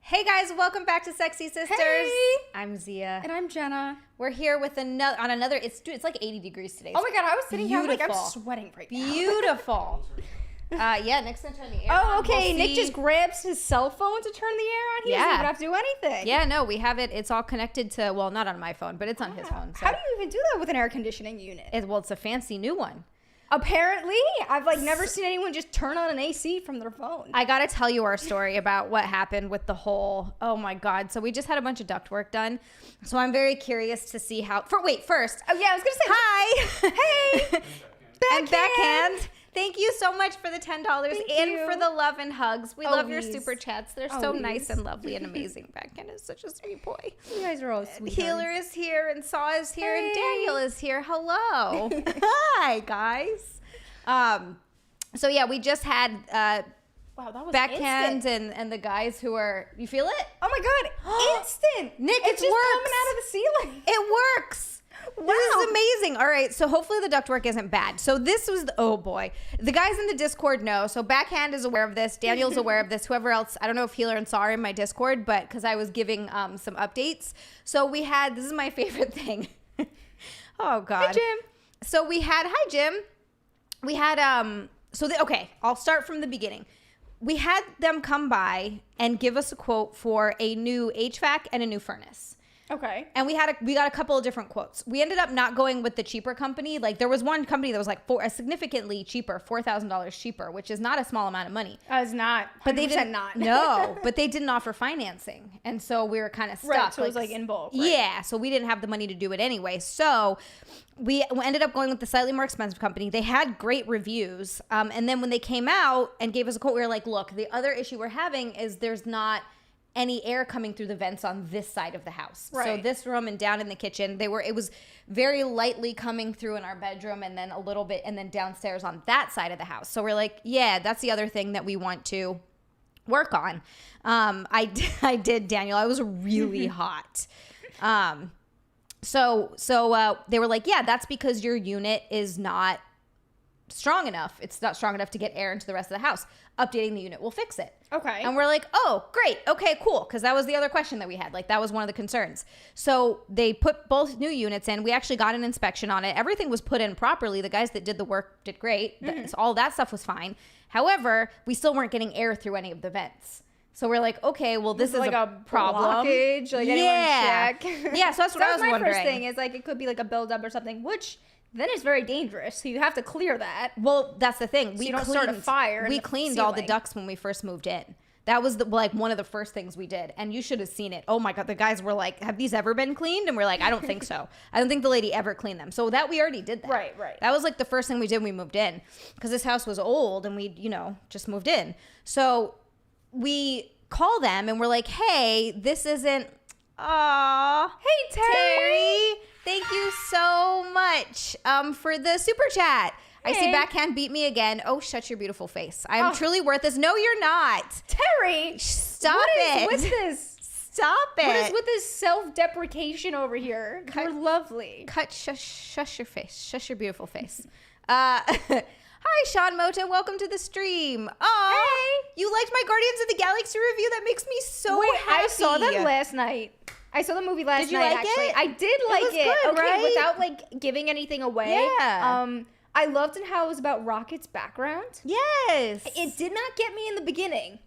Hey guys, welcome back to Sexy Sisters. Hey. I'm Xia. And I'm Jenna. We're here with another, it's like 80 degrees today. Oh my god, I was sitting here, I'm like, I'm Beautiful. sweating right now. Beautiful. Yeah, Nick's gonna turn the air Oh, on. okay. We'll Nick see. just grabs his cell phone to turn the air on. He doesn't even have to do anything. Yeah, no, we have it. It's all connected to, well, not on my phone, but it's on his phone. So. How do you even do that with an air conditioning unit? It's a fancy new one. Apparently, I've never seen anyone just turn on an AC from their phone. I gotta tell you our story about what happened with the whole, oh my God. So we just had a bunch of ductwork done. So I'm very curious to see how, first. Oh yeah, I was gonna say, hi. Hey. And backhand. Thank you so much for the $10 and for the love and hugs. We love your super chats. They're so nice and lovely and amazing. Backhand is such a sweet boy. You guys are all sweet. Healer is here and Saw is here and Daniel is here. Hello. Hi, guys. So yeah, we just had wow, that was backhand instant. and the guys who are, you feel it? Oh my god, instant. Nick, it's it just works. coming out of the ceiling. It works. Wow. This is amazing. All right, so hopefully the ductwork isn't bad. So this was, oh boy. The guys in the Discord know. So Backhand is aware of this. Daniel's aware of this. Whoever else, I don't know if Healer and Saw are in my Discord, but because I was giving some updates. So we had, this is my favorite thing. Oh God. Hi, Jim. So we had, hi Jim. We had, okay, I'll start from the beginning. We had them come by and give us a quote for a new HVAC and a new furnace. Okay. And we got a couple of different quotes. We ended up not going with the cheaper company. Like there was one company that was like significantly cheaper, $4,000 cheaper, which is not a small amount of money. It's not. But they didn't. Not. No, but they didn't offer financing, and so we were kind of stuck. Right, so it was like in bulk. Right? Yeah, so we didn't have the money to do it anyway. So we ended up going with the slightly more expensive company. They had great reviews, and then when they came out and gave us a quote, we were like, "Look, the other issue we're having is there's not any air coming through the vents on this side of the house." Right. So this room and down in the kitchen, it was very lightly coming through in our bedroom and then a little bit and then downstairs on that side of the house. So we're like, yeah, that's the other thing that we want to work on. I did, Daniel. I was really hot. So they were like, yeah, that's because your unit is not strong enough. It's not strong enough to get air into the rest of the house. Updating the unit will fix it. Okay. And we're like, oh, great. Okay, cool. Because that was the other question that we had. Like, that was one of the concerns. So they put both new units in. We actually got an inspection on it. Everything was put in properly. The guys that did the work did great. So all that stuff was fine. However, we still weren't getting air through any of the vents. So we're like, okay, well, this is like a problem. Blockage, like yeah. Check. Yeah, so that's what I was wondering. My first thing is like, it could be like a buildup or something, which then it's very dangerous. So you have to clear that. Well, that's the thing. So you don't start a fire. We cleaned all the ducts when we first moved in. That was one of the first things we did. And you should have seen it. Oh my God. The guys were like, have these ever been cleaned? And we're like, I don't think so. I don't think the lady ever cleaned them. So we already did that. Right. That was like the first thing we did when we moved in. Because this house was old and we, just moved in. So we call them and we're like, hey, this isn't, hey, Terry. Thank you so much for the super chat. Hey. I see Backhand beat me again. Oh, shut your beautiful face. I am truly worth this. No, you're not. Terry. Stop it. What is with this? Stop it. What is with this self-deprecation over here? You're lovely. Shush your face. Shush your beautiful face. Hi, Sean Mota. Welcome to the stream. Oh, hey. You liked my Guardians of the Galaxy review? That makes me so happy. I saw that last night. I saw the movie last night. Did you like actually. it? I did like it. Good, okay, right? Without like giving anything away. Yeah. I loved how it was about Rocket's background. Yes. It did not get me in the beginning.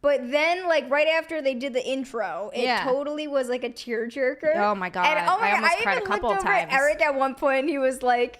But then, like, right after they did the intro, it totally was like a tearjerker. Oh my God. And I almost cried a couple of times. I even looked over at Eric at one point and he was like,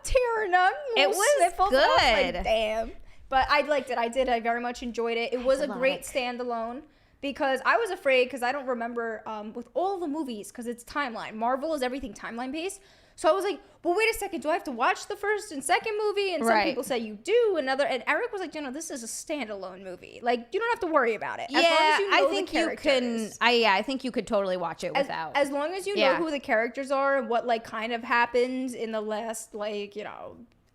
tearing up. It was good. I was like, damn. But I liked it. I very much enjoyed it. It was a great standalone. Because I was afraid, because I don't remember with all the movies, because it's timeline. Marvel is everything timeline based. So I was like, well, wait a second. Do I have to watch the first and second movie? And some people say you do. And Eric was like, this is a standalone movie. Like, you don't have to worry about it. As long as you know I think you can. I think you could totally watch it without. As long as you know who the characters are and what like kind of happened in the last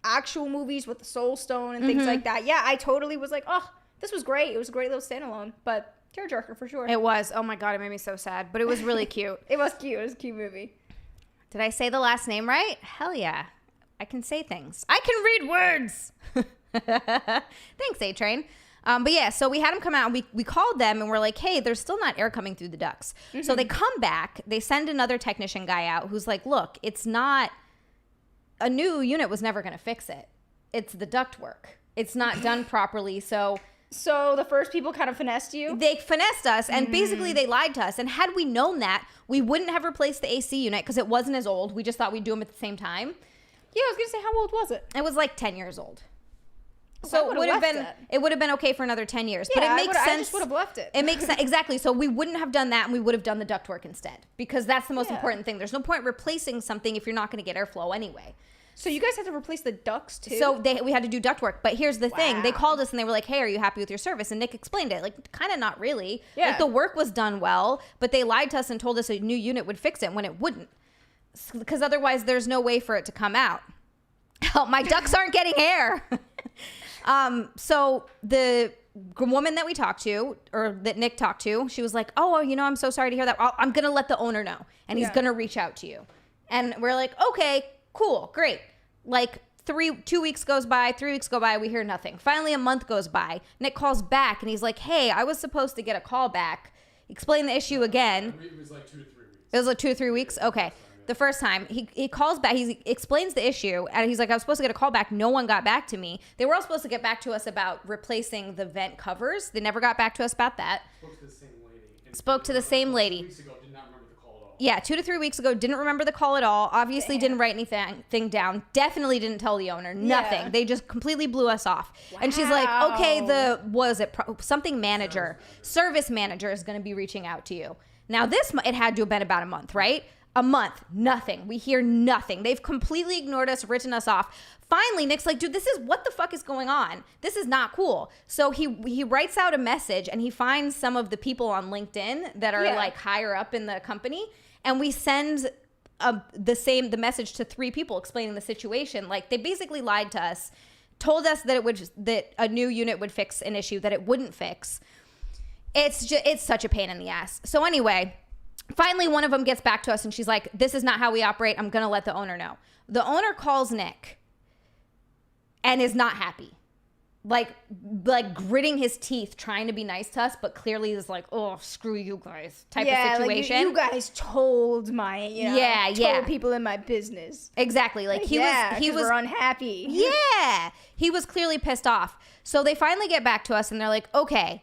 actual movies with the Soul Stone and things like that. Yeah, I totally was like, oh, this was great. It was a great little standalone. But tearjerker for sure. It was. Oh my God, it made me so sad. But it was really cute. It was cute. It was a cute movie. Did I say the last name right? Hell yeah. I can say things. I can read words. Thanks, A-Train. But yeah, so we had them come out and we called them and we're like, hey, there's still not air coming through the ducts. So they come back, they send another technician guy out who's like, look, it's not, a new unit was never going to fix it. It's the ductwork. It's not done properly. So the first people kind of finessed you? They finessed us and basically they lied to us. And had we known that, we wouldn't have replaced the AC unit because it wasn't as old. We just thought we'd do them at the same time. Yeah, I was going to say, how old was it? It was like 10 years old. So it would have been okay for another 10 years. Yeah, but it makes sense. I just would have left it. It makes sense. Exactly. So we wouldn't have done that and we would have done the ductwork instead because that's the most important thing. There's no point replacing something if you're not going to get airflow anyway. So you guys had to replace the ducts too? So we had to do ductwork. But here's the thing. They called us and they were like, hey, are you happy with your service? And Nick explained it. Like, kind of not really. Yeah. Like, the work was done well, but they lied to us and told us a new unit would fix it when it wouldn't. Because otherwise there's no way for it to come out. Oh, my ducts aren't getting air. So the woman that we talked to, or that Nick talked to, she was like, oh, I'm so sorry to hear that. I'm going to let the owner know and he's going to reach out to you. And we're like, okay, cool, great. Like 2 weeks goes by, 3 weeks go by, we hear nothing. Finally, a month goes by. Nick calls back and he's like, hey, I was supposed to get a call back. Explain the issue again. It was like 2 to 3 weeks. It was like 2 to 3 weeks? Okay. The first time he calls back, he explains the issue and he's like, I was supposed to get a call back. No one got back to me. They were all supposed to get back to us about replacing the vent covers. They never got back to us about that. Spoke to the same lady. 2 weeks ago, did not remember the call at all. Yeah, 2 to 3 weeks ago, didn't remember the call at all. Obviously didn't write anything down. Definitely didn't tell the owner. Nothing. Yeah. They just completely blew us off. Wow. And she's like, okay, service manager is going to be reaching out to you. Now it had to have been about a month, right? A month, nothing. We hear nothing. They've completely ignored us, written us off. Finally, Nick's like, dude, what the fuck is going on? This is not cool. So he writes out a message and he finds some of the people on LinkedIn that are like higher up in the company. And we send the message to 3 people explaining the situation. Like, they basically lied to us, told us that a new unit would fix an issue that it wouldn't fix. It's such a pain in the ass. So anyway, finally, one of them gets back to us and she's like, this is not how we operate. I'm going to let the owner know. The owner calls Nick and is not happy. Like gritting his teeth, trying to be nice to us, but clearly is like, oh, screw you guys type of situation. Like you guys told told people in my business. Exactly. Like he was unhappy. Yeah. He was clearly pissed off. So they finally get back to us and they're like, okay,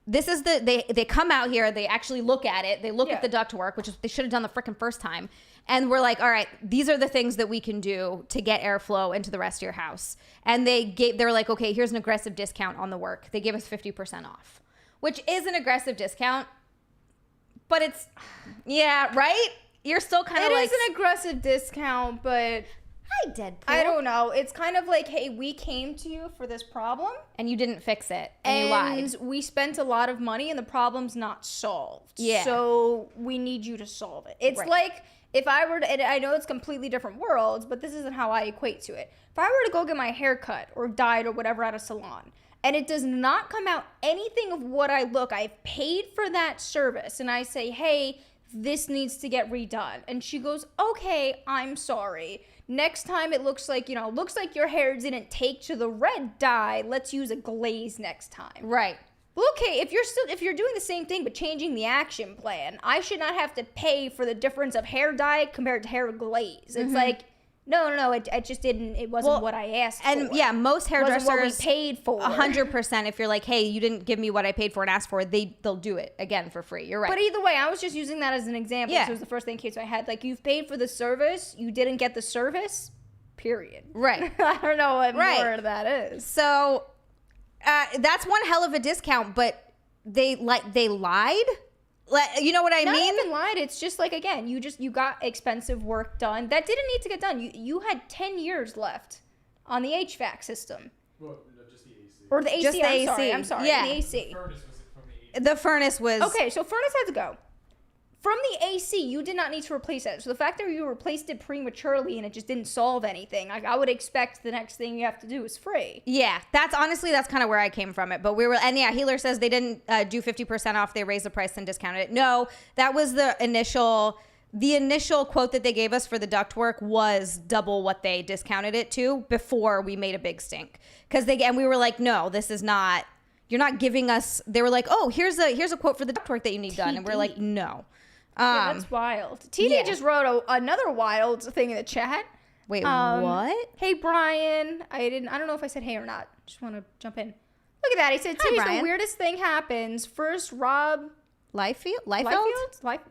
this is they come out here, they actually look at it, they look at the ductwork, which is they should have done the freaking first time. And we're like, all right, these are the things that we can do to get airflow into the rest of your house. And they're like, okay, here's an aggressive discount on the work. They gave us 50% off, which is an aggressive discount, but it's, right? You're still kind of like. It is an aggressive discount, but. Hi, Deadpool. I don't know. It's kind of like, hey, we came to you for this problem. And you didn't fix it. And you lied. We spent a lot of money and the problem's not solved. Yeah. So we need you to solve it. It's like if I were to, and I know it's completely different worlds, but this isn't how I equate to it. If I were to go get my hair cut or dyed or whatever at a salon, and it does not come out anything of what I look, I've paid for that service, and I say, hey, this needs to get redone. And she goes, okay, I'm sorry. Next time it looks like your hair didn't take to the red dye. Let's use a glaze next time. Right. Well, okay, if you're doing the same thing but changing the action plan, I should not have to pay for the difference of hair dye compared to hair glaze. It's like, no, it just didn't. It wasn't what I asked for. And yeah, most hairdressers what we paid for. 100%. If you're like, hey, you didn't give me what I paid for and asked for, they'll do it again for free. You're right. But either way, I was just using that as an example. Yeah. So it was the first thing that came to my head. Like, you've paid for the service, you didn't get the service. Period. Right. I don't know what more that is. So that's one hell of a discount, but they lied. You know what I mean? Not even lied. It's just like, again, you got expensive work done that didn't need to get done. You had 10 years left on the HVAC system. Well, no, just the AC. Or the AC. Just the AC. I'm sorry. Yeah. The AC. The furnace was from the AC. The furnace was. Okay, so furnace had to go. From the AC, you did not need to replace it. So the fact that you replaced it prematurely and it just didn't solve anything, I would expect the next thing you have to do is free. Yeah, that's kind of where I came from it. But Healer says they didn't do 50% off. They raised the price and discounted it. No, that was the initial quote that they gave us for the ductwork was double what they discounted it to before we made a big stink. And we were like, no, this is not. you're not giving us. They were like, oh, here's a quote for the ductwork that you need done, and we're like, no. Yeah, that's wild. TD just wrote another wild thing in the chat. Wait, what? Hey, Brian. I don't know if I said hey or not. Just want to jump in. Look at that. He said, Hi, "Today's Brian. the weirdest thing happens." First, Rob Liefeld?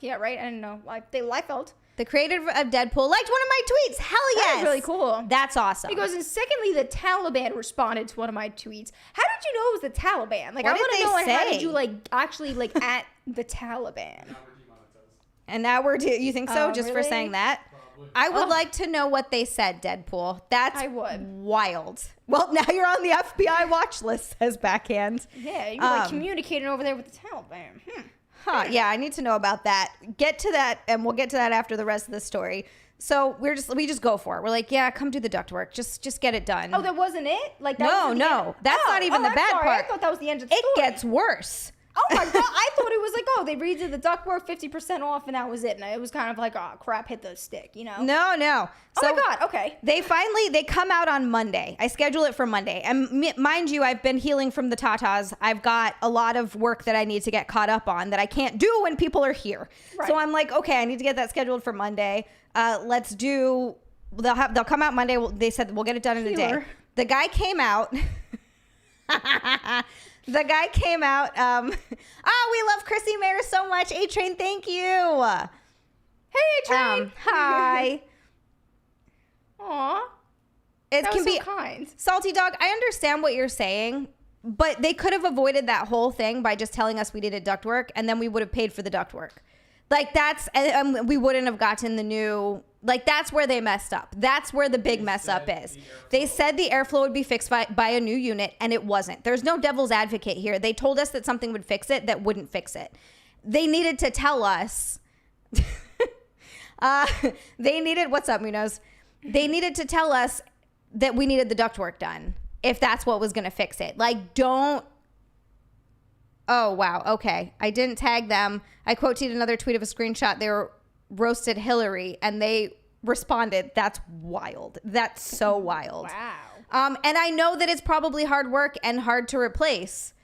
Yeah, right. I don't know. Liefeld. The creator of Deadpool liked one of my tweets. Hell yes. That is really cool. That's awesome. He goes, and secondly, the Taliban responded to one of my tweets. How did you know it was the Taliban? Like, What I want did to know, they like, how say? did you, like, actually, like, at the Taliban? Now we're demonetized. And now you think so? Just for Really? saying that? Probably. I would like to know what they said, Deadpool. That's I would. wild. Well, now you're on the FBI watch list, says Backhand. Yeah, you're, like, communicating over there with the Taliban. Huh, yeah, I need to know about that. Get to that, and we'll get to that after the rest of the story. So we just go for it. We're like, yeah, come do the ductwork. Just get it done. Oh, that wasn't it? Like, that No, wasn't the no. end? That's not even the I'm bad sorry. part. I thought that was the end of the It story. gets worse. Oh my god! I thought it was like, oh, they redid the ductwork 50% off, and that was it. And it was kind of like, oh crap, hit the stick, you know? No. Oh my god. Okay. They come out on Monday. I schedule it for Monday. And mind you, I've been healing from the tatas. I've got a lot of work that I need to get caught up on that I can't do when people are here. Right. So I'm like, okay, I need to get that scheduled for Monday. They'll come out Monday. They said we'll get it done in a day. Healer. The guy came out. We love Chrissy Mayer so much. A-Train, thank you. Hey, Train. Hi. Aw. It That can was so be kind. Salty Dog. I understand what you're saying, but they could have avoided that whole thing by just telling us we needed ductwork, and then we would have paid for the ductwork. Like we wouldn't have gotten the new. Like that's where they messed up. That's where the big mess up is. They said the airflow would be fixed by a new unit, and it wasn't. There's no devil's advocate here. They told us that something would fix it that wouldn't fix it. They needed to tell us. What's up, Munoz? They needed to tell us that we needed the ductwork done if that's what was going to fix it. Like, don't. Oh, wow. Okay. I didn't tag them. I quoted another tweet of a screenshot. They were roasted Hillary, and they responded, that's wild. That's so wild. Wow. And I know that it's probably hard work and hard to replace,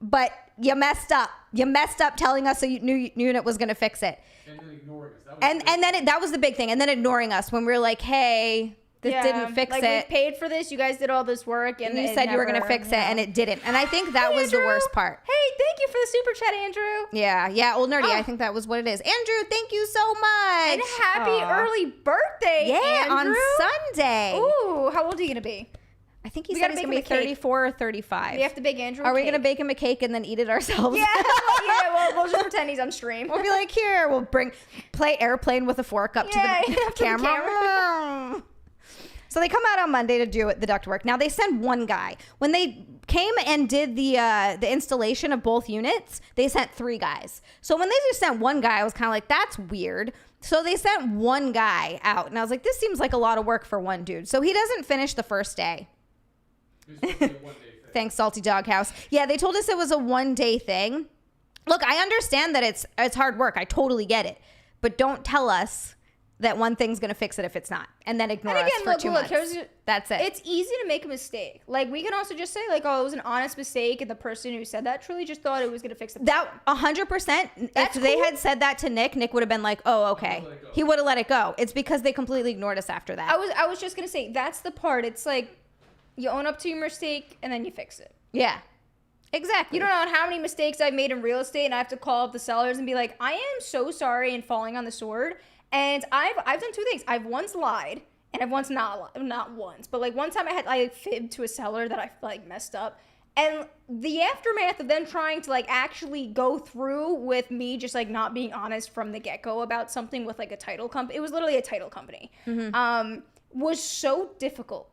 but you messed up. You messed up telling us a new unit was going to fix it. And then ignoring us. That was the big thing. And then ignoring us when we were like, hey, this didn't fix like, it. we paid for this. You guys did all this work, and You it said you were going to never, fix it, and it didn't. And I think that Hey, was the Andrew. worst part. Hey, thank you for the super chat, Andrew. Yeah, Old Nerdy. Oh. I think that was what it is. Andrew, thank you so much. And happy Aw. early birthday, Yeah, Andrew. on Sunday. Ooh, how old are you gonna be? I think he We said gotta he's bake going to be him a cake. 34 or 35. We have to bake Andrew. Are we going going to bake him a cake and then eat it ourselves? Yeah, we'll just pretend he's on stream. We'll be like, here, we'll play airplane with a fork up Yeah, to up to the the camera. So they come out on Monday to do the ductwork. Now they send one guy. When they came and did the installation of both units, they sent 3 guys. So when they just sent one guy, I was kind of like, that's weird. So they sent one guy out, and I was like, this seems like a lot of work for one dude. So he doesn't finish the first day. It was supposed to be a one-day thing. Thanks, Salty Doghouse. Yeah, they told us it was a one-day thing. Look, I understand that it's hard work. I totally get it. But don't tell us that one thing's going to fix it if it's not. And then ignore us for 2 months. That's it. It's easy to make a mistake. Like, we can also just say, like, oh, it was an honest mistake, and the person who said that truly just thought it was going to fix the problem. That 100%. That's If they cool. had said that to Nick would have been like, oh, okay. let it go. He would have let it go. It's because they completely ignored us after that. I was just going to say, that's the part. It's like, you own up to your mistake, and then you fix it. Yeah. Exactly. You don't know how many mistakes I've made in real estate, and I have to call up the sellers and be like, I am so sorry and falling on the sword. And I've done 2 things. I've once lied, and I've once not once, but like one time I fibbed to a seller that I like messed up. And the aftermath of them trying to like actually go through with me just like not being honest from the get-go about something with like a title company, it was literally a title company, was so difficult.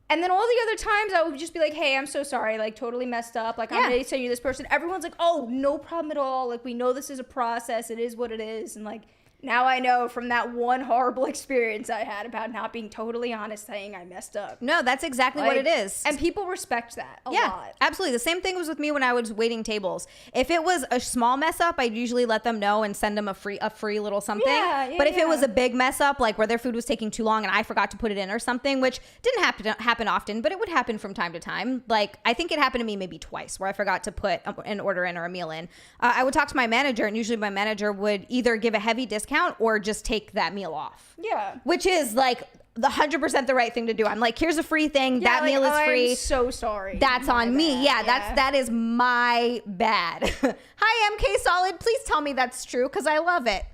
And then all the other times I would just be like, hey, I'm so sorry, like totally messed up. Like, I'm ready to send you this person. Everyone's like, oh, no problem at all. Like, we know this is a process. It is what it is. And like, Now I know from that one horrible experience I had about not being totally honest, saying I messed up. No, that's exactly what it is. And people respect that a lot. Absolutely. The same thing was with me when I was waiting tables. If it was a small mess up, I'd usually let them know and send them a free little something. But if it was a big mess up, like where their food was taking too long and I forgot to put it in or something, which didn't happen often, but it would happen from time to time. Like I think it happened to me maybe twice where I forgot to put an order in or a meal in. I would talk to my manager, and usually my manager would either give a heavy discount or just take that meal off. Yeah. Which is like the 100% the right thing to do. I'm like, here's a free thing. That meal is free. I'm so sorry. That's on me. Yeah, that is my bad. Hi, MK Solid. Please tell me that's true because I love it.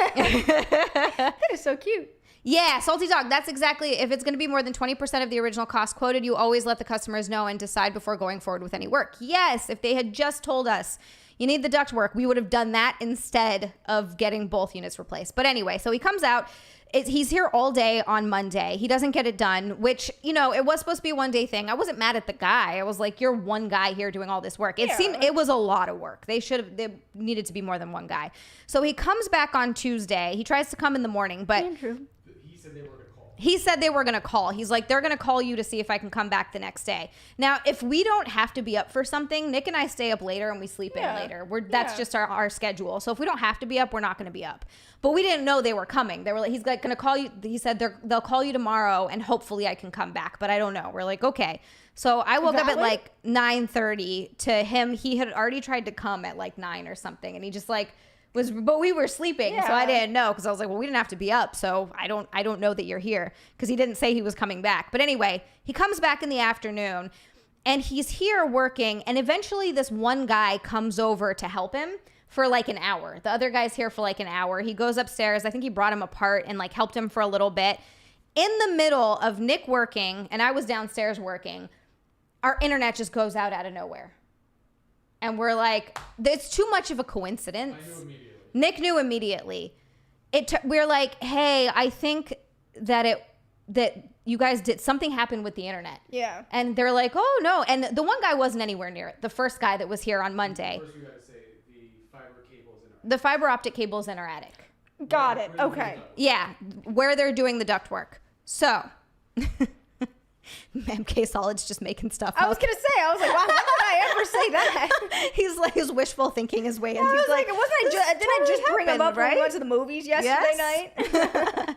That is so cute. Yeah, Salty Dog. That's exactly, if it's going to be more than 20% of the original cost quoted, you always let the customers know and decide before going forward with any work. Yes, if they had just told us, you need the ductwork, we would have done that instead of getting both units replaced. But anyway, so he comes out. He's here all day on Monday. He doesn't get it done, which, you know, it was supposed to be a one-day thing. I wasn't mad at the guy. I was like, you're one guy here doing all this work. It was a lot of work. They needed to be more than one guy. So he comes back on Tuesday. He tries to come in the morning, but Andrew. He said they were going to call. He said they were going to call. He's like, they're going to call you to see if I can come back the next day. Now, if we don't have to be up for something, Nick and I stay up later and we sleep in later. That's just our schedule. So if we don't have to be up, we're not going to be up. But we didn't know they were coming. They were like, he's like going to call you. He said they'll call you tomorrow and hopefully I can come back. But I don't know. We're like, okay. So I woke up at like 9:30 to him. He had already tried to come at like 9 or something. And he just like but we were sleeping. So I didn't know because I was like, well, we didn't have to be up. So I don't know that you're here because he didn't say he was coming back. But anyway, he comes back in the afternoon and he's here working. And eventually this one guy comes over to help him for like an hour. The other guy's here for like an hour. He goes upstairs. I think he brought him apart and like helped him for a little bit. In the middle of Nick working and I was downstairs working, our internet just goes out of nowhere. And we're like, it's too much of a coincidence. I knew immediately. Nick knew immediately. We're like, hey, I think that you guys did something happen with the internet. Yeah. And they're like, oh no. And the one guy wasn't anywhere near it. The first guy that was here on Monday. First, you got to say the fiber cables in our The fiber optic cable's in our attic. Got it. Okay. Yeah, where they're doing the ductwork. So, MK Solid's just making stuff up. I was going to say, I was like, wow, when did I ever say that? He's like, his wishful thinking his way in. I was He's like, didn't I just bring him up when we went to the movies yesterday night?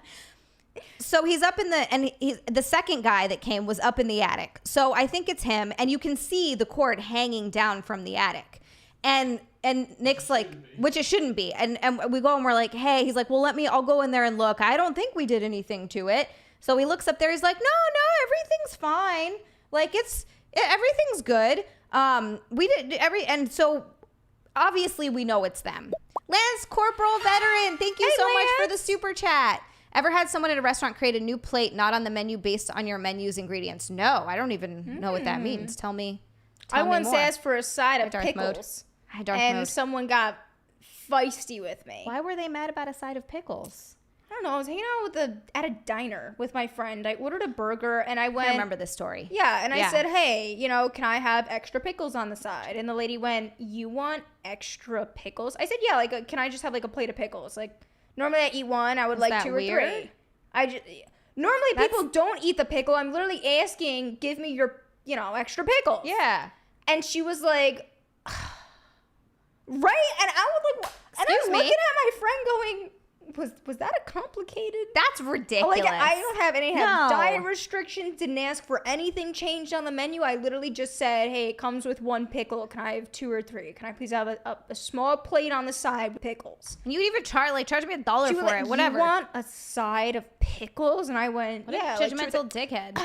So he's up in the second guy that came was up in the attic. So I think it's him. And you can see the cord hanging down from the attic. And Nick's like, which it shouldn't be. And we go and we're like, hey, he's like, well, I'll go in there and look. I don't think we did anything to it. So he looks up there. He's like, no, everything's fine. Like everything's good. And so obviously we know it's them. Lance Corporal Veteran, thank you so much for the super chat. Ever had someone at a restaurant create a new plate not on the menu based on your menu's ingredients? No, I don't even know what that means. Tell me. I once more. asked for a side of Darth pickles, Mode. Darth and Mode. someone got feisty with me. Why were they mad about a side of pickles? I don't know. I was hanging out at a diner with my friend. I ordered a burger, and I went. I remember this story. Yeah, and I said, hey, can I have extra pickles on the side? And the lady went, you want extra pickles? I said, yeah, like, can I just have like a plate of pickles? Like, normally I eat one. I would like that 2 or weird? 3. Normally people don't eat the pickle. I'm literally asking, give me your, extra pickles. Yeah. And she was like, right? And I was like, and I was Excuse me? looking at my friend going, was that a complicated? That's ridiculous. Like, I don't have any No. diet restrictions, didn't ask for anything changed on the menu. I literally just said, hey, it comes with 1 pickle. Can I have 2 or 3? Can I please have a small plate on the side with pickles? You even charge me $1 She was for like, it, whatever. You want a side of pickles? And I went, What yeah. a judgmental dickhead.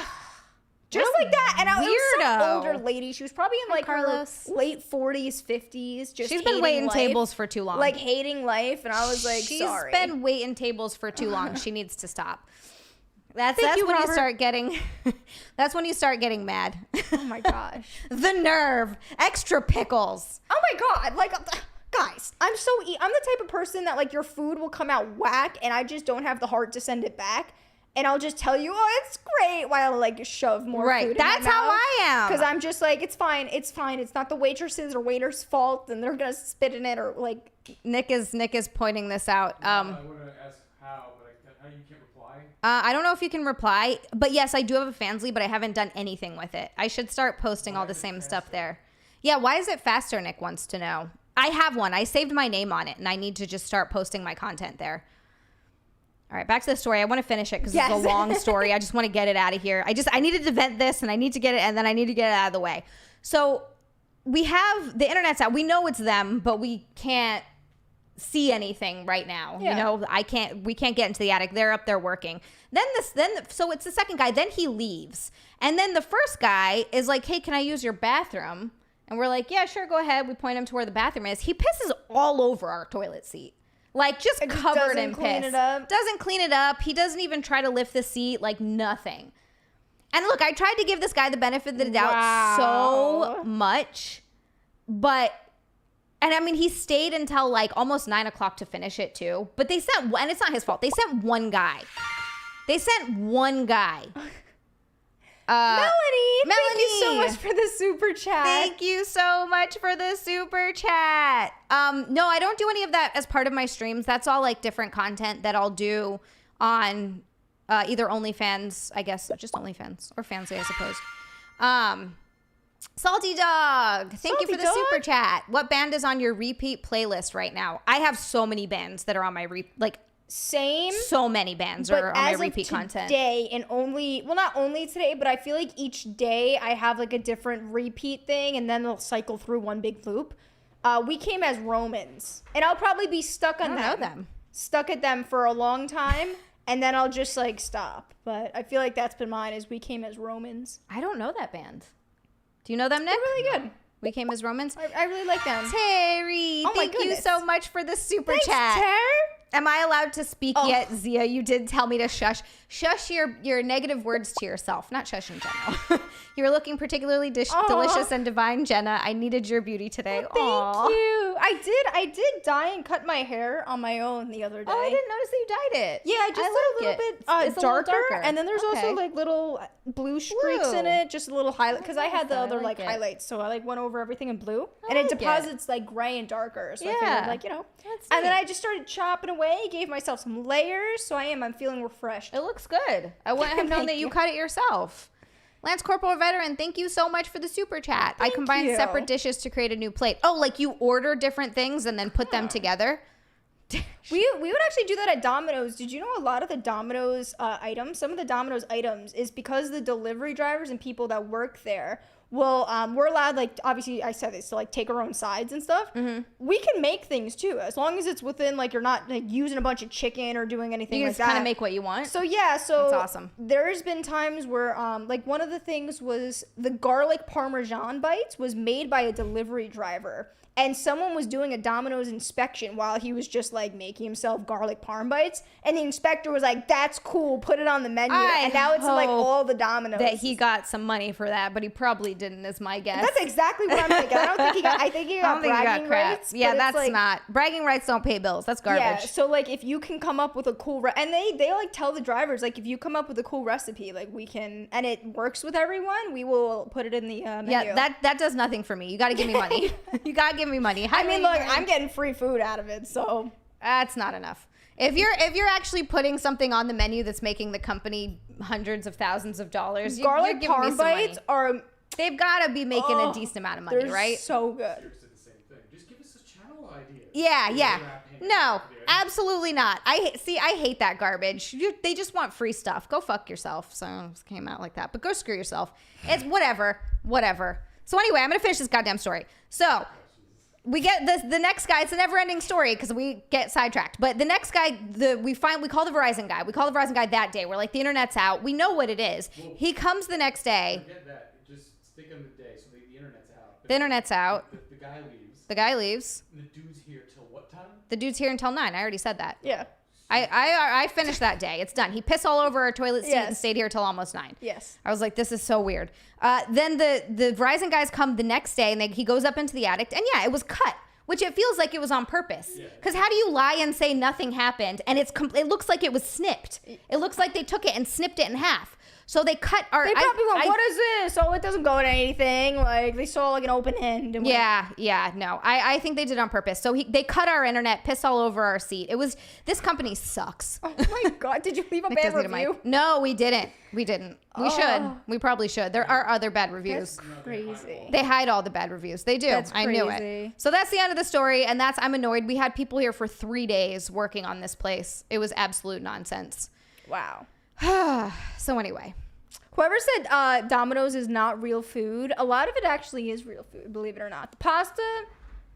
Just like that. And it was some weirdo. older lady. She was probably in like Carlos. her late 40s, 50s. Just She's been waiting tables for too long. Like hating life. And I was like, She's sorry. been waiting tables for too long. She needs to stop. That's you, when Robert. you start getting. That's when you start getting mad. Oh my gosh. The nerve. Extra pickles. Oh my God. Like, guys, I'm the type of person that like your food will come out whack and I just don't have the heart to send it back. and I'll just tell you, oh, it's great, while I like shove more food in That's my how mouth. I am. Because I'm just like, it's fine. It's not the waitresses or waiters' fault, and they're gonna spit in it or like. Nick is pointing this out. I want to ask how, but how you can't reply. I don't know if you can reply, but yes, I do have a Fansly, but I haven't done anything with it. I should start posting all the same stuff there. Yeah, why is it faster? Nick wants to know. I have one. I saved my name on it, and I need to just start posting my content there. All right, back to the story. I want to finish it because it's a long story. I just want to get it out of here. I needed to vent this, and I need to get it, and then I need to get it out of the way. So we have the internet's out. We know it's them, but we can't see anything right now. Yeah. You know, we can't get into the attic. They're up there working. So it's the second guy. Then he leaves, and then the first guy is like, "Hey, can I use your bathroom?" And we're like, "Yeah, sure, go ahead." We point him to where the bathroom is. He pisses all over our toilet seat. Like, just covered in piss. Doesn't clean it up. He doesn't even try to lift the seat, like nothing. And look, I tried to give this guy the benefit of the doubt so much. And I mean, he stayed until like almost 9 o'clock to finish it too. But they sent, and it's not his fault. They sent one guy. Melanie, thank you so much for the super chat. Thank you so much for the super chat. No, I don't do any of that as part of my streams. That's all like different content that I'll do on either OnlyFans, I guess, just OnlyFans, or Fansly, I suppose. Salty Dog, thank you for the super chat. What band is on your repeat playlist right now? I have so many bands that are on my Same. So many bands are on my repeat content. Today, and not only today, but I feel like each day I have like a different repeat thing, and then they'll cycle through one big loop. We came as Romans, and I'll probably be stuck on stuck at them for a long time, and then I'll just like stop. But I feel like that's been mine, is We Came as Romans. I don't know that band. Do you know them, Nick? They're really good. We Came as Romans. I really like them. Terry, thank you so much for the super chat. Ter. Am I allowed to speak yet, Xia? You did tell me to shush. Shush your negative words to yourself, not shush in general. You're looking particularly delicious and divine, Jenna. I needed your beauty today. Thank you. I did dye and cut my hair on my own the other day. Oh, I didn't notice that you dyed it. Yeah, I just did a little bit it's darker, a little darker. and then there's also like little blue streaks in it, just a little highlight, because I had the other like highlights, so I like went over everything in blue, and it deposits like gray and darker. So I figured, like, and then I just started chopping away, gave myself some layers, so I'm feeling refreshed. It looks good. I wouldn't have known that you cut it yourself. Lance Corporal Veteran, thank you so much for the super chat. I combined separate dishes to create a new plate. Oh, like you order different things and then put them together? We would actually do that at Domino's. Did you know a lot of the Domino's items, some of the Domino's items, is because the delivery drivers and people that work there will, we're allowed, like, obviously I said this, to like take our own sides and stuff. Mm-hmm. We can make things too, as long as it's within, like, you're not like using a bunch of chicken or doing anything like that. You just kind of make what you want. So yeah, that's awesome. There's been times where, like, one of the things was the garlic Parmesan bites was made by a delivery driver. And someone was doing a Domino's inspection while he was just like making himself garlic parm bites. And the inspector was like, "That's cool, put it on the menu." And now it's in like all the Domino's. That he got some money for that, but he probably didn't, is my guess. That's exactly what I'm thinking. I think he got bragging rights. Yeah, that's like, not. Bragging rights don't pay bills. That's garbage. Yeah, so like if you can come up with a cool, and they like tell the drivers, like, if you come up with a cool recipe, like we can, and it works with everyone, we will put it in the menu. Yeah, that does nothing for me. You got to give me money. You got to give me money. I mean, look, I'm getting free food out of it, so that's not enough. If you're actually putting something on the menu that's making the company hundreds of thousands of dollars, garlic parm bites they've got to be making a decent amount of money, right? So good. Just give us a channel idea. Yeah. No, absolutely not. I hate that garbage. They just want free stuff. Go fuck yourself. So it came out like that, but go screw yourself. It's whatever. So anyway, I'm gonna finish this goddamn story. So we get the next guy. It's a never-ending story because we get sidetracked. But the next guy, we call the Verizon guy. We call the Verizon guy that day. We're like, the internet's out. We know what it is. Well, he comes the next day. Forget that. Just stick on the day. So the internet's out. The internet's out. The guy leaves. The guy leaves. And the dude's here till what time? The dude's here until 9. I already said that. Yeah. I finished that day. It's done. He pissed all over our toilet seat and stayed here till almost 9. Yes. I was like, this is so weird. Then the Verizon guys come the next day, and he goes up into the attic, and yeah, it was cut. which it feels like it was on purpose. Because how do you lie and say nothing happened? And it looks like it was snipped. It looks like they took it and snipped it in half. So they cut our. They probably went, what is this? Oh, it doesn't go into anything. Like, they saw like an open end. And no. I think they did it on purpose. So they cut our internet, pissed all over our seat. This company sucks. Oh my God. Did you leave a bad review? No, we didn't. We should. We probably should. There are other bad reviews. That's crazy. They hide all the bad reviews. They do. That's I knew crazy. it. So that's the end of the story. And I'm annoyed. We had people here for 3 days working on this place. It was absolute nonsense. Wow. So anyway. Whoever said Domino's is not real food, a lot of it actually is real food, believe it or not. The pasta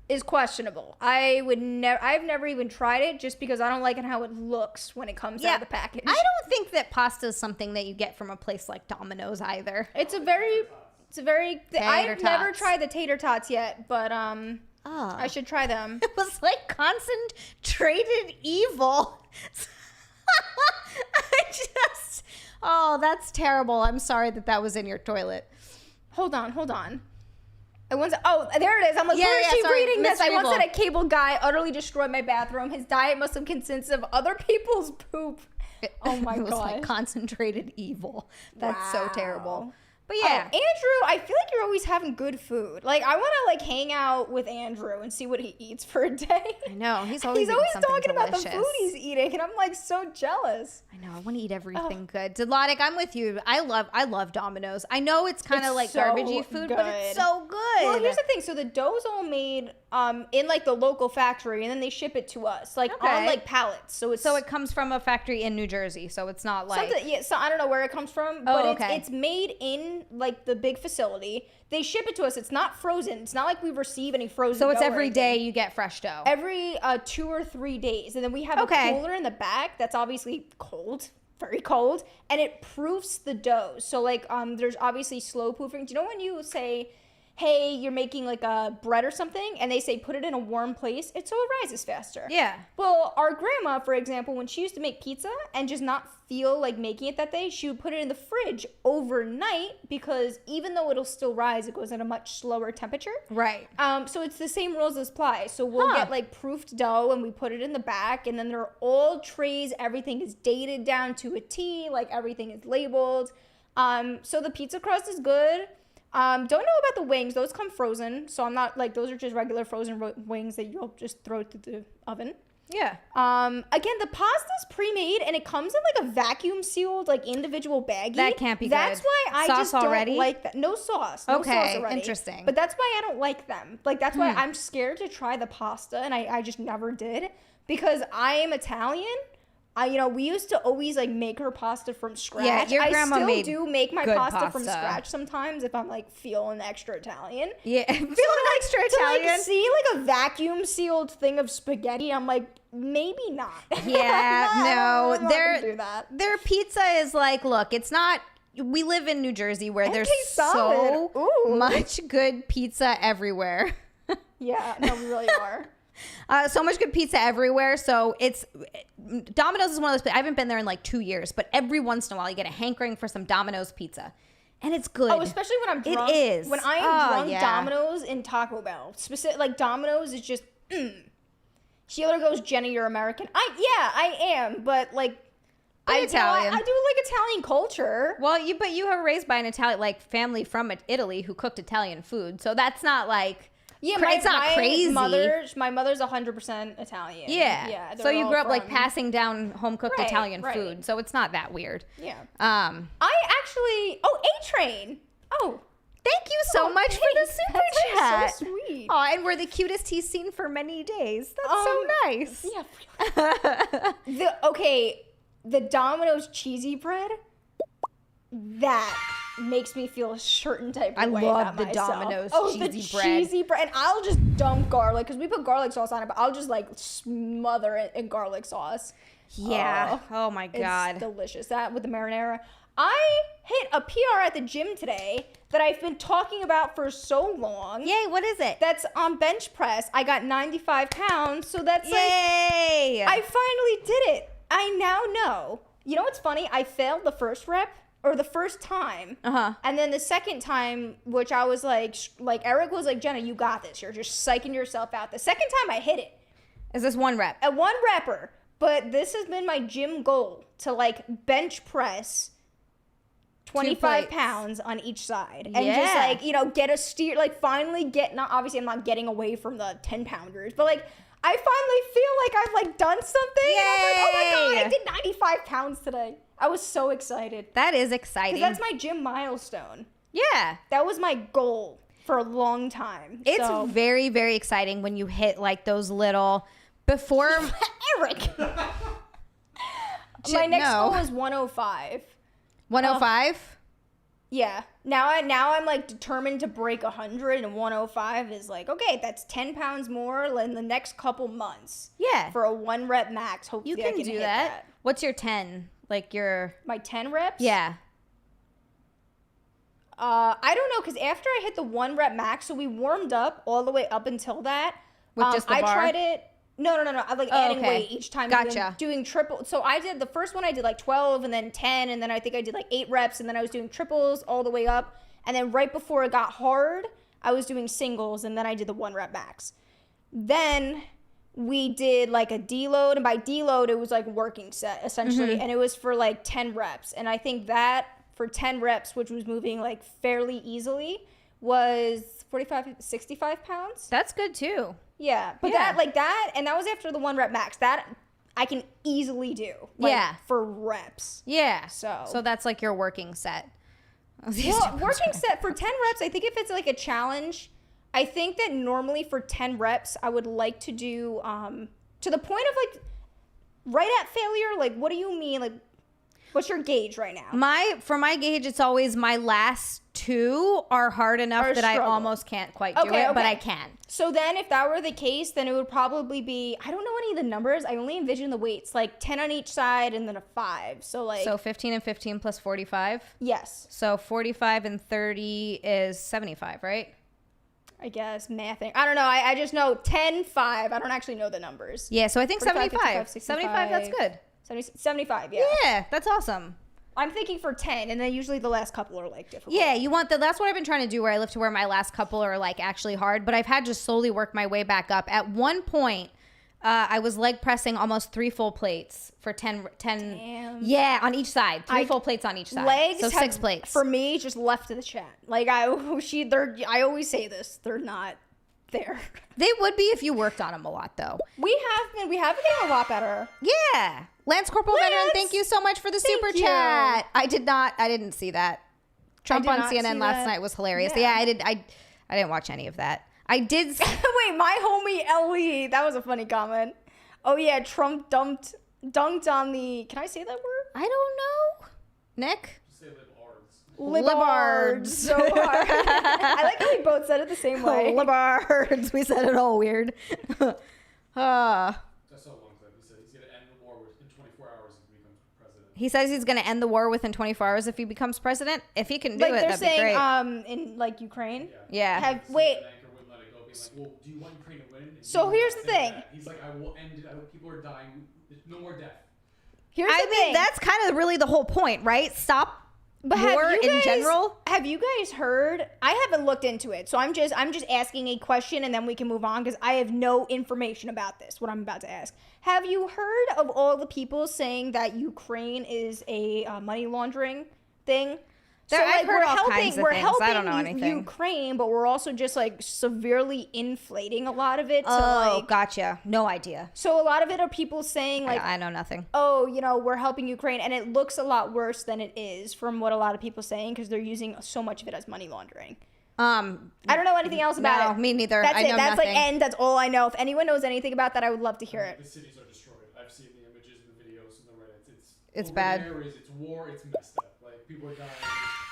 is questionable. I've never even tried it just because I don't like it how it looks when it comes out of the package. I don't think that pasta is something that you get from a place like Domino's either. It's a very I've never tried the tater tots yet, but I should try them. It was like concentrated evil. Oh, that's terrible. I'm sorry that was in your toilet. Hold on. I once, there it is. I'm like, where is she reading this? I once had a cable guy utterly destroyed my bathroom. His diet must have consisted of other people's poop. Oh my God. It was like concentrated evil. That's so terrible. But yeah. Andrew, I feel like you're always having good food. Like, I want to like hang out with Andrew and see what he eats for a day. I know. He's always talking about the delicious. food he's eating, and I'm like so jealous. I know. I want to eat everything good. Dilotic, I'm with you. I love Domino's. I know it's kind of like so garbagey food, but it's so good. Well, here's the thing. So the dough's all made in like the local factory, and then they ship it to us like on like pallets. So it comes from a factory in New Jersey. So it's not like so I don't know where it comes from, but it's made in like the big facility. They ship it to us. It's not frozen. It's not like we receive any frozen So it's dough every day you get fresh dough. Every 2 or 3 days. And then we have a cooler in the back that's obviously cold, very cold, and it proofs the dough. So like there's obviously slow proofing. Do you know when you say, hey, you're making like a bread or something, and they say put it in a warm place, so it rises faster. Yeah. Well, our grandma, for example, when she used to make pizza and just not feel like making it that day, she would put it in the fridge overnight because even though it'll still rise, it goes at a much slower temperature. Right. So it's the same rules as apply. So we'll get like proofed dough and we put it in the back, and then they're all trays. Everything is dated down to a T. Like everything is labeled. So the pizza crust is good. Don't know about the wings. Those come frozen. So I'm not like, those are just regular frozen wings that you'll just throw to the oven. Yeah. Again, the pasta's pre-made and it comes in like a vacuum sealed, like individual baggie. That can't be That's good. why I sauce just already? don't like that. No sauce. No sauce already. Interesting. But that's why I don't like them. Like that's why I'm scared to try the pasta, and I just never did because I am Italian. We used to always like make her pasta from scratch. Yeah, your grandma I still do make my good pasta from scratch sometimes if I'm like feeling extra Italian. Yeah, feeling extra Italian. To like see like a vacuum sealed thing of spaghetti, I'm like, maybe not. Yeah, no, I'm not gonna do that. Their pizza is like, look, it's not. We live in New Jersey where there's solid. so much good pizza everywhere. Yeah, no, we really are. So much good pizza everywhere. So Domino's is one of those places. I haven't been there in like 2 years, but every once in a while you get a hankering for some Domino's pizza. And it's good. Oh, especially when I'm drunk. It is. When I am drunk, Domino's and Taco Bell. Like Domino's is just, Sheila goes, Jenna, you're American. I am, but like, Italian. I do like Italian culture. Well, but you were raised by an Italian, like family from Italy who cooked Italian food. So that's not like, it's not crazy. My mother's 100% Italian. Yeah. So you grew up like passing down home cooked Italian food. So it's not that weird. Yeah. I actually, A-Train. Oh. Thank you so much for the super chat. So sweet. Oh, and we're the cutest he's seen for many days. That's so nice. Yeah. The Domino's cheesy bread, that makes me feel a certain type of way about myself. I love the Domino's cheesy bread. Cheesy bread. And I'll just dump garlic, because we put garlic sauce on it, but I'll just like smother it in garlic sauce. Yeah. Oh my God. It's delicious. That with the marinara. I hit a PR at the gym today that I've been talking about for so long. Yay, what is it? That's on bench press. I got 95 pounds, so that's Yay! I finally did it. I now know. You know what's funny? I failed the first rep, or the first time. Uh-huh. And then the second time, which I was like Eric was like, Jenna, you got this. You're just psyching yourself out. The second time I hit it. Is this one rep? At one repper. But this has been my gym goal to like bench press 25 pounds on each side. And just like, you know, get a steer, like finally get, not obviously I'm not getting away from the 10 pounders, but like I finally feel like I've like done something. Yay! And I'm like, oh my God, I did 95 pounds today. I was so excited. That is exciting. Because that's my gym milestone. Yeah. That was my goal for a long time. It's so. very, very exciting when you hit like those little before Eric. My next goal is 105. 105? Yeah. Now I'm like determined to break 100, and 105 is like, okay, that's 10 pounds more in the next couple months. Yeah. For a 1 rep max. Hopefully You can I can do hit that. What's your 10? Like your... My 10 reps? Yeah. I don't know, because after I hit the 1 rep max, so we warmed up all the way up until that. With just the bar? I tried it. No. I like adding weight each time. Gotcha. Doing triple. So I did the first one. I did like 12, and then 10, and then I think I did like 8 reps, and then I was doing triples all the way up, and then right before it got hard, I was doing singles, and then I did the 1 rep max. Then we did like a deload, and by deload it was like working set essentially, and it was for like 10 reps, and I think that for 10 reps, which was moving like fairly easily, was 45, 65 pounds. That's good too. Yeah, but that and that was after the 1 rep max. That I can easily do. Like, for reps. Yeah. So that's like your working set. Well, working set for 10 reps, I think if it's like a challenge, I think that normally for 10 reps, I would like to do to the point of like right at failure. Like, what do you mean? Like, what's your gauge right now? For my gauge, it's always my last 2 are hard enough that I almost can't quite do it, but I can. So then if that were the case, then it would probably be, I don't know any of the numbers. I only envision the weights, like 10 on each side and then a 5. So like. So 15 and 15 plus 45? Yes. So 45 and 30 is 75, right? I guess mathing. I don't know. I just know 10, 5. I don't actually know the numbers. Yeah, so I think 45, 75. 55, 75, that's good. 75, yeah. Yeah, that's awesome. I'm thinking for 10, and then usually the last couple are like difficult. Yeah, that's what I've been trying to do, where I live to where my last couple are like actually hard, but I've had to slowly work my way back up. At one point, I was leg pressing almost 3 full plates for 10. Damn. Yeah, on each side. 3 full plates on each side. Legs so 6 plates. For me, just left to the chat. Like, I always say this. They're not there. They would be if you worked on them a lot, though. We have been getting a lot better. Yeah. Lance Corporal Veteran, thank you so much for the super chat. I didn't see that. Trump on CNN last night was hilarious. Yeah, I didn't watch any of that. I did. Wait, my homie Ellie. That was a funny comment. Oh yeah, Trump dunked on the. Can I say that word? I don't know. Nick. Just say libards. Libards. So hard. I like how we both said it the same way. Libards. We said it all weird. That's so long time. He said he's going to end the war in 24 hours if he becomes president. He says he's going to end the war within 24 hours if he becomes president. If he can do it, that'd be great. In like Ukraine. Yeah. Wait. Like, well, do you want Ukraine to win? So here's the thing. He's like, I will end it. People are dying. No more death. Here's the thing. That's kind of really the whole point, right? Stop war in general. Have you guys heard? I haven't looked into it, so I'm just asking a question, and then we can move on because I have no information about this. What I'm about to ask. Have you heard of all the people saying that Ukraine is a money laundering thing? So I've heard all kinds of things. I don't know anything. Ukraine, but we're also just like severely inflating a lot of it. Gotcha. No idea. So a lot of it are people saying like, I know nothing. Oh, we're helping Ukraine, and it looks a lot worse than it is from what a lot of people are saying because they're using so much of it as money laundering. I don't know anything else about it. No, me neither. That's I know That's nothing. that's all I know. If anyone knows anything about that, I would love to hear it. The cities are destroyed. I've seen the images and the videos and the Reddits. It's bad. It's war. It's messed up. Like people are dying.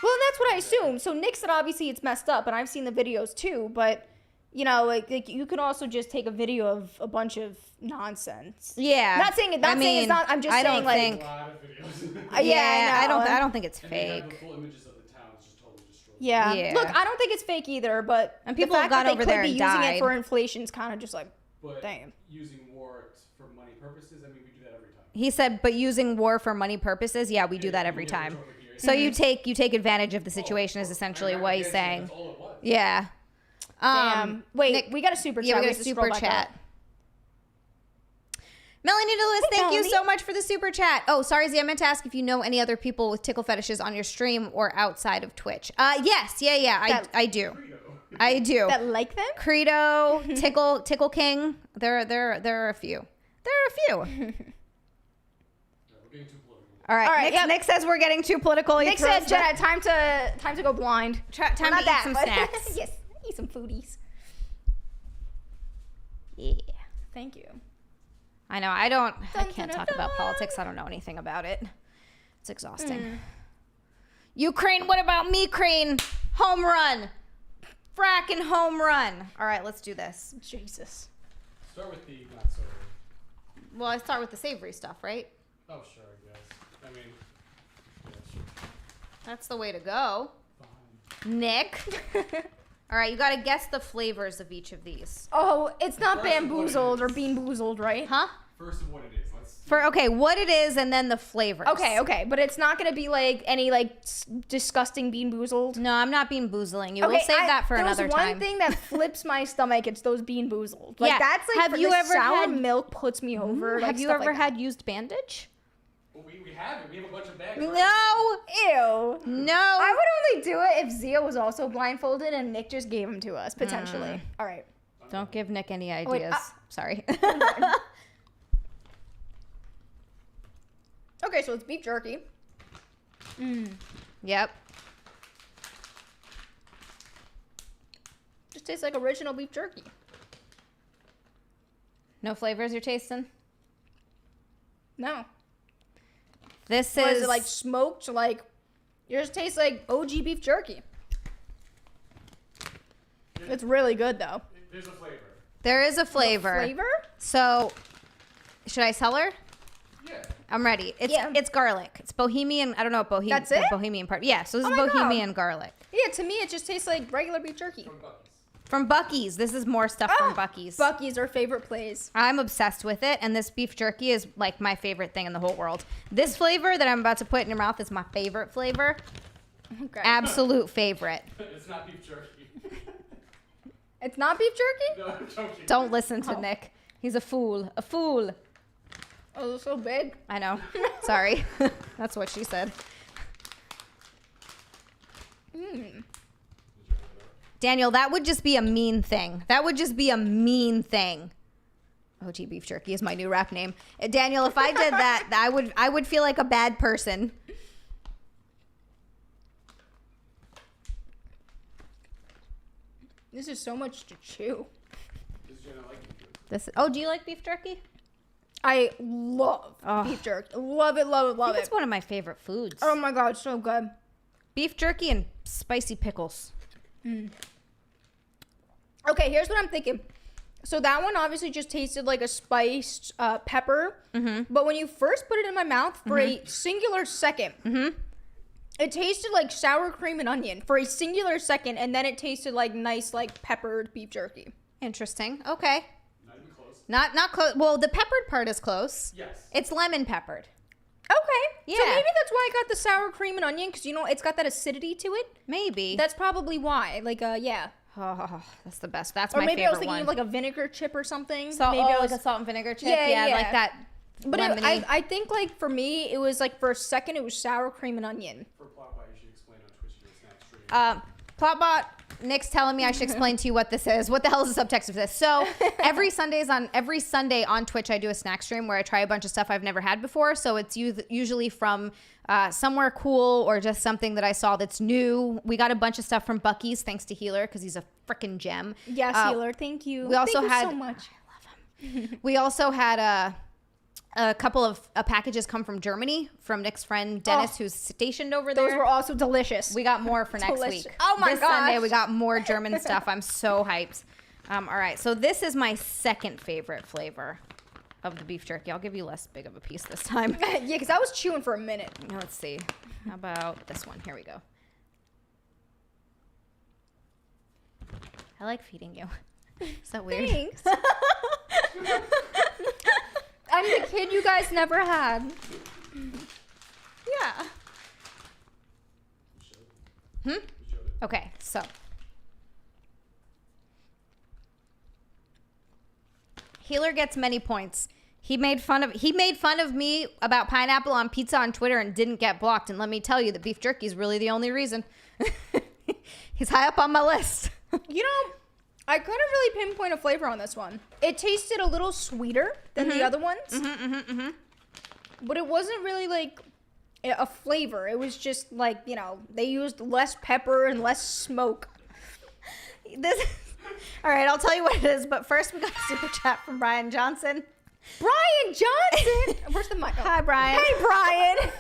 Well, and that's what I assume. So Nick said obviously it's messed up, and I've seen the videos too. But like you can also just take a video of a bunch of nonsense. Yeah. Not saying it's not. I'm just saying like. A lot of videos. I don't think it's and fake. they have the full images of the town. It's just totally destroyed. Yeah. Look, I don't think it's fake either, but and people the have fact gone that over they there could be and using died. it for inflation is kind of just like, But damn. using war for money purposes, I mean, we do that every time. He said, but using war for money purposes, yeah, we do that every time. So you take advantage of the situation is essentially what he's saying. That's all it was. Yeah. Damn. Wait, Nick- we got a super chat. Yeah, we got We a have to scroll super back chat. up. Melanie Lewis, Hey, thank you Melanie. so much for the super chat. Oh, sorry, Z, I meant to ask if you know any other people with tickle fetishes on your stream or outside of Twitch. Yes, yeah, I do. I do. That like them? Credo, Tickle King. There are a few. Yeah, we're getting too political. All right. All right, Nick, yep. Nick says we're getting too political. He Nick throws said, Jenna, time to go blind. time Well, not to eat that, some but- snacks. Yes, eat some foodies. Yeah. Thank you. I know. I Dun, can't dun, talk dun, about dun. politics. I don't know anything about it. It's exhausting. Ukraine, what about me, Crane? Home run. Fracking home run. All right, let's do this. Jesus. Start with the not so. Well, I start with the savory stuff, right? Oh, sure, I guess. I mean, yeah, sure. That's the way to go. Fine. Nick. All right, you got to guess the flavors of each of these. Oh, it's not First of what it bamboozled or is. bean boozled, right? Huh? First of what it is. Let's. Okay, what it is and then the flavors. Okay, but it's not gonna be like any like disgusting bean boozled. No, I'm not being boozling you. We'll save that for another There's time. one thing that flips my stomach. It's those bean boozled. Like Yeah. that's like Have for you the ever sour had- milk puts me over. Like, Have you stuff ever like that. had used bandage? Well, we have it. We have a bunch of bags. No. Ew. No. I would only do it if Zia was also blindfolded and Nick just gave them to us potentially. All right. Don't give Nick any wait, ideas. Sorry. Okay, so it's beef jerky. Yep. Just tastes like original beef jerky. No flavors you're tasting? No. This Or is is it like smoked? Like, it just tastes like OG beef jerky. It's really good though. There's a flavor. there is a flavor. Flavor? So, should I tell her? Yeah. I'm ready. It's Yeah. it's garlic. It's Bohemian. I don't know what Bohemian. That's it? The Bohemian part. Yeah. So this Oh is my God. Bohemian garlic Yeah, to me it just tastes like regular beef jerky. From Bucky's. from Bucky's. This is more stuff from Bucky's. Bucky's our favorite place. I'm obsessed with it, and this beef jerky is like my favorite thing in the whole world. This flavor that I'm about to put in your mouth is my favorite flavor. Okay. Absolute favorite. It's not beef jerky. It's not beef jerky? No, I'm joking. Don't listen to Oh. Nick. He's a fool. A fool. Oh, it's so big. I know. Sorry. That's what she said. Daniel, that would just be a mean thing. That would just be a mean thing. OG Beef Jerky is my new rap name. Daniel, if I did that, I would feel like a bad person. This is so much to chew. Does Jenna like it? Oh, do you like beef jerky? I love Oh. beef jerky. Love it, love it, I love think it. it's one of my favorite foods. Oh my god, so good. Beef jerky and spicy pickles. Okay, here's what I'm thinking. So that one obviously just tasted like a spiced pepper. But when you first put it in my mouth for a singular second, it tasted like sour cream and onion for a singular second, and then it tasted like nice, like peppered beef jerky. Interesting. Okay. Not even close. Not close. Well, the peppered part is close. Yes. It's lemon peppered. Okay. Yeah. So maybe that's why I got the sour cream and onion, because you know it's got that acidity to it. Maybe. That's probably why. Like, yeah. Oh, that's the best. That's Or my maybe favorite I was thinking one. of like a vinegar chip or something. Salt, maybe I was, like a salt and vinegar chip. Yeah, Yeah, yeah. like that. but lemony. I think like for me it was like for a second it was sour cream and onion. For plot why you should explain on Twitch your snack stream. Plotbot, Nick's telling me I should explain to you what this is. What the hell is the subtext of this? So every Sunday on Twitch, I do a snack stream where I try a bunch of stuff I've never had before. So it's usually from somewhere cool or just something that I saw that's new. We got a bunch of stuff from Bucky's, thanks to Healer, because he's a freaking gem. Yes, Healer, thank you. We also thank had you so much. We also had a couple of packages come from Germany from Nick's friend Dennis, who's stationed over there. Those were also delicious. We got more for next Delicious. week. Oh my this Sunday gosh. we got more German stuff. I'm so hyped. All right, so this is my second favorite flavor of the beef jerky. I'll give you less big of a piece this time. yeah, because I was chewing for a minute. Now, let's see. How about this one? Here we go. I like feeding you. Is that weird? Thanks. I'm the kid you guys never had. Yeah. You showed it. Okay, so. Healer gets many points. He made fun of me about pineapple on pizza on Twitter and didn't get blocked. And let me tell you, the beef jerky is really the only reason. He's high up on my list. You know, I couldn't really pinpoint a flavor on this one. It tasted a little sweeter than the other ones. But it wasn't really like a flavor. It was just like, you know, they used less pepper and less smoke. All right, I'll tell you what it is. But first, we got a super chat from Brian Johnson. Brian Johnson! Where's the mic? Hi, Brian. Hey, Brian.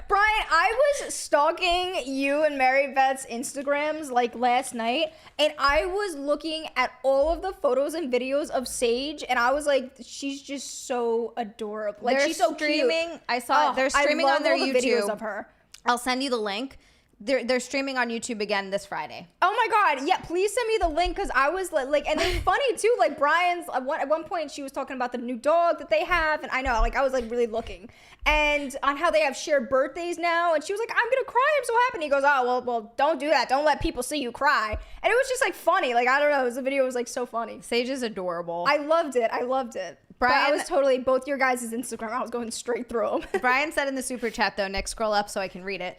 Brian, I was stalking you and Mary Beth's Instagrams like last night, and I was looking at all of the photos and videos of Sage, and I was like, she's just so adorable. Like, They're she's so streaming. cute. I saw it. They're streaming I love on their all the YouTube. videos of her. I'll send you the link. They're streaming on YouTube again this Friday. Oh my God. Yeah, please send me the link because I was like, and it's funny too, like Brian's, at one point she was talking about the new dog that they have. And I know, like, I was like really looking and on how they have shared birthdays now. And she was like, I'm going to cry. I'm so happy. And he goes, oh, well, don't do that. Don't let people see you cry. And it was just like funny. Like, I don't know. The video was like so funny. Sage is adorable. I loved it. Brian, but I was totally, both your guys' Instagram, I was going straight through them. Brian said in the super chat, though, Nick, scroll up so I can read it.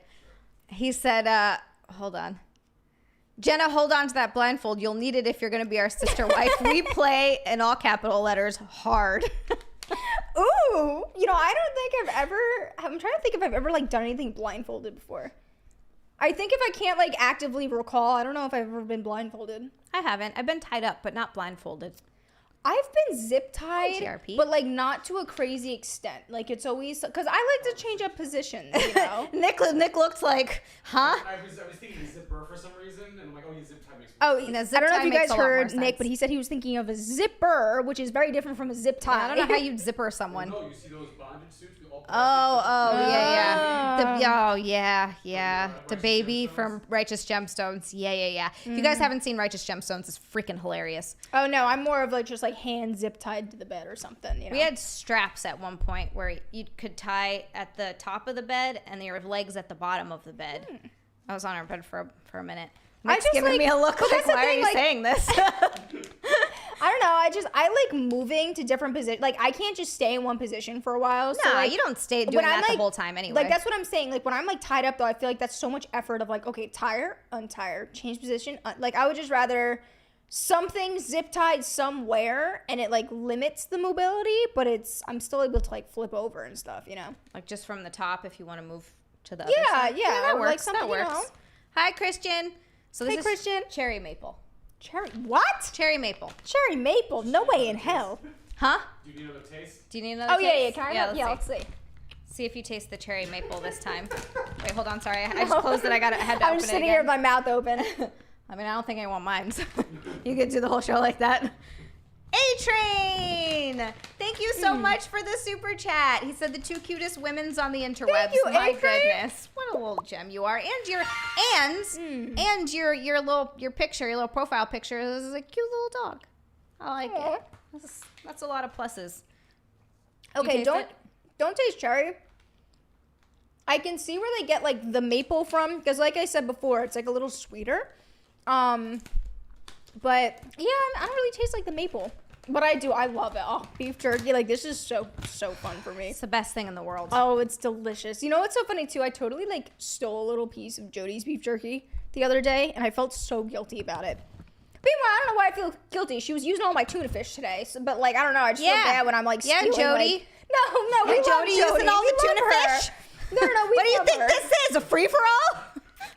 He said, hold on. Jenna, hold on to that blindfold. You'll need it if you're going to be our sister wife. We play, in all capital letters, hard. Ooh. You know, I don't think I'm trying to think if I've ever like done anything blindfolded before. I think if I can't like actively recall, I don't know if I've ever been blindfolded. I haven't. I've been tied up, but not blindfolded. I've been zip tied, TRP. but like not to a crazy extent. Like it's always because I like to change up positions. You know, Nick looked like, huh? I was thinking zipper for some reason, and I'm like, oh, yeah, zip tie makes oh, You know, I zip don't know tie if you makes guys a lot more heard Nick, sense. but he said he was thinking of a zipper, which is very different from a zip tie. I don't know how you'd zipper someone. No, you see those bondage suits? We all Yeah. The baby from Righteous Gemstones. Yeah. If you guys haven't seen Righteous Gemstones, it's freaking hilarious. Oh no, I'm more of like just like hand zip tied to the bed or something. You know? We had straps at one point where you could tie at the top of the bed and your legs at the bottom of the bed. I was on our bed for a minute. Nick's just, giving like- me a look but like, that's the why are thing, you like- saying this? I don't know. I like moving to different positions. Like I can't just stay in one position for a while. So Nah, like, you don't stay doing when I'm, that the like- whole time anyway. Like that's what I'm saying. Like when I'm like tied up though, I feel like that's so much effort of like, okay, tire, untire, change position. Like I would just rather something zip tied somewhere and it like limits the mobility, but I'm still able to like flip over and stuff, you know? like just from the top if you want to move to the other Yeah, side. yeah, that or, works. like, something, that you works. know. Hi, Christian. So this Hey, is Christian. cherry maple. Cherry, what? Cherry maple. Cherry maple? No way in hell. Huh? Do you need another taste? Do you need another Oh yeah, taste? yeah. Can I? let's Yeah, see. let's see. See if you taste the cherry maple this time. Wait, hold on. Sorry, I just closed it. I had to I'm open just it sitting again. here with my mouth open. I mean, I don't think I want mine. So you could do the whole show like that. A-Train! Thank you so much for the super chat. He said the two cutest women's on the interwebs. you, My A-Train. goodness. What a little gem you are. And your your picture, your little profile picture is a cute little dog. I like Aw. it. That's a lot of pluses. Okay, taste don't it? don't taste cherry. I can see where they get like the maple from because, like I said before, it's like a little sweeter. But yeah, I don't really taste like the maple. But I do. I love it. Oh, beef jerky. Like this is so fun for me. It's the best thing in the world. Oh, it's delicious. You know what's so funny too? I totally like stole a little piece of Jody's beef jerky the other day, and I felt so guilty about it. Meanwhile, I don't know why I feel guilty. She was using all my tuna fish today, so, but like I don't know. I just feel bad when I'm like Yeah, stealing, Jody. like- no, we Yeah, love Jody using all We the tuna love her. fish? No, we What do you love think her. this is? A free for all?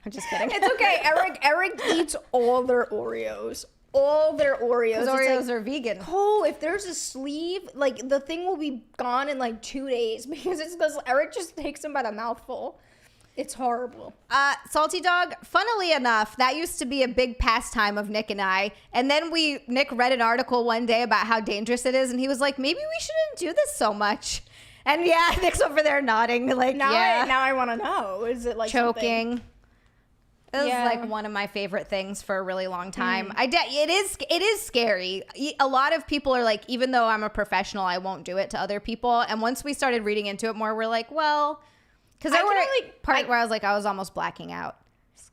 I'm just kidding. It's okay. Eric eats all their Oreos. All their Oreos. Because It's Oreos like, are vegan. oh, if there's a sleeve, like the thing will be gone in like 2 days because Eric just takes them by the mouthful. It's horrible. Salty Dog, funnily enough, that used to be a big pastime of Nick and I. And then Nick read an article one day about how dangerous it is. And he was like, maybe we shouldn't do this so much. And yeah, Nick's over there nodding like, Now yeah. I want to know. Is it like something- Choking. It was Yeah. like one of my favorite things for a really long time. It is scary. A lot of people are like, even though I'm a professional, I won't do it to other people. And once we started reading into it more, we're like, well, because I there were can only- part where I was like, I was almost blacking out.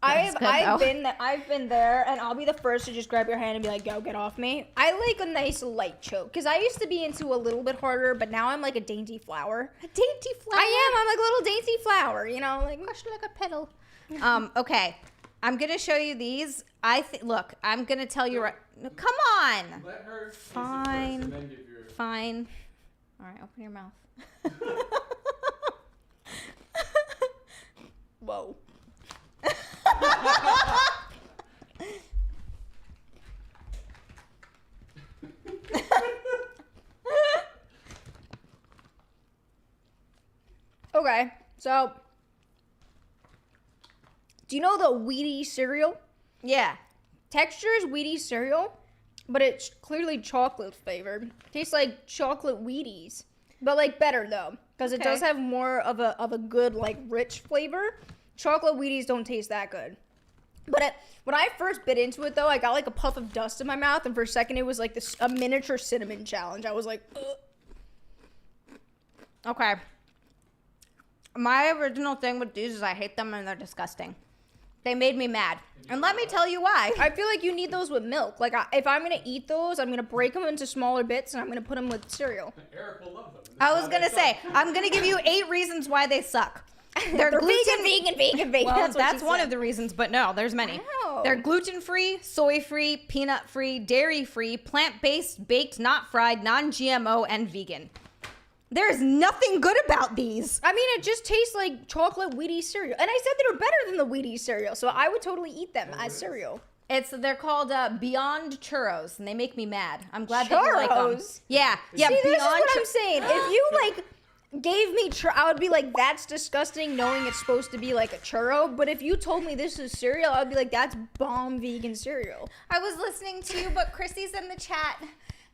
I've though. been there, and I'll be the first to just grab your hand and be like, "Yo, get off me." I like a nice light choke because I used to be into a little bit harder, but now I'm like a dainty flower. A dainty flower. I am. I'm like a little dainty flower, you know, like Crushed like a petal. Okay, I'm gonna show you these. Look, I'm gonna tell you right. No, come on. Let her taste it first Fine. and then give your... Fine. All right, open your mouth. whoa. Okay, so do you know the Wheaties cereal? Yeah. Texture is Wheaties cereal, but it's clearly chocolate flavored. Tastes like chocolate Wheaties, but like better though, because it does have more of a good like rich flavor. Chocolate Wheaties don't taste that good. But when I first bit into it though, I got like a puff of dust in my mouth, and for a second it was like a miniature cinnamon challenge. I was like, ugh. Okay. My original thing with these is I hate them and they're disgusting. They made me mad. And let me tell you why. I feel like you need those with milk. Like if I'm gonna eat those, I'm gonna break them into smaller bits and I'm gonna put them with cereal. Eric will love them. I was going to say, I'm going to give you 8 reasons why they suck. They're gluten vegan. Well, what that's she one said. of the reasons, but no, there's many. Wow. They're gluten-free, soy-free, peanut-free, dairy-free, plant-based, baked, not fried, non-GMO, and vegan. There's nothing good about these. I mean, it just tastes like chocolate Wheaties cereal. And I said they were better than the Wheaties cereal, so I would totally eat them as cereal. They're called Beyond Churros, and they make me mad. I'm glad that you like them. Churros? Yeah, yeah. See, this is Beyond what I'm saying. If you like gave me, I would be like, that's disgusting, knowing it's supposed to be like a churro. But if you told me this is cereal, I'd be like, that's bomb vegan cereal. I was listening to you, but Chrissy's in the chat.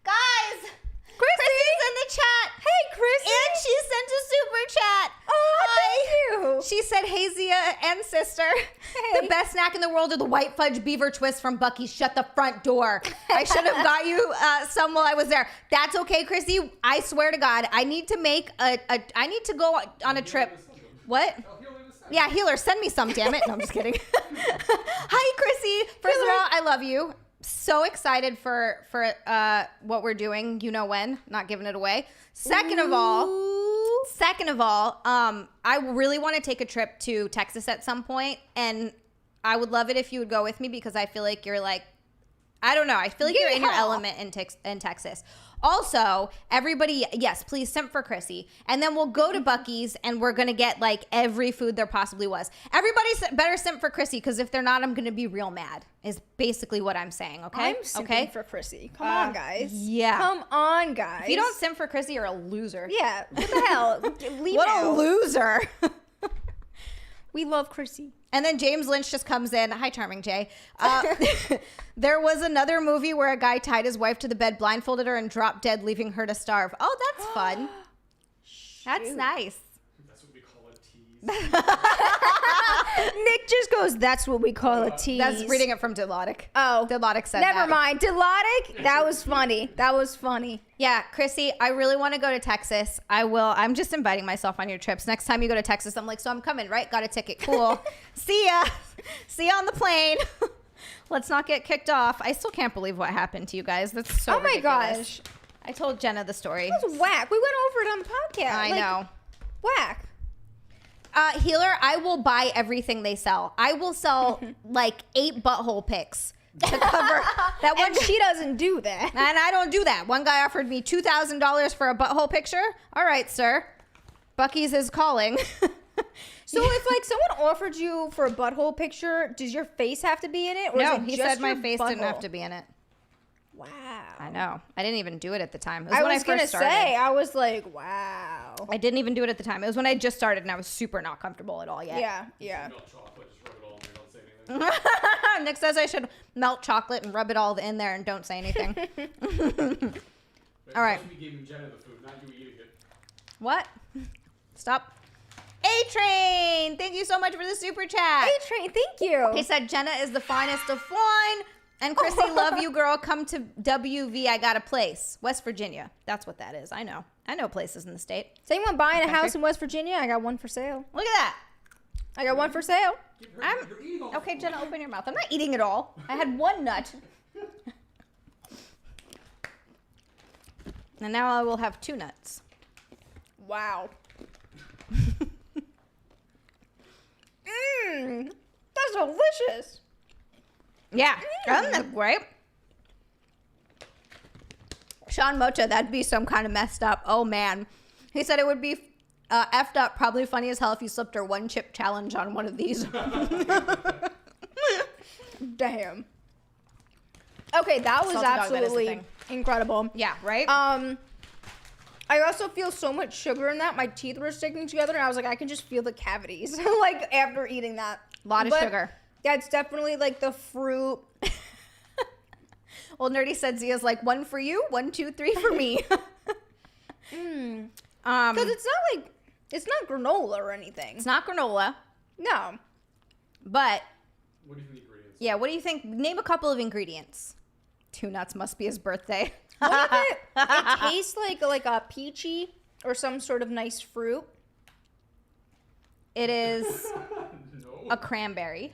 Guys, Chrissy's in the chat. Hey, Chrissy. And she sent a super chat. Oh, Hi. thank you. She said, "Hey, Xia and sister, Hey. the best snack in the world are the white fudge beaver twists from Bucky's. Shut the front door. I should have got you some while I was there. That's okay, Chrissy. I swear to God, I need to make I need to go on a trip. What? Yeah, Healer, send me some, damn it. No, I'm just kidding. Hi, Chrissy. First of all, I love you. So excited for what we're doing. You know when? Not giving it away. Second of all, I really want to take a trip to Texas at some point, and I would love it if you would go with me because I feel like you're like, I don't know. I feel like you're in your element in Texas. Also, everybody, yes, please simp for Chrissy. And then we'll go to Bucky's and we're going to get like every food there possibly was. Everybody better simp for Chrissy because if they're not, I'm going to be real mad is basically what I'm saying. Okay. I'm simping for Chrissy. Come on, guys. Yeah. Come on, guys. If you don't simp for Chrissy, you're a loser. Yeah. What the hell? Leave What now. a loser. We love Chrissy. And then James Lynch just comes in. Hi, Charming Jay. There was another movie where a guy tied his wife to the bed, blindfolded her, and dropped dead, leaving her to starve. Oh, that's fun. That's nice. That's what we call a tease. Nick just goes, that's what we call a tease. That's reading it from Dilotic. Oh. Dilotic said Never that. mind. Dilotic? That was funny. That was funny. Yeah, Chrissy, I really want to go to Texas. I will. I'm just inviting myself on your trips. Next time you go to Texas, I'm like, so I'm coming, right? Got a ticket. Cool. See ya. See ya on the plane. Let's not get kicked off. I still can't believe what happened to you guys. That's so ridiculous. gosh. I told Jenna the story. That was whack. We went over it on the podcast. I know. Whack. Healer, I will buy everything they sell. I will sell like 8 butthole pics to cover that one. And she doesn't do that. And I don't do that. One guy offered me $2,000 for a butthole picture. All right, sir. Bucky's is calling. So if like someone offered you for a butthole picture, does your face have to be in it? Or No, is it he just said my your face didn't have butthole? to be in it. Wow. I know. I didn't even do it at the time. It was I when was I gonna first started. say, I was like, wow. I didn't even do it at the time. It was when I just started and I was super not comfortable at all yet. Yeah. Milk chocolate, just rub it all in there, don't say anything. Nick says I should melt chocolate and rub it all in there and don't say anything. All right. We gave Jenna the food, not you eating it. What? Stop. A-Train! Thank you so much for the super chat. A-Train, thank you. He said, Jenna is the finest of fine. And Chrissy, love you, girl. Come to WV. I got a place. West Virginia. That's what that is. I know. I know places in the state. Is anyone buying a Country. house in West Virginia? I got one for sale. Look at that. I got one for sale. You're eating all the Okay, food. Jenna, open your mouth. I'm not eating it all. I had one nut. And now I will have 2 nuts. Wow. That's delicious. Yeah, isn't that great? Sean Mocha, that'd be some kind of messed up. Oh, man. He said it would be effed up, probably funny as hell if you slipped her 1 chip challenge on one of these. Damn. Okay, that was Salty dog, that is the absolutely thing. incredible. Yeah, right? I also feel so much sugar in that. My teeth were sticking together, and I was like, I can just feel the cavities, like, after eating that. A lot of But sugar. That's definitely, like, the fruit. Old Nerdy said Zia's like, 1 for you, 1, 2, 3 for me. Because It's it's not granola or anything. not granola, No. but What do you think the ingredients? yeah, what do you think? Name a couple of ingredients. 2 nuts must be his birthday. What if it tastes like a peachy or some sort of nice fruit? It is No. a cranberry.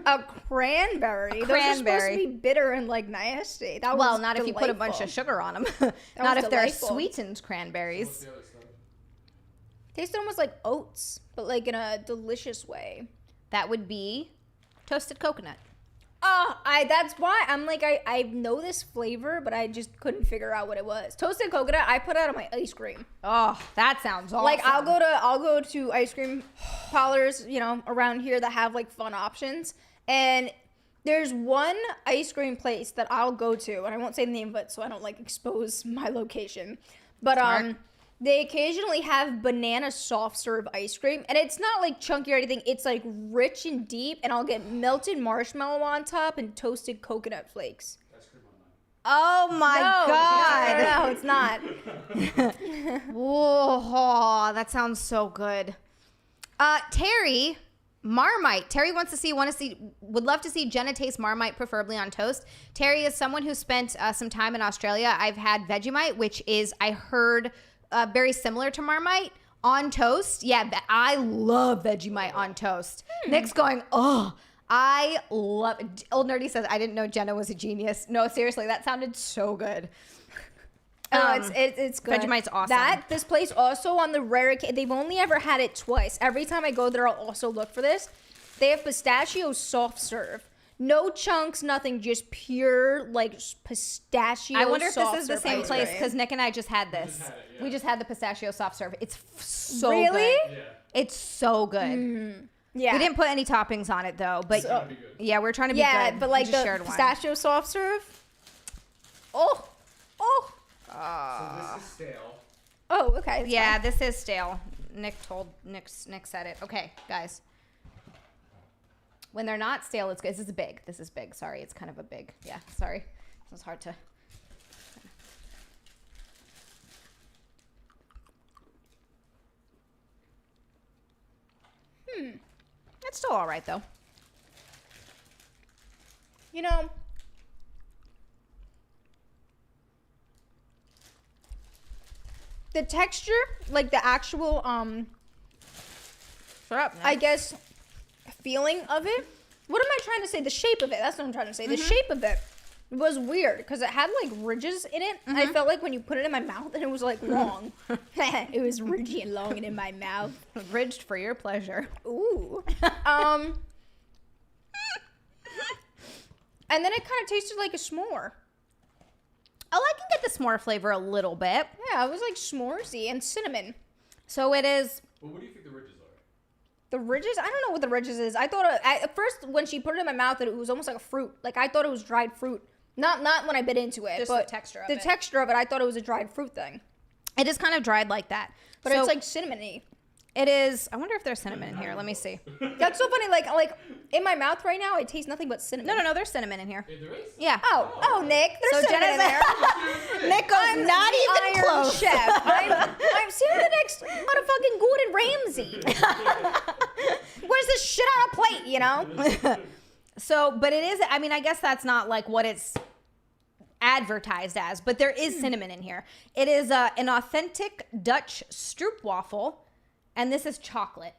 A cranberry. Those are supposed Cranberry. to be bitter and like nasty. That Well, was not if you put a bunch delightful. of sugar on them. was Not if they're delightful. sweetened What's cranberries. the other stuff? Tasted almost like oats, but like in a delicious way. That would be toasted coconut. Oh, that's why I'm like I know this flavor, but I just couldn't figure out what it was. Toasted coconut, I put out on my ice cream. Oh, that sounds awesome. Like I'll go to ice cream parlors, you know, around here that have like fun options. And there's one ice cream place that I'll go to, and I won't say the name of it so I don't like expose my location. But Smart. they occasionally have banana soft serve ice cream, and it's not like chunky or anything. It's like rich and deep, and I'll get melted marshmallow on top and toasted coconut flakes. Ice cream on mine. Oh my god. No, it's not. Whoa, that sounds so good. Terry, Marmite. Terry would love to see Jenna taste Marmite, preferably on toast. Terry is someone who spent some time in Australia. I've had Vegemite, which is, I heard, very similar to Marmite on toast. Yeah, I love Vegemite on toast. Nick's going, oh, I love it. Old Nerdy says, I didn't know Jenna was a genius. No, seriously, that sounded so good. It's good. Vegemite's awesome. This place also on the rare they've only ever had it twice. Every time I go there, I'll also look for this. They have pistachio soft serve. No chunks, nothing, just pure like pistachio. I wonder if this soft is the serve same ice place cream. because Nick and I just had this. had it, yeah. We just had the pistachio soft serve. It's so Really? good. Yeah. It's so good. Yeah, We didn't put any toppings on it though, but That'd be good. yeah, we're trying to be yeah, good. but We like just the shared one. pistachio soft serve. Oh, So this is stale. oh, okay. that's Yeah, fine. this is stale. Nick said it. Okay, guys. When they're not stale, it's good. This is big. This is big. Sorry, it's kind of a big. Yeah, sorry. It was hard to. It's still all right though. You know, the texture, like the actual Shut up. I guess feeling of it. What am I trying to say? The shape of it. That's what I'm trying to say. The shape of it was weird because it had like ridges in it. I felt like when you put it in my mouth and it was like long. It was ridgy and long and in my mouth. Ridged for your pleasure. Ooh. And then it kind of tasted like a s'more. Oh, I can get the s'more flavor a little bit. Yeah, it was like s'moresy and cinnamon. So it is. Well, what do you think the ridges are? The ridges? I don't know what the ridges is. I thought at first when she put it in my mouth, that it was almost like a fruit. Like I thought it was dried fruit. Not when I bit into it, Just but the texture of the it. texture of it, I thought it was a dried fruit thing. It is kind of dried like that. But So it's like cinnamony. it is. I wonder if there's cinnamon in here. Let me see. That's so funny. Like in my mouth right now, it tastes nothing but cinnamon. No, there's cinnamon in here. Hey, there is? Yeah. Oh, Nick, there's So cinnamon in Jenna's there. Nick goes not even Iron close. Chef. I'm seeing the next motherfucking Gordon Ramsay. Where's this shit on a plate? You know? So, but it is. I mean, I guess that's not like what it's advertised as, but there is cinnamon in here. It is an authentic Dutch stroopwafel and this is chocolate.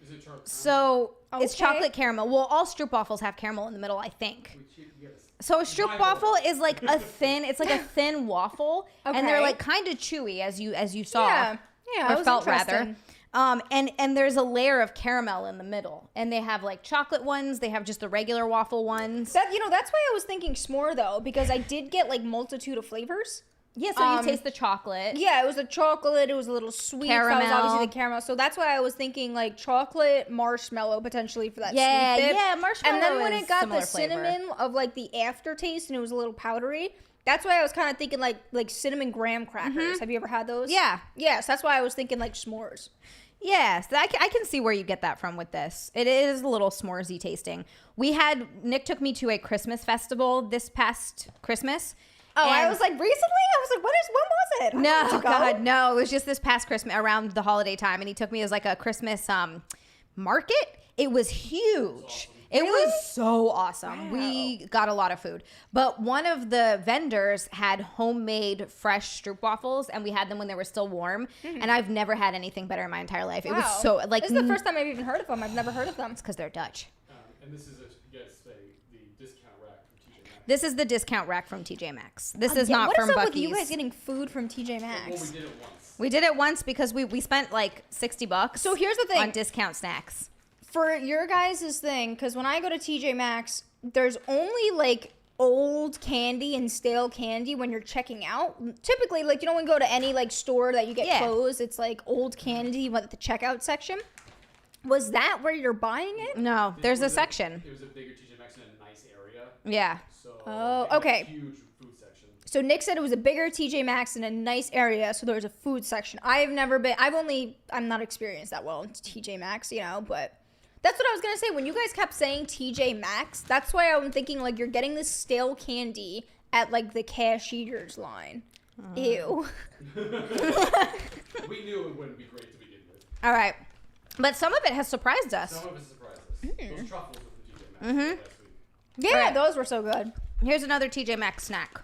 Is it chocolate? So it's Okay. chocolate caramel. Well, all stroopwafels have caramel in the middle, I think. Yes. So a stroopwafel is like a thin. It's like a thin waffle, and they're Okay. like kind of chewy, as you saw. Yeah. Yeah. Or That was felt rather. interesting. And there's a layer of caramel in the middle, and they have like chocolate ones. They have just the regular waffle ones. That's why I was thinking s'more though, because I did get like multitude of flavors. Yeah, so you taste the chocolate. Yeah, it was the chocolate. It was a little sweet. Caramel. That was obviously the caramel. So that's why I was thinking like chocolate marshmallow potentially for that Yeah, sweet bit. yeah, marshmallow And then when is it got the similar flavor. cinnamon of like the aftertaste and it was a little powdery, that's why I was kind of thinking like cinnamon graham crackers. Have you ever had those? Yeah. Yes, that's why I was thinking like s'mores. Yes, I can see where you get that from with this. It is a little s'moresy tasting. Nick took me to a Christmas festival this past Christmas. Oh, I and- was like recently. I was like, when was it? No, Did you go? God, no. It was just this past Christmas around the holiday time, and he took me as like a Christmas market. It was huge. It was so awesome. We got a lot of food, but one of the vendors had homemade fresh stroopwafels, and we had them when they were still warm. And I've never had anything better in my entire life. It was Wow. so like This is the first time I've even heard of them. I've never heard of them. because they're Dutch. And this is the discount rack from TJ Maxx. This is the discount rack from TJ Maxx. This is Yeah, not what from is up Buc-ee's. with you guys getting food from TJ Well, Maxx? we did it once. We did it once because we spent like $60. So here's the thing. on discount snacks. For your guys' thing, because when I go to TJ Maxx, there's only like old candy and stale candy when you're checking out. Typically, like, you know, when you go to any like store that you get Yeah. clothes, it's like old candy at the checkout section. Was that where you're buying it? No, This there's a was section. It was a bigger TJ Maxx in a nice area. Yeah. So Oh, they had a okay. Huge food section. So Nick said it was a bigger TJ Maxx in a nice area, so there was a food section. I'm not experienced that well in TJ Maxx, you know, but that's what I was gonna say. When you guys kept saying TJ Maxx, that's why I'm thinking like you're getting this stale candy at like the cashier's line. Ew. We knew it wouldn't be great to begin with. All right. But some of it has surprised us. Some of it surprised us. Those truffles with the TJ Maxx last week. Yeah, Alright. those were so good. Here's another TJ Maxx snack.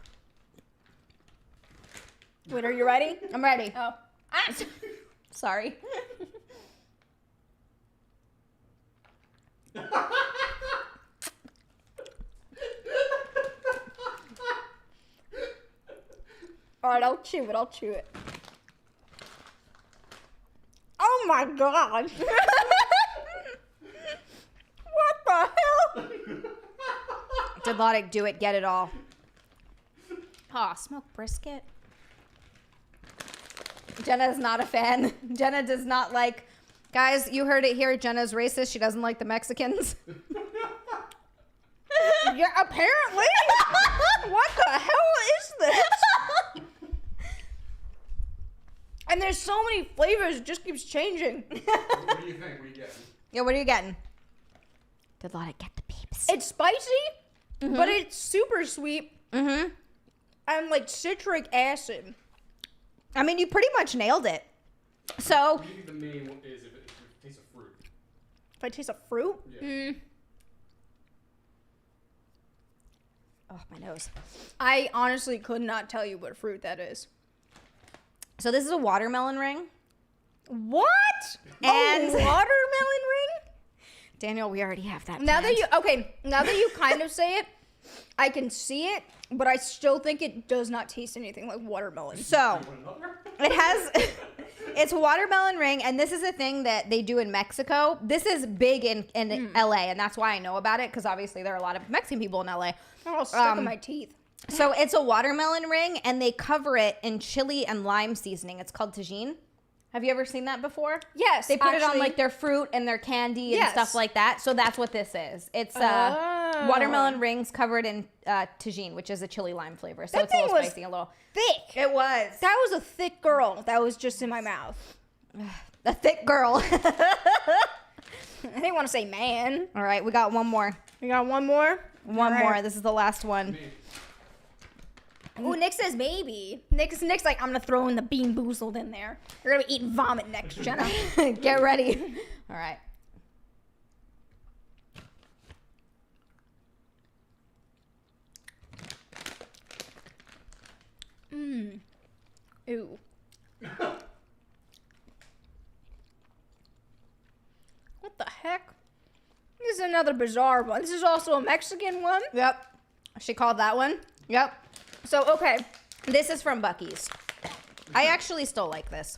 Wait, are you ready? I'm ready. Oh. Sorry. All right, I'll chew it. Oh my god. What the hell? Did Lodic do it? Get it all. Oh, smoked brisket. Jenna is not a fan. Jenna does not like. Guys, you heard it here. Jenna's racist. She doesn't like the Mexicans. Yeah, apparently. What the hell is this? And there's so many flavors, it just keeps changing. What do you think? What are you getting? Yeah, what are you getting? Did Lodic get the peeps? It's spicy, but it's super sweet. Mm-hmm. And like citric acid. I mean, you pretty much nailed it. So, What do you think the main one is if it tastes of fruit? If I taste a fruit, Yeah. oh, my nose. I honestly could not tell you what fruit that is. So this is a watermelon ring. What? And- A watermelon ring? Daniel, we already have that. Now planned. that you kind of say it, I can see it, but I still think it does not taste anything like watermelon. So, You want another? it has, it's a watermelon ring, and this is a thing that they do in Mexico. This is big in LA, and that's why I know about it, because obviously there are a lot of Mexican people in LA. I'm all stuck in my teeth. So it's a watermelon ring, and they cover it in chili and lime seasoning. It's called tagine. Have you ever seen that before? Yes, They put it on actually- like their fruit and their candy and Yes. stuff like that. So that's what this is. It's Oh. watermelon rings covered in tagine, which is a chili lime flavor. So That it's a little thing was spicy, a little. Thick. It was That was a thick girl that was just in my mouth. a thick girl. I didn't want to say man. All right, we got one more. We got one more? One All more. right. This is the last one. Me. Ooh, Nick says maybe. Nick's like, I'm going to throw in the bean boozled in there. You're going to be eating vomit next, Jenna. Get ready. All right. Ooh. another bizarre one. This is also a Mexican one. Yep. She called that one. Yep. So, okay. This is from Buc-ee's. I actually still like this.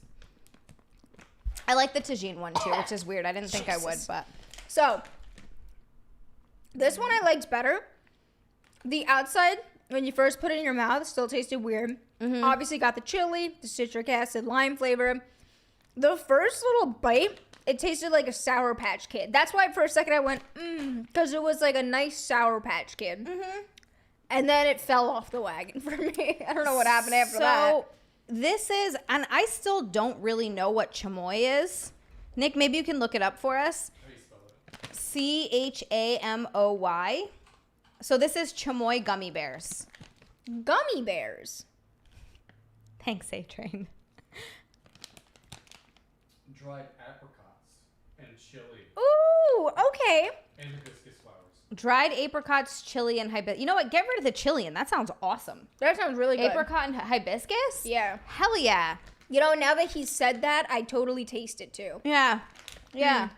I like the tagine one too, which is weird. I didn't think I would, but. So, this one I liked better. The outside, when you first put it in your mouth, still tasted weird. Obviously got the chili, the citric acid, lime flavor. The first little bite, it tasted like a Sour Patch Kid. That's why for a second I went, because it was like a nice Sour Patch Kid. And then it fell off the wagon for me. I don't know what happened after that. So, this is, and I still don't really know what chamoy is. Nick, maybe you can look it up for us. How do you spell it? CHAMOY. So this is chamoy gummy bears. Gummy bears. Thanks, A-Train. Dried apricots and chili Ooh, okay. and hibiscus flowers. Dried apricots, chili, and hibiscus. You know what? Get rid of the chili, and that sounds awesome. That sounds really good. Apricot and hibiscus? Yeah. Hell yeah. You know, now that he said that, I totally taste it too. Yeah. Yeah.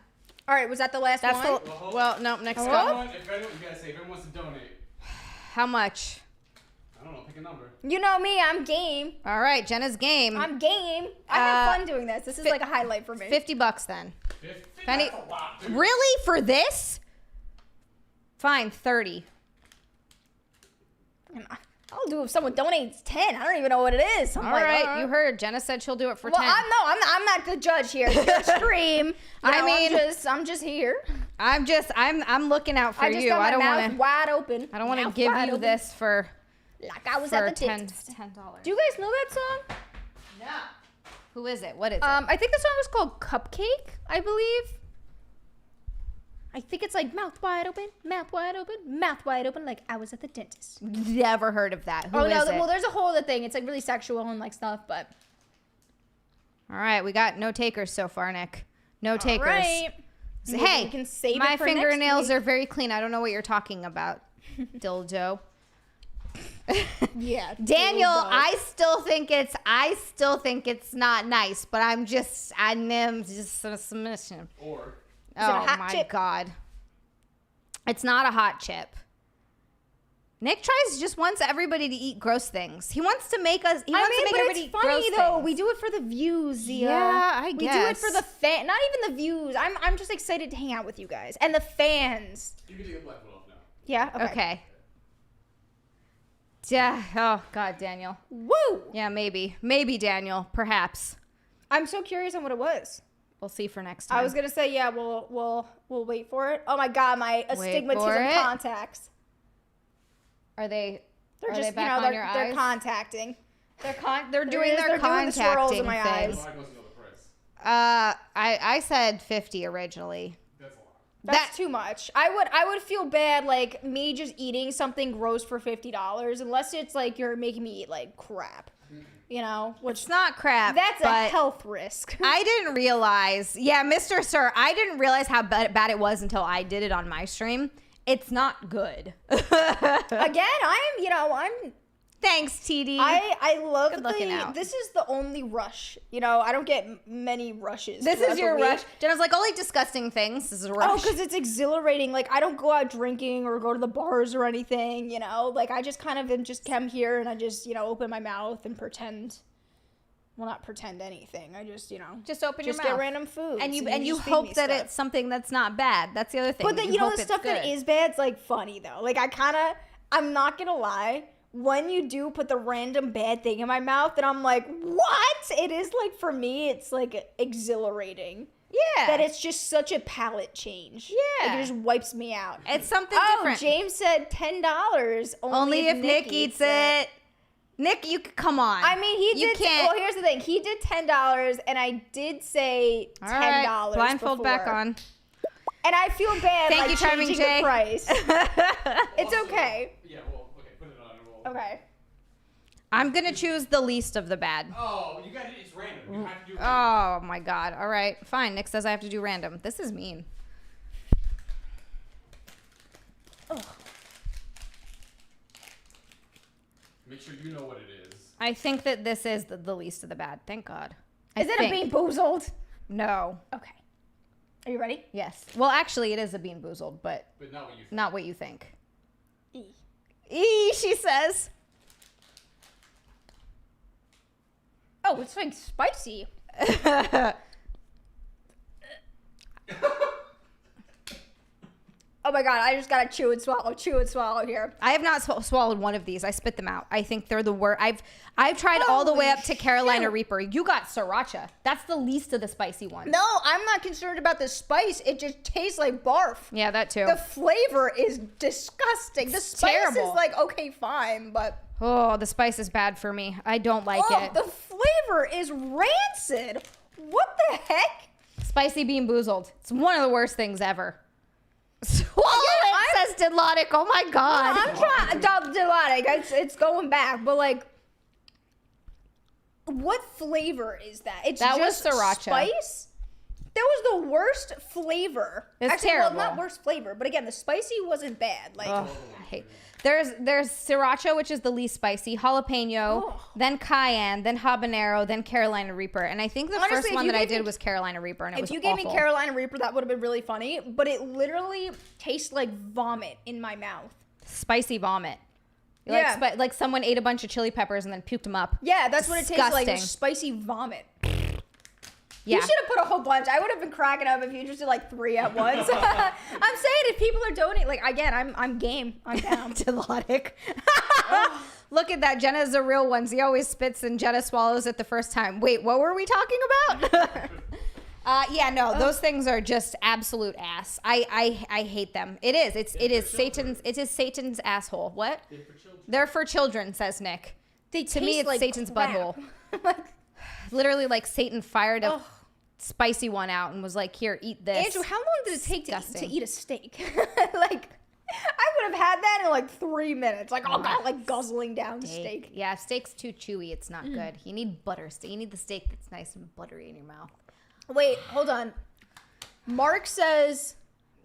All right, was that the last That's one? the, well, no, next Oh. one. If anyone, you gotta say, if anyone wants to donate, How much? I don't know, pick a number. You know me, I'm game. All right, Jenna's game. I'm game. I have fun doing this. This is like a highlight for me. $50 then. 50? Any- That's a lot, dude. Really? For this? Fine, 30. I'll do if someone donates 10. I don't even know what it is. I'm All like, right, you heard. Jenna said she'll do it for Well, 10. I'm not the judge here. It's your stream. I mean- I'm just here. I'm looking out for I just you. got my I don't mouth want to. wide open. I don't want to Mouth give wide you open. this for Like I was at the $10. dentist. $10. Do you guys know that song? No. Who is it? What is it? I think the song is called Cupcake, I believe. I think it's like mouth wide open, mouth wide open, mouth wide open, like I was at the dentist. Never heard of that. Who Oh is no, it? well there's a whole other thing. It's like really sexual and like stuff, but All right, we got no takers so far, Nick. No takers. all right. Maybe Hey, we can save my it for next fingernails week. are very clean. I don't know what you're talking about, dildo. Yeah, Daniel, dildo. I still think it's not nice, but I'm just a submission. Or Is it a Oh hot my chip? god. It's not a hot chip. Nick just wants everybody to eat gross things. He wants to make us. He wants to make but everybody it's funny gross though. things. We do it for the views, Zia. Yeah, I We do it for guess. the fan. Not even the views. I'm just excited to hang out with you guys and the fans. you can take the black one off now. Yeah. Okay. Yeah. Oh God, Daniel. Woo! Yeah, maybe Daniel. Perhaps. I'm so curious on what it was. We'll see for next time. I was gonna say yeah. We'll wait for it. Oh my god, my astigmatism for it. contacts. Are they? They're are just they back you know on they're your they're eyes? contacting. They're doing their they're doing the swirls in contacting my thing. eyes. So I wasn't know the price. I said 50 originally. That's a lot. That's too much. I would feel bad like me just eating something gross for $50 unless it's like you're making me eat like crap. You know, which It's not crap. that's a but health risk. I didn't realize. Yeah, Mr. Sir, I didn't realize how bad it was until I did it on my stream. It's not good. Again, I'm Thanks, TD. I love Good looking out. this is the only rush. You know, I don't get many rushes. This throughout is the your week. rush. Jenna's like, only disgusting things. This is a rush. Oh, because it's exhilarating. Like, I don't go out drinking or go to the bars or anything, you know? Like, I just kind of am just come here and I just, open my mouth and pretend. Well, not pretend anything. I just, just open your just mouth. get random food. And you just feed hope me that stuff. it's something that's not bad. That's the other thing. But then, hope the it's stuff that good. is bad's, like, funny, though. Like, I'm not gonna lie. When you do put the random bad thing in my mouth, and I'm like, what? It is, like, for me, it's, like, exhilarating. Yeah. That it's just such a palate change. Yeah. Like, it just wipes me out. It's something Oh, different. James said $10. Only if Nick eats it. Nick, you come on. I mean, he You did. can't. Well, here's the thing. He did $10, and I did say $10. All right, blindfold back before. on. And I feel bad. Thank like, you, Charming changing Jay. the price. It's Also, okay. Yeah, well, okay, put it on and roll. Okay. I'm gonna choose the least of the bad. Oh, you got it. It's random. You have to do it. Oh my god. All right, fine. Nick says I have to do random. This is mean. Ugh. Make sure you know what it is. I think that this is the least of the bad. Thank God. Is it a Bean Boozled? No. Okay. Are you ready? Yes. Well, actually, it is a Bean Boozled, but not what you think. not what you think. E. She says. Oh, it's like spicy. Oh my god, I just gotta chew and swallow here. I have not swallowed one of these. I spit them out. I think they're the worst. I've tried all the way up to Carolina Reaper. You got Sriracha. That's the least of the spicy ones. No, I'm not concerned about the spice. It just tastes like barf. Yeah, that too. The flavor is disgusting. The spice terrible. is like, okay, fine, but... Oh, the spice is bad for me. I don't like it. The flavor is rancid. What the heck? Spicy Bean Boozled. It's one of the worst things ever. Swallow it, says Didlotic. Oh my god. I'm trying. Didlotic. It's going back, but like... What flavor is that? It's That was just Sriracha. Spice? That was the worst flavor. It's Actually, terrible. well, not worst flavor, but again, the spicy wasn't bad. Like, Ugh, I hate. There's Sriracha, which is the least spicy, jalapeno, Ugh. then cayenne, then habanero, then Carolina Reaper, and I think the Honestly, first if one you that I gave me- did was Carolina Reaper, and it was if you gave me awful. Carolina Reaper, that would have been really funny. But it literally tastes like vomit in my mouth. Spicy vomit. Yeah. Like someone ate a bunch of chili peppers and then puked them up. Yeah, that's what it tastes like. Disgusting. Spicy vomit. Yeah. You should have put a whole bunch. I would have been cracking up if you just did like 3 at once. I'm saying if people are donating, like again, I'm game. I'm down. Didlotic. Look at that. Jenna's a real one. He always spits and Jenna swallows it the first time. Wait, what were we talking about? Yeah, no, those things are just absolute ass. I hate them. It is Satan's asshole. What? They're for children. They're for children, says Nick. They To me, taste it's like Satan's crap. butthole. Literally, like Satan fired a Ugh. spicy one out and was like, "Here, eat this." Andrew, how long does it take to Disgusting. eat a steak? Like, I would have had that in like 3 minutes. Like, oh god, like guzzling down steak. Yeah, if steak's too chewy, it's not good. You need butter. You need the steak that's nice and buttery in your mouth. Wait, hold on. Mark says,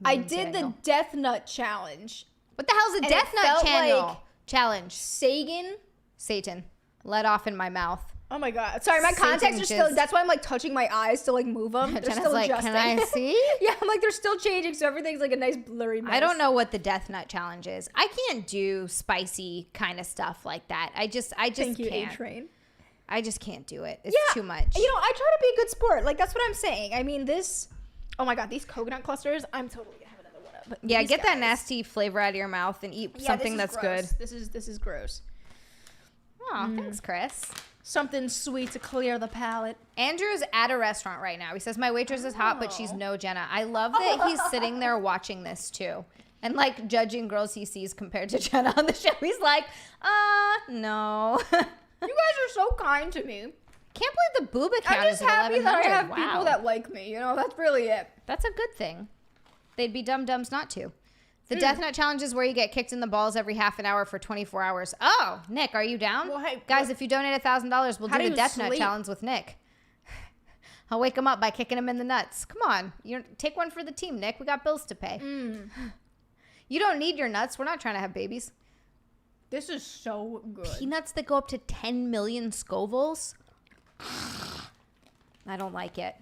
I did Daniel. the Death Nut Challenge. What the hell's a And Death it Nut felt channel? like- Challenge. Sagan. Satan. Let off in my mouth. Oh my god. Sorry, my Satan contacts are still, jizz. that's why I'm like touching my eyes to like move them. They're Jenna's still like, adjusting. can I see? Yeah, I'm like, they're still changing, so everything's like a nice blurry mess. I don't know what the Death Nut challenge is. I can't do spicy kind of stuff like that. I just Thank you, can't. A-Train. I just can't do it. It's Yeah, too much. You know, I try to be a good sport. Like, that's what I'm saying. I mean, oh my god, these coconut clusters, I'm totally gonna have another one of. But Yeah, these get that guys- nasty flavor out of your mouth and eat Yeah, something this is that's gross. good. This is gross. Oh, thanks, Chris. Something sweet to clear the palate. Andrew's at a restaurant right now. He says, my waitress is hot, but she's no Jenna. I love that he's sitting there watching this too. And like judging girls he sees compared to Jenna on the show. He's like, no. You guys are so kind to me. Can't believe the boob account I'm just is at happy that I 1100. have Wow. people that like me. You know, that's really it. That's a good thing. They'd be dumb-dumbs not to. The Death Nut Challenge is where you get kicked in the balls every half an hour for 24 hours. Oh, Nick, are you down? Well, hey, guys, if you donate $1,000, we'll How do do the you Death Nut sleep? Challenge with Nick. I'll wake him up by kicking him in the nuts. Come on. Take one for the team, Nick. We got bills to pay. You don't need your nuts. We're not trying to have babies. This is so good. Peanuts that go up to 10 million Scovilles? I don't like it.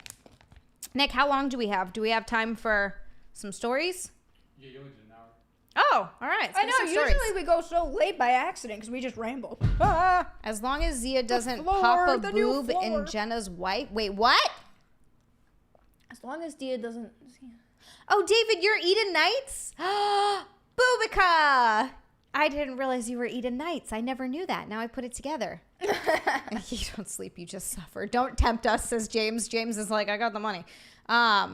Nick, how long do we have? Do we have time for some stories? Yeah, you only did an hour. Oh, all right. I know, Some usually stories. we go so late by accident because we just ramble. As long as Xia doesn't floor, pop a the new boob in floor. Jenna's white. Wait, what? As long as Dia doesn't... Oh, David, you're Eden Knights? Boobica! I didn't realize you were Eden Knights. I never knew that. Now I put it together. You don't sleep, you just suffer. Don't tempt us, says James. James is like, I got the money. Aw,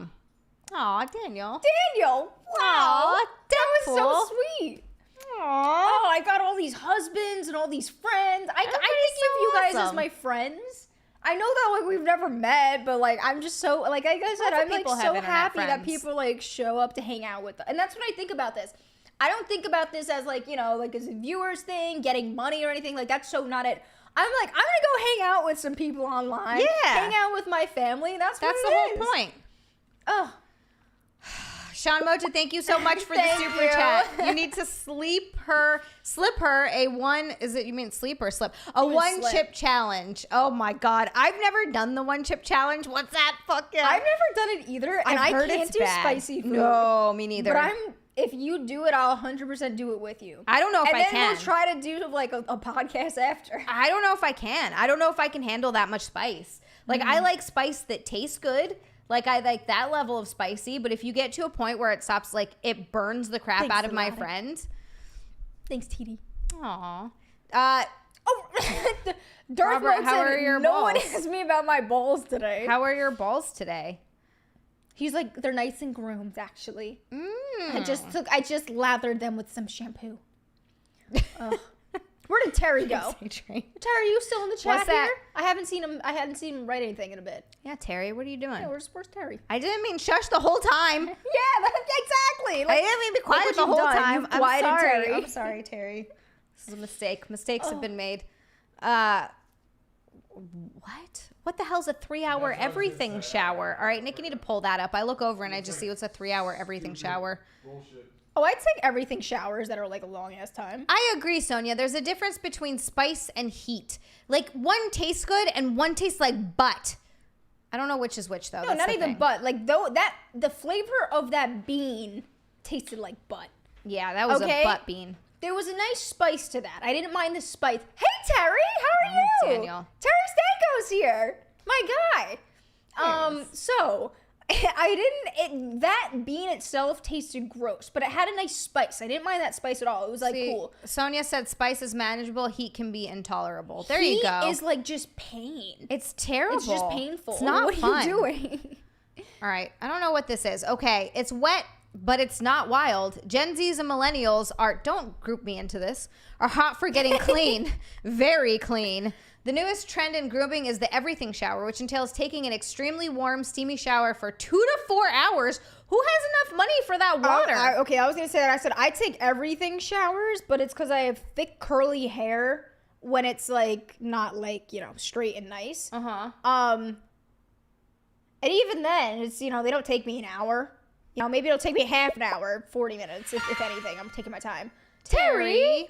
Daniel. Daniel! Wow! Aw, That was Deadpool. so sweet! Aw. Oh, I got all these husbands and all these friends. I think of you so guys as awesome. my friends. I know that like we've never met, but like I'm just so like I said, Lots of I'm like people have so internet happy that friends. people like show up to hang out with them. And that's what I think about this. I don't think about this as like, you know, like as a viewers thing, getting money or anything. Like that's so not it. I'm like, I'm gonna go hang out with some people online. Yeah. Hang out with my family. That's That's what the it whole is. point. Oh, Sean Mocha, thank you so much for the Thank super you. chat. You need to slip her a one. Is it, you mean sleep or slip? A one slip. chip challenge. Oh my God. I've never done the one chip challenge. What's that fucking? I've never done it either, and I can't do spicy food. No, me neither. But if you do it, I'll 100% do it with you. I don't know if I And then can. we'll try to do like a podcast after. I don't know if I can. I don't know if I can handle that much spice. Like, I like spice that tastes good. Like, I like that level of spicy. But if you get to a point where it stops, like, it burns the crap Thanks, out of my Alana. friend. Thanks, TD. Aw. Oh, Darth Robert, Mode how said, are your no one balls?" asked me about my balls today. How are your balls today? He's like, they're nice and groomed, actually. Mm. I just lathered them with some shampoo. Ugh. Where did Terry go? Terry, are you still in the chat What's that? here? I hadn't seen him write anything in a bit. Yeah, Terry, what are you doing? Yeah, where's Terry? I didn't mean shush the whole time. Yeah, exactly. I didn't mean be quiet what the you've whole done. time. You've I'm quieted sorry. Terry. I'm sorry, Terry. This is a mistake. Mistakes have been made. What? What the hell's a 3-hour everything shower? All right, Nick, you need to pull that up. I look over and I just see what's a 3-hour everything shower. Bullshit. Oh, I'd take everything showers that are like a long ass time. I agree, Sonia. There's a difference between spice and heat. Like, one tastes good and one tastes like butt. I don't know which is which, though. No, That's not the even thing. butt. Like the flavor of that bean tasted like butt. Yeah, that was Okay. a butt bean. There was a nice spice to that. I didn't mind the spice. Hey, Terry, how are you? Daniel. Terry Stanko's here. My guy. So that bean itself tasted gross, but it had a nice spice. I didn't mind that spice at all. It was like See, cool. Sonia said spice is manageable. Heat can be intolerable. There Heat you go. is like just pain. It's terrible. It's just painful. It's not what fun. are you doing? All right. I don't know what this is. Okay. It's wet, but it's not wild. Gen Zs and millennials don't group me into this, are hot for getting clean. Very clean. The newest trend in grooming is the everything shower, which entails taking an extremely warm, steamy shower for 2 to 4 hours. Who has enough money for that water? I was going to say that. I said I take everything showers, but it's because I have thick, curly hair when it's like not like, straight and nice. Uh-huh. And even then, it's, they don't take me an hour. Maybe it'll take me half an hour, 40 minutes, if anything. I'm taking my time. Terry!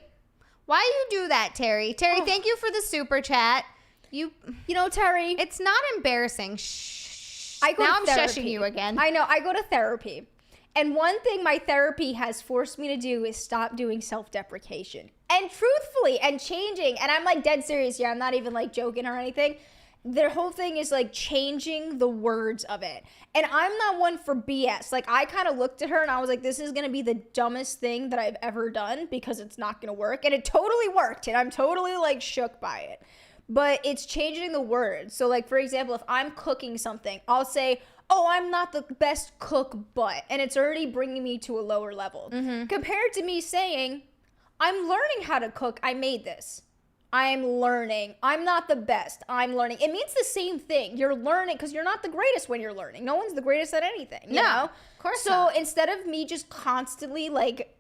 Why you do that, Terry? Terry, thank you for the super chat. Terry. It's not embarrassing. Shh. I go now to I'm therapy. shushing you again. I know. I go to therapy. And one thing my therapy has forced me to do is stop doing self-deprecation. And truthfully, and changing. And I'm like dead serious. Yeah, I'm not even like joking or anything. Their whole thing is like changing the words of it. And I'm not one for BS. Like, I kind of looked at her and I was like, this is going to be the dumbest thing that I've ever done because it's not going to work. And it totally worked. And I'm totally like shook by it. But it's changing the words. So like, for example, if I'm cooking something, I'll say, oh, I'm not the best cook, but, and it's already bringing me to a lower level. Compared to me saying, I'm learning how to cook. I made this. I'm learning. I'm not the best. I'm learning. It means the same thing. You're learning because you're not the greatest when you're learning. No one's the greatest at anything. You know? Of course So not. instead of me just constantly like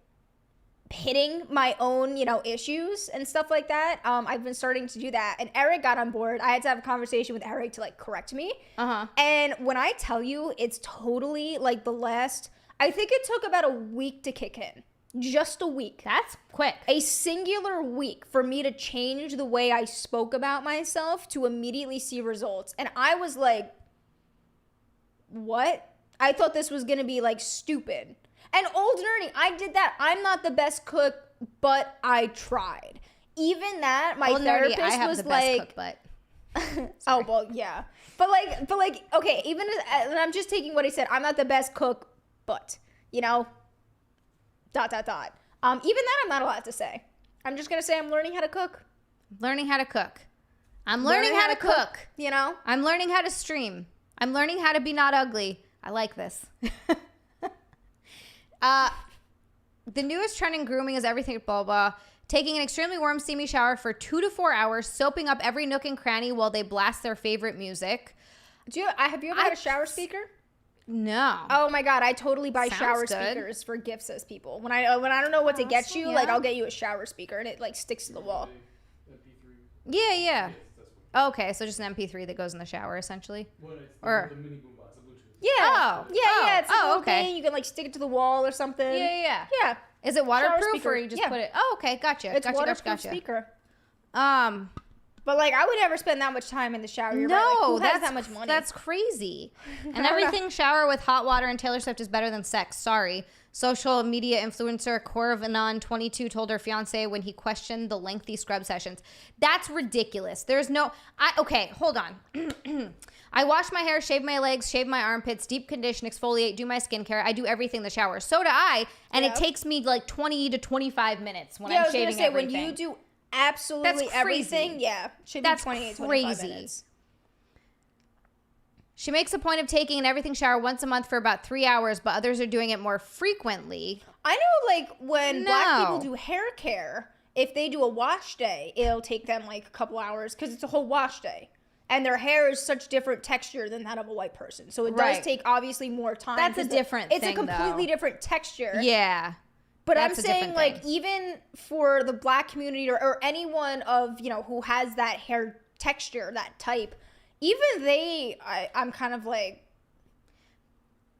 hitting my own, issues and stuff like that, I've been starting to do that. And Eric got on board. I had to have a conversation with Eric to like correct me. Uh-huh. And when I tell you, it's totally like I think it took about a week to kick in. Just a week. That's quick. A singular week for me to change the way I spoke about myself to immediately see results. And I was like, what? I thought this was going to be like stupid. And old nerdy, I did that. I'm not the best cook, but I tried. Even that, my Old nerdy, therapist I have was the best like, cook butt. oh, well, yeah. But like, okay, and I'm just taking what he said. I'm not the best cook, but, Even that I'm not allowed to say. I'm just going to say I'm learning how to cook. Learning how to cook. I'm learning how to cook. I'm learning how to stream. I'm learning how to be not ugly. I like this. The newest trend in grooming is everything blah blah. Taking an extremely warm, steamy shower for 2 to 4 hours, soaping up every nook and cranny while they blast their favorite music. Have you ever had a shower speaker? No. Oh my god, I totally buy Sounds shower good. speakers for gifts as people. When I don't know what to get you, yeah. like I'll get you a shower speaker and it like sticks to the wall. MP3. Yeah. That's what. Okay, so just an MP3 that goes in the shower, essentially. Well, it's Or- the mini boombox, the Bluetooth. Yeah. Yeah. It's a little okay. thing. You can like stick it to the wall or something. Yeah. Yeah. Is it waterproof speaker. or you just Yeah. put it? Oh, okay. Gotcha. It's Gotcha. waterproof speaker. But like I would never spend that much time in the shower. You're no, right. Like, who that's has that much money. That's crazy. And everything shower with hot water and Taylor Swift is better than sex. Sorry. Social media influencer Corvanon 22 told her fiance when he questioned the lengthy scrub sessions. That's ridiculous. There's no okay, hold on. I wash my hair, shave my legs, shave my armpits, deep condition, exfoliate, do my skincare. I do everything in the shower. So do I, and it takes me like 20 to 25 minutes when I'm shaving everything. When you do absolutely everything, should be 28 to 25 minutes. She makes a point of taking an everything shower once a month for about 3 hours, but others are doing it more frequently. I know, like, when black people do hair care, if they do a wash day, it'll take them, like, a couple hours because it's a whole wash day. And their hair is such different texture than that of a white person. So it does take, obviously, more time. That's a different thing, It's a completely different texture. Yeah. But I'm saying, like, even for the black community or anyone of, you know, who has that hair texture, that type, even I'm kind of like,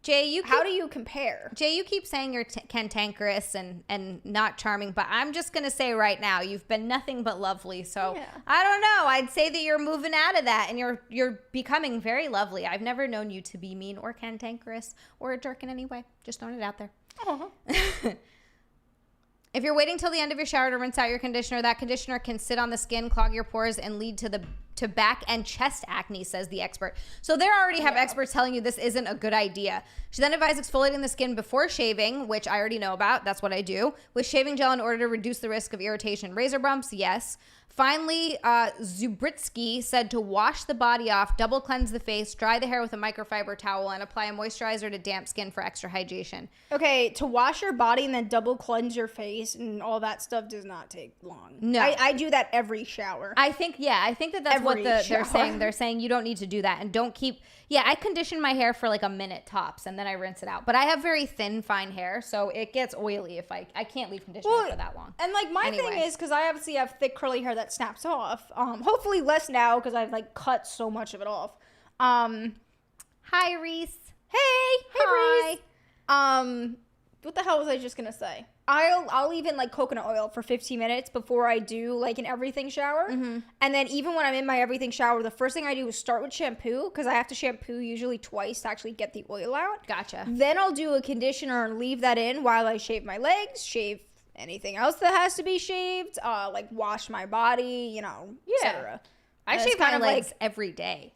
Jay, how do you compare? Jay, you keep saying you're cantankerous and not charming, but I'm just going to say right now, you've been nothing but lovely. So I don't know. I'd say that you're moving out of that and you're becoming very lovely. I've never known you to be mean or cantankerous or a jerk in any way. Just throwing it out there. Uh-huh. If you're waiting till the end of your shower to rinse out your conditioner, that conditioner can sit on the skin, clog your pores, and lead to back and chest acne, says the expert. So they already have experts telling you this isn't a good idea. She then advised exfoliating the skin before shaving, which I already know about. That's what I do. With shaving gel in order to reduce the risk of irritation. Razor bumps, yes. Finally, Zubritsky said to wash the body off, double cleanse the face, dry the hair with a microfiber towel, and apply a moisturizer to damp skin for extra hydration. Okay, to wash your body and then double cleanse your face and all that stuff does not take long. No. I do that every shower. I think that's what they're saying. They're saying you don't need to do that and don't keep... Yeah, I condition my hair for like a minute tops and then I rinse it out. But I have very thin, fine hair, so it gets oily if I can't leave conditioner for that long. And like my thing is, because I obviously have thick curly hair that snaps off. Hopefully less now because I've like cut so much of it off. Hi, Reese. Hey, Reese. What the hell was I just gonna say? I'll even like coconut oil for 15 minutes before I do like an everything shower. Mm-hmm. And then even when I'm in my everything shower, the first thing I do is start with shampoo because I have to shampoo usually twice to actually get the oil out. Gotcha. Then I'll do a conditioner and leave that in while I shave my legs, shave anything else that has to be shaved, like wash my body, you know, etc. I shave my legs every day.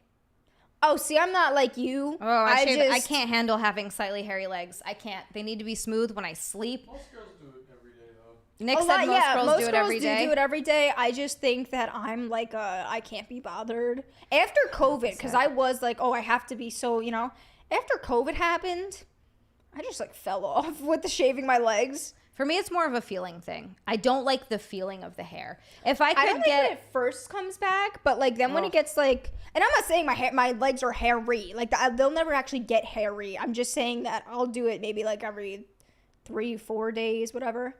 Oh, see, I'm not like you. Oh, I can't handle having slightly hairy legs. I can't. They need to be smooth when I sleep. Most girls do it every day, though. Nick said most girls do it every day. Do it every day. I just think that I'm like I can't be bothered. After COVID, because I was like, oh, I have to be so, you know. After COVID happened, I just like fell off with the shaving my legs. For me, it's more of a feeling thing. I don't like the feeling of the hair. If I don't could think when it first comes back, but like then when it gets like, and I'm not saying my legs are hairy, like they'll never actually get hairy. I'm just saying that I'll do it maybe like every 3-4 days, whatever.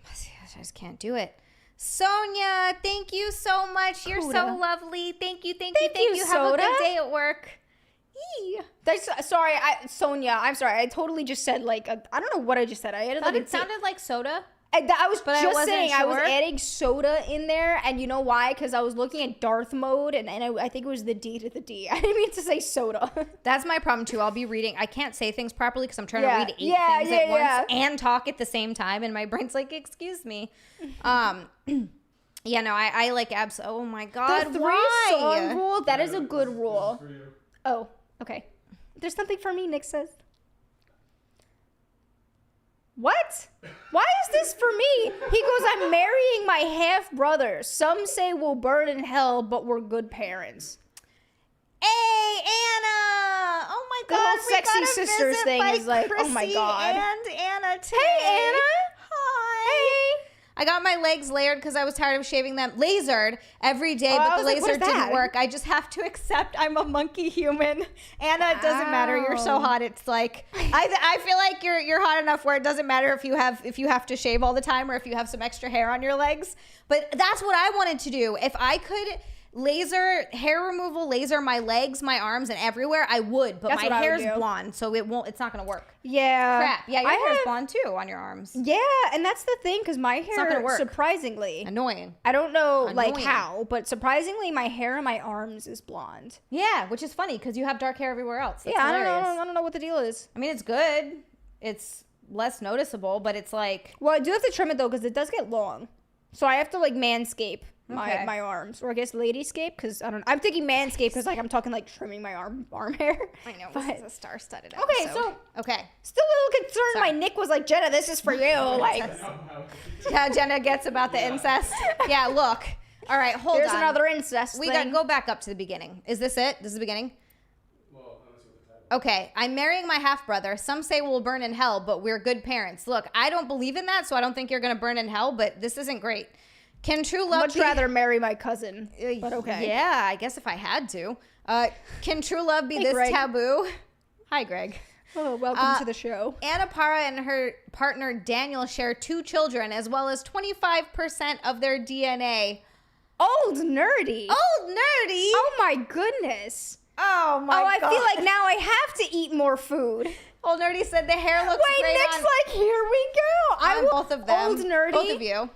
I just can't do it. Sonia, thank you so much. You're so lovely. Thank you. Have a good day at work. Sonia, I'm sorry. I totally just said like I don't know what I just said. I added like it sounded like soda. I was just saying I was adding soda in there, and you know why? Because I was looking at Darth mode, and I think it was the D to the D. I didn't mean to say soda. That's my problem too. I'll be reading. I can't say things properly because I'm trying to read 8 things at once and talk at the same time, and my brain's like, "Excuse me." Yeah, no, I like abs. Oh my god, the 3-song rule. That is a good rule. For you. Oh, okay. There's something for me, Nick says. What? Why is this for me? He goes, I'm marrying my half-brother. Some say we'll burn in hell, but we're good parents. Hey, Anna! Oh my god, the whole sexy sisters thing is like, oh my god. And Anna today. Hey, Anna! Hi! Hey! I got my legs layered because I was tired of shaving them lasered every day, but the laser didn't work. I just have to accept I'm a monkey human. Anna, it doesn't matter. You're so hot. It's like I feel like you're hot enough where it doesn't matter if you have to shave all the time or if you have some extra hair on your legs. But that's what I wanted to do. If I could laser hair removal, laser my legs, my arms, and everywhere, I would, but That's my what I would hair's do. blonde, so it's not gonna work. Yeah. Crap. Yeah, your I hair's have- blonde too on your arms. Yeah, and that's the thing, because my not gonna hair, work. surprisingly, Annoying. I don't know like Annoying. how, but surprisingly, my hair on my arms is blonde. Yeah, which is funny because you have dark hair everywhere else. That's yeah, hilarious. I don't know what the deal is. I mean, it's good. It's less noticeable, but it's like, Well, I do have to trim it though, because it does get long. So I have to like manscape Okay. my arms, or I guess ladyscape, because I don't. I'm thinking manscape because like I'm talking like trimming my arm hair. I know, But- this is a star-studded Okay, episode. so Okay. still a little concerned. Sorry. My Nick was like, Jenna, this is for you. Like, How Jenna gets about the incest. Yeah, look. All right, hold here's on. another incest We thing. got to go back up to the beginning. Is this it? This is the beginning? Well, let's see what the title. Okay, I'm marrying my half-brother. Some say we'll burn in hell, but we're good parents. Look, I don't believe in that, so I don't think you're going to burn in hell, but this isn't great. Can true love Much be... rather marry my cousin, but okay. Yeah, I guess if I had to. Can true love be Hey, this Greg. taboo? Hi, Greg. Oh, welcome to the show. Anna Para and her partner Daniel share 2 children, as well as 25% of their DNA. Old nerdy. Old nerdy! Oh my goodness. Oh my I god! feel like now I have to eat more food. Old nerdy said the hair looks Wait, great Nick's on, like, here we go. I on will, both of them. Old nerdy. Both of you.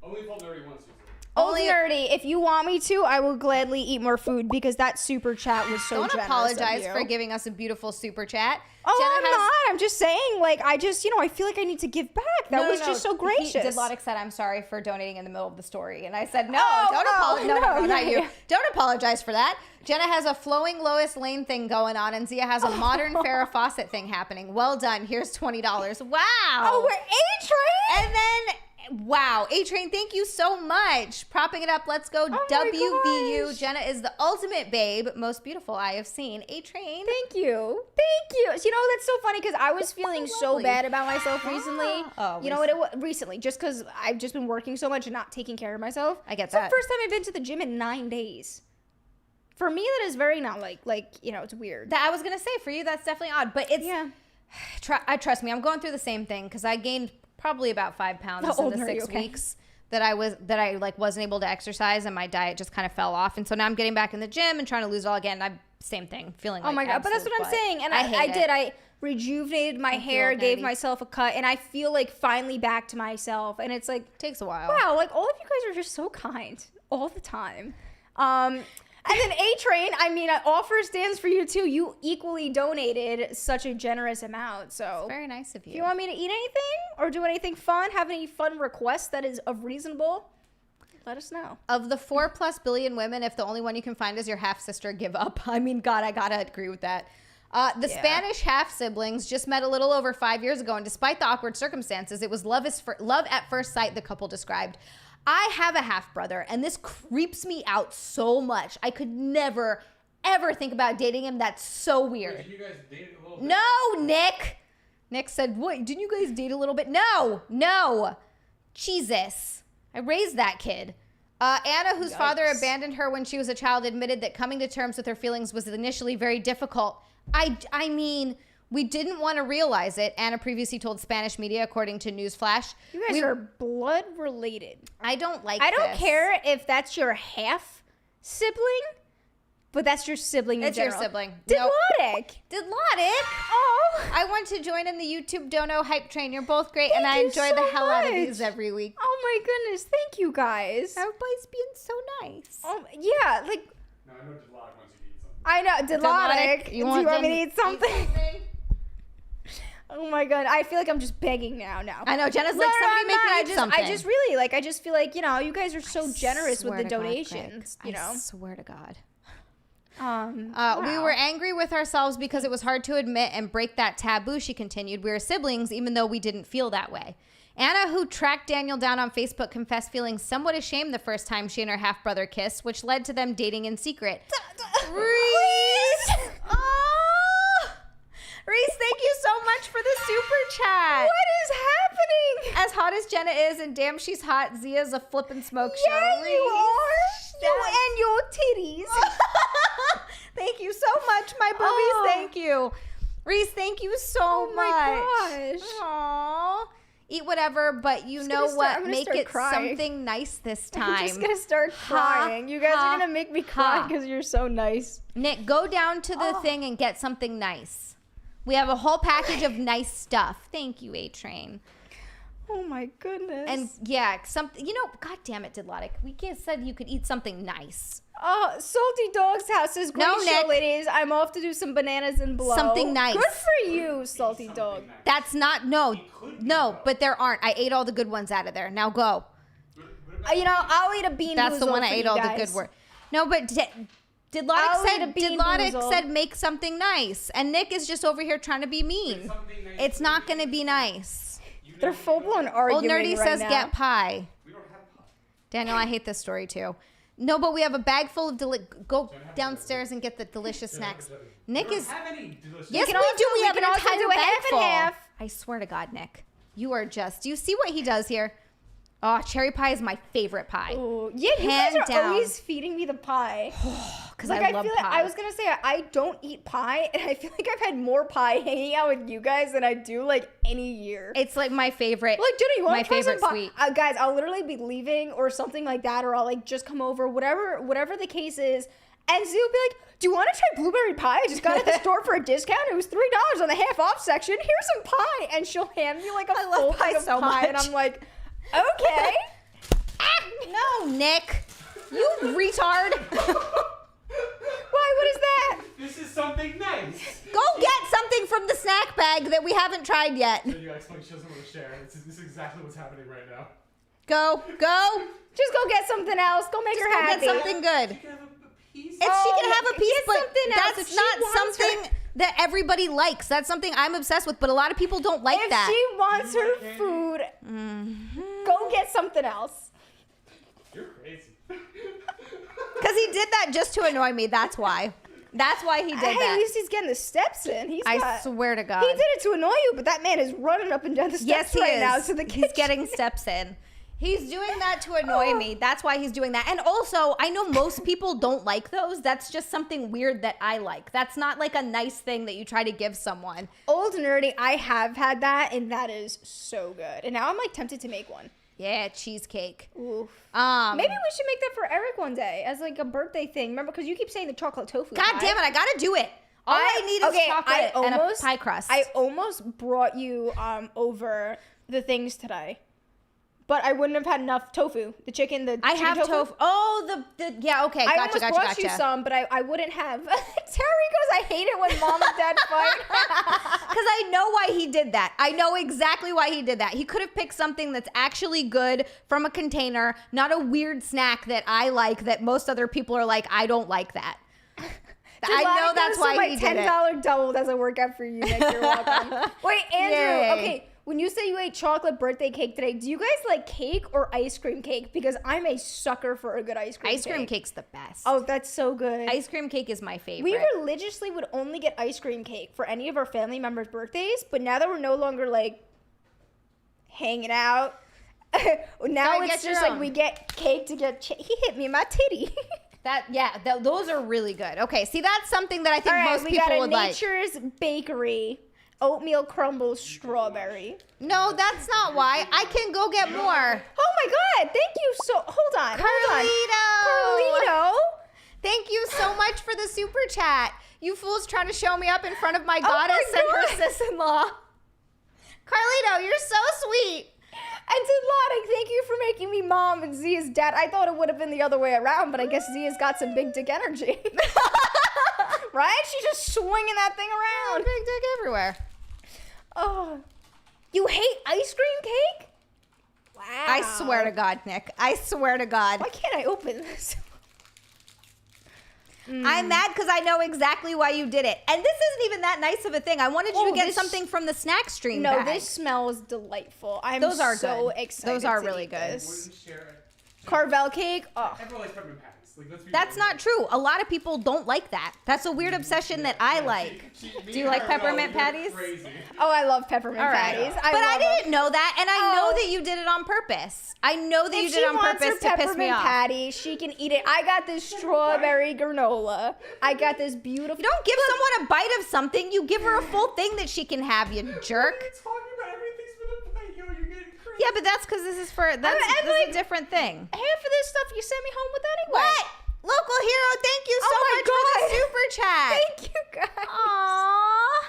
Only if all nerdy wants you to. Old Only- nerdy. If you want me to, I will gladly eat more food because that super chat was so Don't generous apologize of for you. giving us a beautiful super chat. Oh, Jenna I'm has- not. I'm just saying, like, I just, I feel like I need to give back. That was just so gracious. Didlotic said, "I'm sorry for donating in the middle of the story," and I said, "No, Oh, don't oh, apologize. No, no, not you. yeah. Don't apologize for that." Jenna has a flowing Lois Lane thing going on, and Xia has a modern Farrah Fawcett thing happening. Well done. Here's $20. Wow. Oh, we're A-Train? And then, wow, A-Train, thank you so much. Propping it up. Let's go. my WVU. gosh. Jenna is the ultimate babe. Most beautiful I have seen. A-Train. Thank you. Thank you. So, that's so funny because I was feeling so lovely. bad about myself recently. Oh, you know what? It was recently, just because I've just been working so much and not taking care of myself. I get It's that. the first time I've been to the gym in 9 days. For me, that is very not like it's weird. That I was going to say, for you, that's definitely odd. But it's, Yeah. Trust me, I'm going through the same thing because I gained probably about 5 pounds How in old the are you? 6 Okay. weeks that I wasn't able to exercise, and my diet just kind of fell off. And so now I'm getting back in the gym and trying to lose it all again. Same thing, feeling like Oh my god! But that's what I'm absolute saying, and butt. I hate did. it. I rejuvenated my hair, old gave nerdy. myself a cut, and I feel like finally back to myself. And it's like, Takes a while. wow, like all of you guys are just so kind all the time. And then A-Train, I mean, offer stands for you too. You equally donated such a generous amount. So Very nice of you. if you want me to eat anything or do anything fun, have any fun requests that is of reasonable, let us know. Of the 4+ billion women, if the only one you can find is your half sister, give up. I mean, God, I gotta agree with that. The Yeah. Spanish half siblings just met a little over 5 years ago, and despite the awkward circumstances, it was love at first sight. The couple described. I have a half brother, and this creeps me out so much. I could never, ever think about dating him. That's so weird. Did you guys date a little bit? No, Nick. Nick said, "What? Didn't you guys date a little bit?" No. Jesus. I raised that kid. Anna, whose father Yikes. abandoned her when she was a child, admitted that coming to terms with her feelings was initially very difficult. I mean, we didn't want to realize it. Anna previously told Spanish media, according to Newsflash. You guys are blood related. I don't like I don't this. care if that's your half sibling, but that's your sibling in It's your general. sibling. Nope. Didlotic. Didlotic. Oh. I want to join in the YouTube Dono hype train. You're both great, and Thank I you enjoy so the hell out of much. these every week. Oh my goodness. Thank you guys. Everybody's being so nice. Yeah, like, No, I know Delight wants you to eat something. I know, Didlotic. Do you want me to eat something? Oh my god, I feel like I'm just begging now. I know, Jenna's like, somebody make me eat something. I just really, I just feel like, you guys are so generous with Swear the to God, donations, Greg. I swear to God. We wow. were angry with ourselves because it was hard to admit and break that taboo, she continued. We were siblings, even though we didn't feel that way. Anna, who tracked Daniel down on Facebook, confessed feeling somewhat ashamed the first time she and her half-brother kissed, which led to them dating in secret. Reese! Oh! Reese, thank you so much for the super chat. What is happening? As hot as Jenna is, and damn, she's hot, Zia's a flippin' smoke show. Yeah, you are. You and your titties. Thank you so much, my boobies. Oh. Thank you. Reese, thank you so Oh much. my gosh. Aww. Eat whatever, but you know I'm what? gonna Make start it crying. something nice this time. I'm just gonna start crying. You guys are gonna make me cry because you're so nice. Nick, go down to the thing and get something nice. We have a whole package of nice stuff. Thank you, A-Train. Oh my goodness. And yeah, something, God damn it, Didlotic. We just said you could eat something nice. Salty Dog's house says, great No, show, Nick. ladies. I'm off to do some bananas and blow. Something nice. Good for you, Salty Dog. Nice. That's not, no, but there aren't. I ate all the good ones out of there. Now go. I'll eat a bean That's the boozle one I for ate you all guys. the good work. No, but I'll Didlotic eat a bean boozle. said make something nice. And Nick is just over here trying to be mean. Something nice It's for not you. going to be nice. They're full-blown Old arguing Nerdy right says now. get pie. We don't have pie. Daniel, I hate this story too. No, but we have a bag full of go downstairs and get the delicious snacks. Nick We is don't have any delicious. yes, can we also- do. We we have an can also entire do a bag half and full. half. I swear to God, Nick, you are just. Do you see what he does here? Oh, cherry pie is my favorite pie. Ooh, yeah, you Hand guys are down. always feeding me the pie. Because Like I I love feel pie. like I was gonna say I don't eat pie, and I feel like I've had more pie hanging out with you guys than I do like any year. It's like my favorite. Like, Jenna, you want my to try favorite some pie? sweet. Guys, I'll literally be leaving or something like that, or I'll like just come over, whatever the case is. And Zia will be like, "Do you want to try blueberry pie? I just got it at the store for a discount. It was $3 on the half off section. Here's some pie." And she'll hand me like a love full pie thing of so pie, and much. I'm like, "Okay." No, Nick, you retard. Why? What is that? This is something nice. Go get something from the snack bag that we haven't tried yet. So you guys like she doesn't want to share. This is exactly what's happening right now. Go. Just go get something else. Go make her Go happy. get something good. You can have a piece. She can have a piece, get but something else if that's she not wants her- something that everybody likes. That's something I'm obsessed with, but a lot of people don't like If that. she wants You her like candy? food, Mm-hmm. go get something else. You're crazy. Because he did that just to annoy me. That's why. That's why he did Hey, at that. least he's getting the steps in. I swear to God. He did it to annoy you, but that man is running up and down the steps Yes, he right is. now to the kitchen. He's getting steps in. He's doing that to annoy me. That's why he's doing that. And also, I know most people don't like those. That's just something weird that I like. That's not like a nice thing that you try to give someone. Old Nerdy, I have had that, and that is so good. And now I'm like tempted to make one. Yeah, cheesecake. Oof. Maybe Maybe we should make that for Eric one day as like a birthday thing. Remember, because you keep saying the chocolate tofu. God pie. damn it, I gotta do it. All I need is chocolate and a pie crust. I almost brought you over the things today, but I wouldn't have had enough tofu. The chicken, the I chicken have tofu. Oh, the yeah, okay, I gotcha, almost brought you some, but I wouldn't have. Terry goes, I hate it when mom and dad fight. Because I know why he did that. I know exactly why he did that. He could have picked something that's actually good from a container, not a weird snack that I like that most other people are like, I don't like that. I know that's why he did it. $10 double doesn't work out for you, Nick. You're welcome. Wait, Andrew. Yay. Okay, when you say you ate chocolate birthday cake today, do you guys like cake or ice cream cake? Because I'm a sucker for a good ice cream. Ice cream cake's the best. Oh, that's so good. Ice cream cake is my favorite. We religiously would only get ice cream cake for any of our family members' birthdays, but now that we're no longer like hanging out, now Sorry, it's get your just like own. we get cake to get. He hit me in my titty. Those are really good. Okay, see, that's something that I think All right, most we people got a would like. Nature's Bakery oatmeal crumble strawberry. No, that's not why. I can go get more. Oh my God! Thank you so. Hold on. Carlito. Thank you so much for the super chat. You fools trying to show me up in front of my goddess my and her God. sis-in-law. Carlito, you're so sweet. And Didlotic, thank you for making me mom and Zia's dad. I thought it would have been the other way around, but I guess Zia's got some big dick energy. Right? She's just swinging that thing around. Big dick everywhere. Oh, you hate ice cream cake? Wow. I swear to God, Nick. I swear to God. Why can't I open this? I'm mad because I know exactly why you did it. And this isn't even that nice of a thing. I wanted you Oh, to get this- something from the snack stream No, bag. this smells delightful. I'm Those are so good. excited. Those are to really eat good. this. Wouldn't share it. Carvel cake. Oh. Everyone likes peppermint patties. Like, let's be That's real. not true. A lot of people don't like that. That's a weird obsession that I like. Me Do you and like her, peppermint you're patties? Crazy. Oh, I love peppermint All right. patties. But I love them. didn't know that, and I know Oh. that you did it on purpose. I know that you If did she it on wants her purpose to piss me peppermint off. patty, she can eat it. I got this strawberry granola. I got this beautiful. You don't give someone a bite of something. You give her a full thing that she can have, you jerk. What are you talking about? Everything's been a bite. Yo, you're getting Yeah, but that's because this is a different thing. Half of this stuff you sent me home with anyway. What? Local hero, thank you so much for the super chat. Thank you guys. Aww.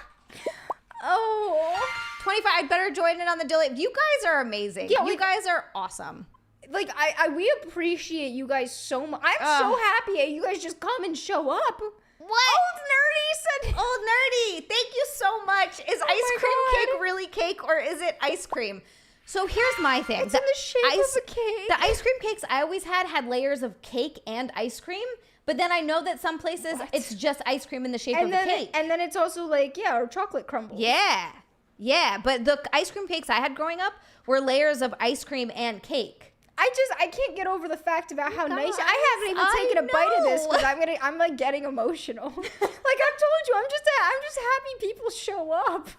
Oh. 25. I better join in on the delay. You guys are amazing. Yeah, you guys are awesome. Like, we appreciate you guys so much. I'm so happy you guys just come and show up. What? Old Nerdy said. Old Nerdy, thank you so much. Is ice cream cake really cake or is it ice cream? So here's my thing. It's in the shape of a cake. The ice cream cakes I always had layers of cake and ice cream. But then I know that some places it's just ice cream in the shape of a cake. And then it's also like, or chocolate crumbles. Yeah. Yeah. But the ice cream cakes I had growing up were layers of ice cream and cake. I can't get over the fact about how nice. I haven't even taken a bite of this because I'm like getting emotional. Like I've told you, I'm just happy people show up.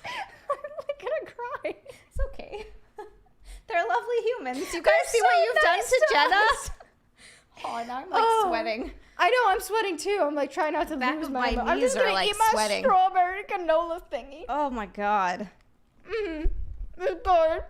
I'm like gonna cry. It's okay. They're lovely humans. You guys see what you've done to Jenna? Oh, now I'm like sweating. I know, I'm sweating too. I'm like trying not to lose my emotion. I'm just gonna eat my strawberry canola thingy. Oh my god. It's good.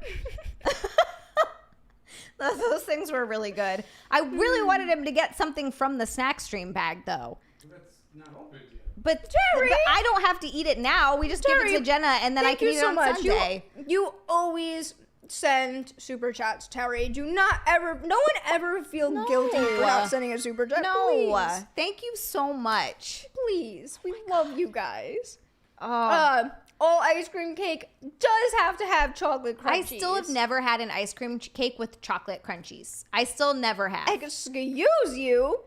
Those things were really good. I really wanted him to get something from the snack stream bag though. That's not open yet. But Jerry, I don't have to eat it now. We just give it to Jenna and then I can eat it on Sunday. You always send super chats, Terry. No one ever feel guilty for not sending a super chat. No. Please. Thank you so much. Please. We love you guys. Oh. All ice cream cake does have to have chocolate crunchies. I still have never had an ice cream cake with chocolate crunchies. I still never have. Excuse you.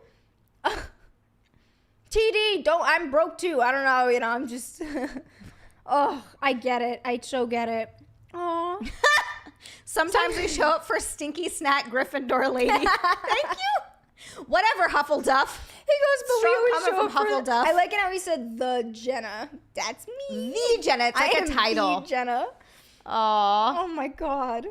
TD, I'm broke too. I don't know, I'm just oh, I get it. I so get it. Aw. Sometimes we show up for stinky snack Gryffindor lady. Thank you. Whatever, Hufflepuff. He goes, but we always show up from Hufflepuff. I like it how he said the Jenna. That's me. The Jenna. It's like a title. The Jenna. Aww. Oh my god.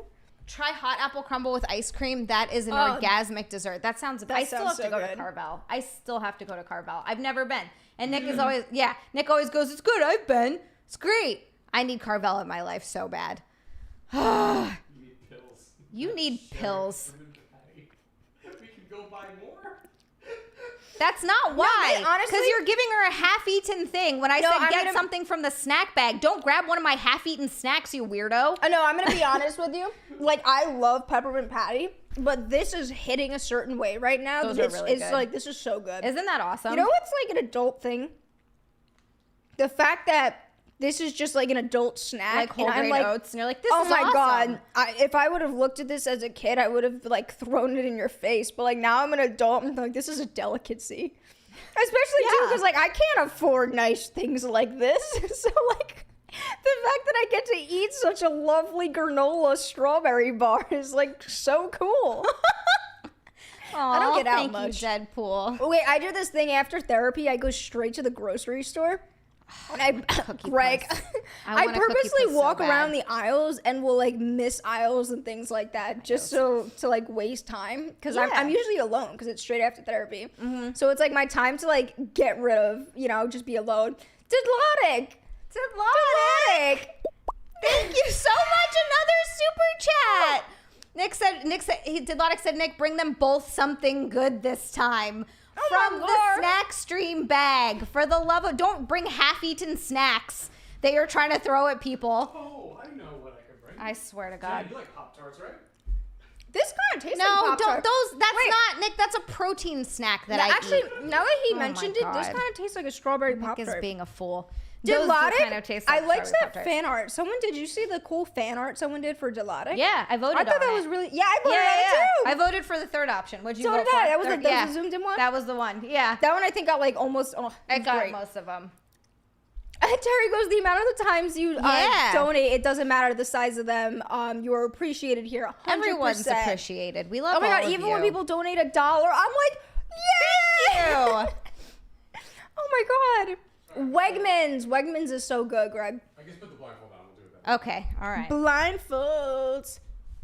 Try hot apple crumble with ice cream. That is an orgasmic dessert. That sounds. I still have to go to Carvel. I still have to go to Carvel. I've never been. And Nick is always Nick always goes, it's good. I've been. It's great. I need Carvel in my life so bad. You need pills. You need pills. We can go buy more. That's not why. Honestly, because you're giving her a half-eaten thing. When I said get something from the snack bag, don't grab one of my half-eaten snacks, you weirdo. I know. I'm gonna be honest with you. Like I love peppermint patty, but this is hitting a certain way right now. Those are really good. Like this is so good. Isn't that awesome? You know what's like an adult thing? The fact that this is just like an adult snack, like whole grain oats, and you're like, this is my awesome. god! If I would have looked at this as a kid, I would have like thrown it in your face. But like now I'm an adult, and like this is a delicacy, especially too because like I can't afford nice things like this. So like the fact that I get to eat such a lovely granola strawberry bar is like so cool. I don't get out much. Thank you, Deadpool. Wait, I do this thing after therapy. I go straight to the grocery store. And I purposely walk around the aisles and will like miss aisles and things like that just so to like waste time because I'm usually alone because it's straight after therapy. So it's like my time to like get rid of, just be alone. Didlotic. Thank you so much. Another super chat. Didlotic said, Nick, bring them both something good this time. From the snack stream bag. For the love of, don't bring half-eaten snacks that you're trying to throw at people. Oh, I know what I could bring. I swear to God. Yeah, you like Pop-Tarts, right? This kind of tastes like Pop-Tarts. Not, Nick, that's a protein snack that I actually, eat. now that he mentioned it, this kind of tastes like a strawberry Pop-Tart. Nick is being a fool. Delighted. Kind of taste like I liked that Pop-Tarts. fan art. Did you see the cool fan art someone did for Delighted? Yeah, I voted on it. I thought that was really, I voted on it too. I voted for the third option. What'd you so vote did for? I. That was the zoomed in one? That was the one, yeah. That one I think got like almost, it got great. most of them. And Terry goes, the amount of the times you donate, it doesn't matter the size of them. You are apprecited here 100%. Everyone's appreciated. We love Oh my all God, of even you. when people donate $1, I'm like, yeah! Thank you. Oh my God. Wegmans is so good, Greg. I guess put the blindfold on. We'll do it then. Okay, all right. Blindfolds.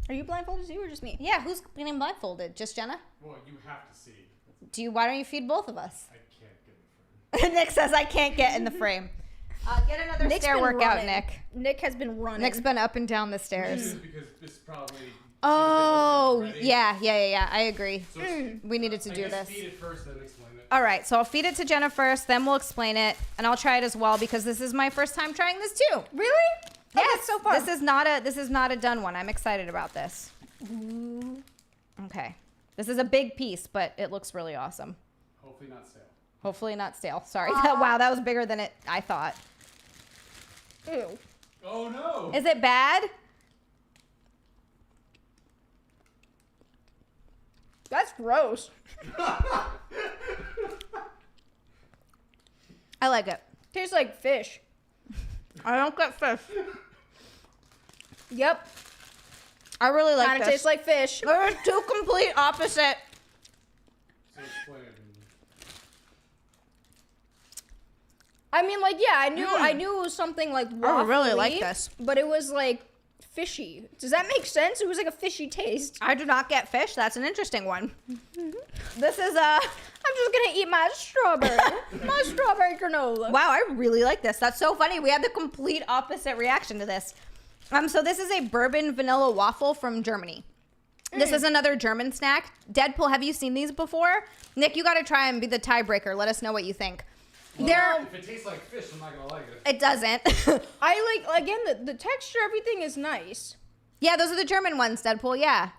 Are you blindfolded too or just me? Yeah, who's getting blindfolded? Just Jenna? Well, you have to see. Why don't you feed both of us? I can't get in front. Nick says I can't get in the frame. Get another Nick's stair been workout, running. Nick. Nick has been running. Nick's been up and down the stairs. Because this probably. Oh, Ready? yeah. I agree. So We needed to I do guess this. feed it first, then explain it. All right, so I'll feed it to Jenna first, then we'll explain it, and I'll try it as well because this is my first time trying this too. Really? Yes, that's so fun. This is not a done one. I'm excited about this. Okay, this is a big piece, but it looks really awesome. Hopefully not stale. Hopefully not stale. Sorry. Wow, that was bigger than I thought. Ew. Oh no! Is it bad? That's gross. I like it. Tastes like fish. I don't get fish. Yep. I really like Kind of this. tastes like fish. They're two complete opposite. So explain it. I mean, like, yeah, I knew it was something like waffly, I really like this. but it was like fishy. Does that make sense? It was like a fishy taste. I do not get fish. That's an interesting one. This is I'm just gonna eat my strawberry, my strawberry granola. wow, I really like this. That's so funny. We had the complete opposite reaction to this. So this is a bourbon vanilla waffle from Germany. This is another German snack. Deadpool, have you seen these before? Nick, you got to try and be the tiebreaker. Let us know what you think. Well, if it tastes like fish, I'm not gonna like it. It doesn't. I like, again, the texture, everything is nice, Yeah, those are the German ones, Deadpool. Yeah.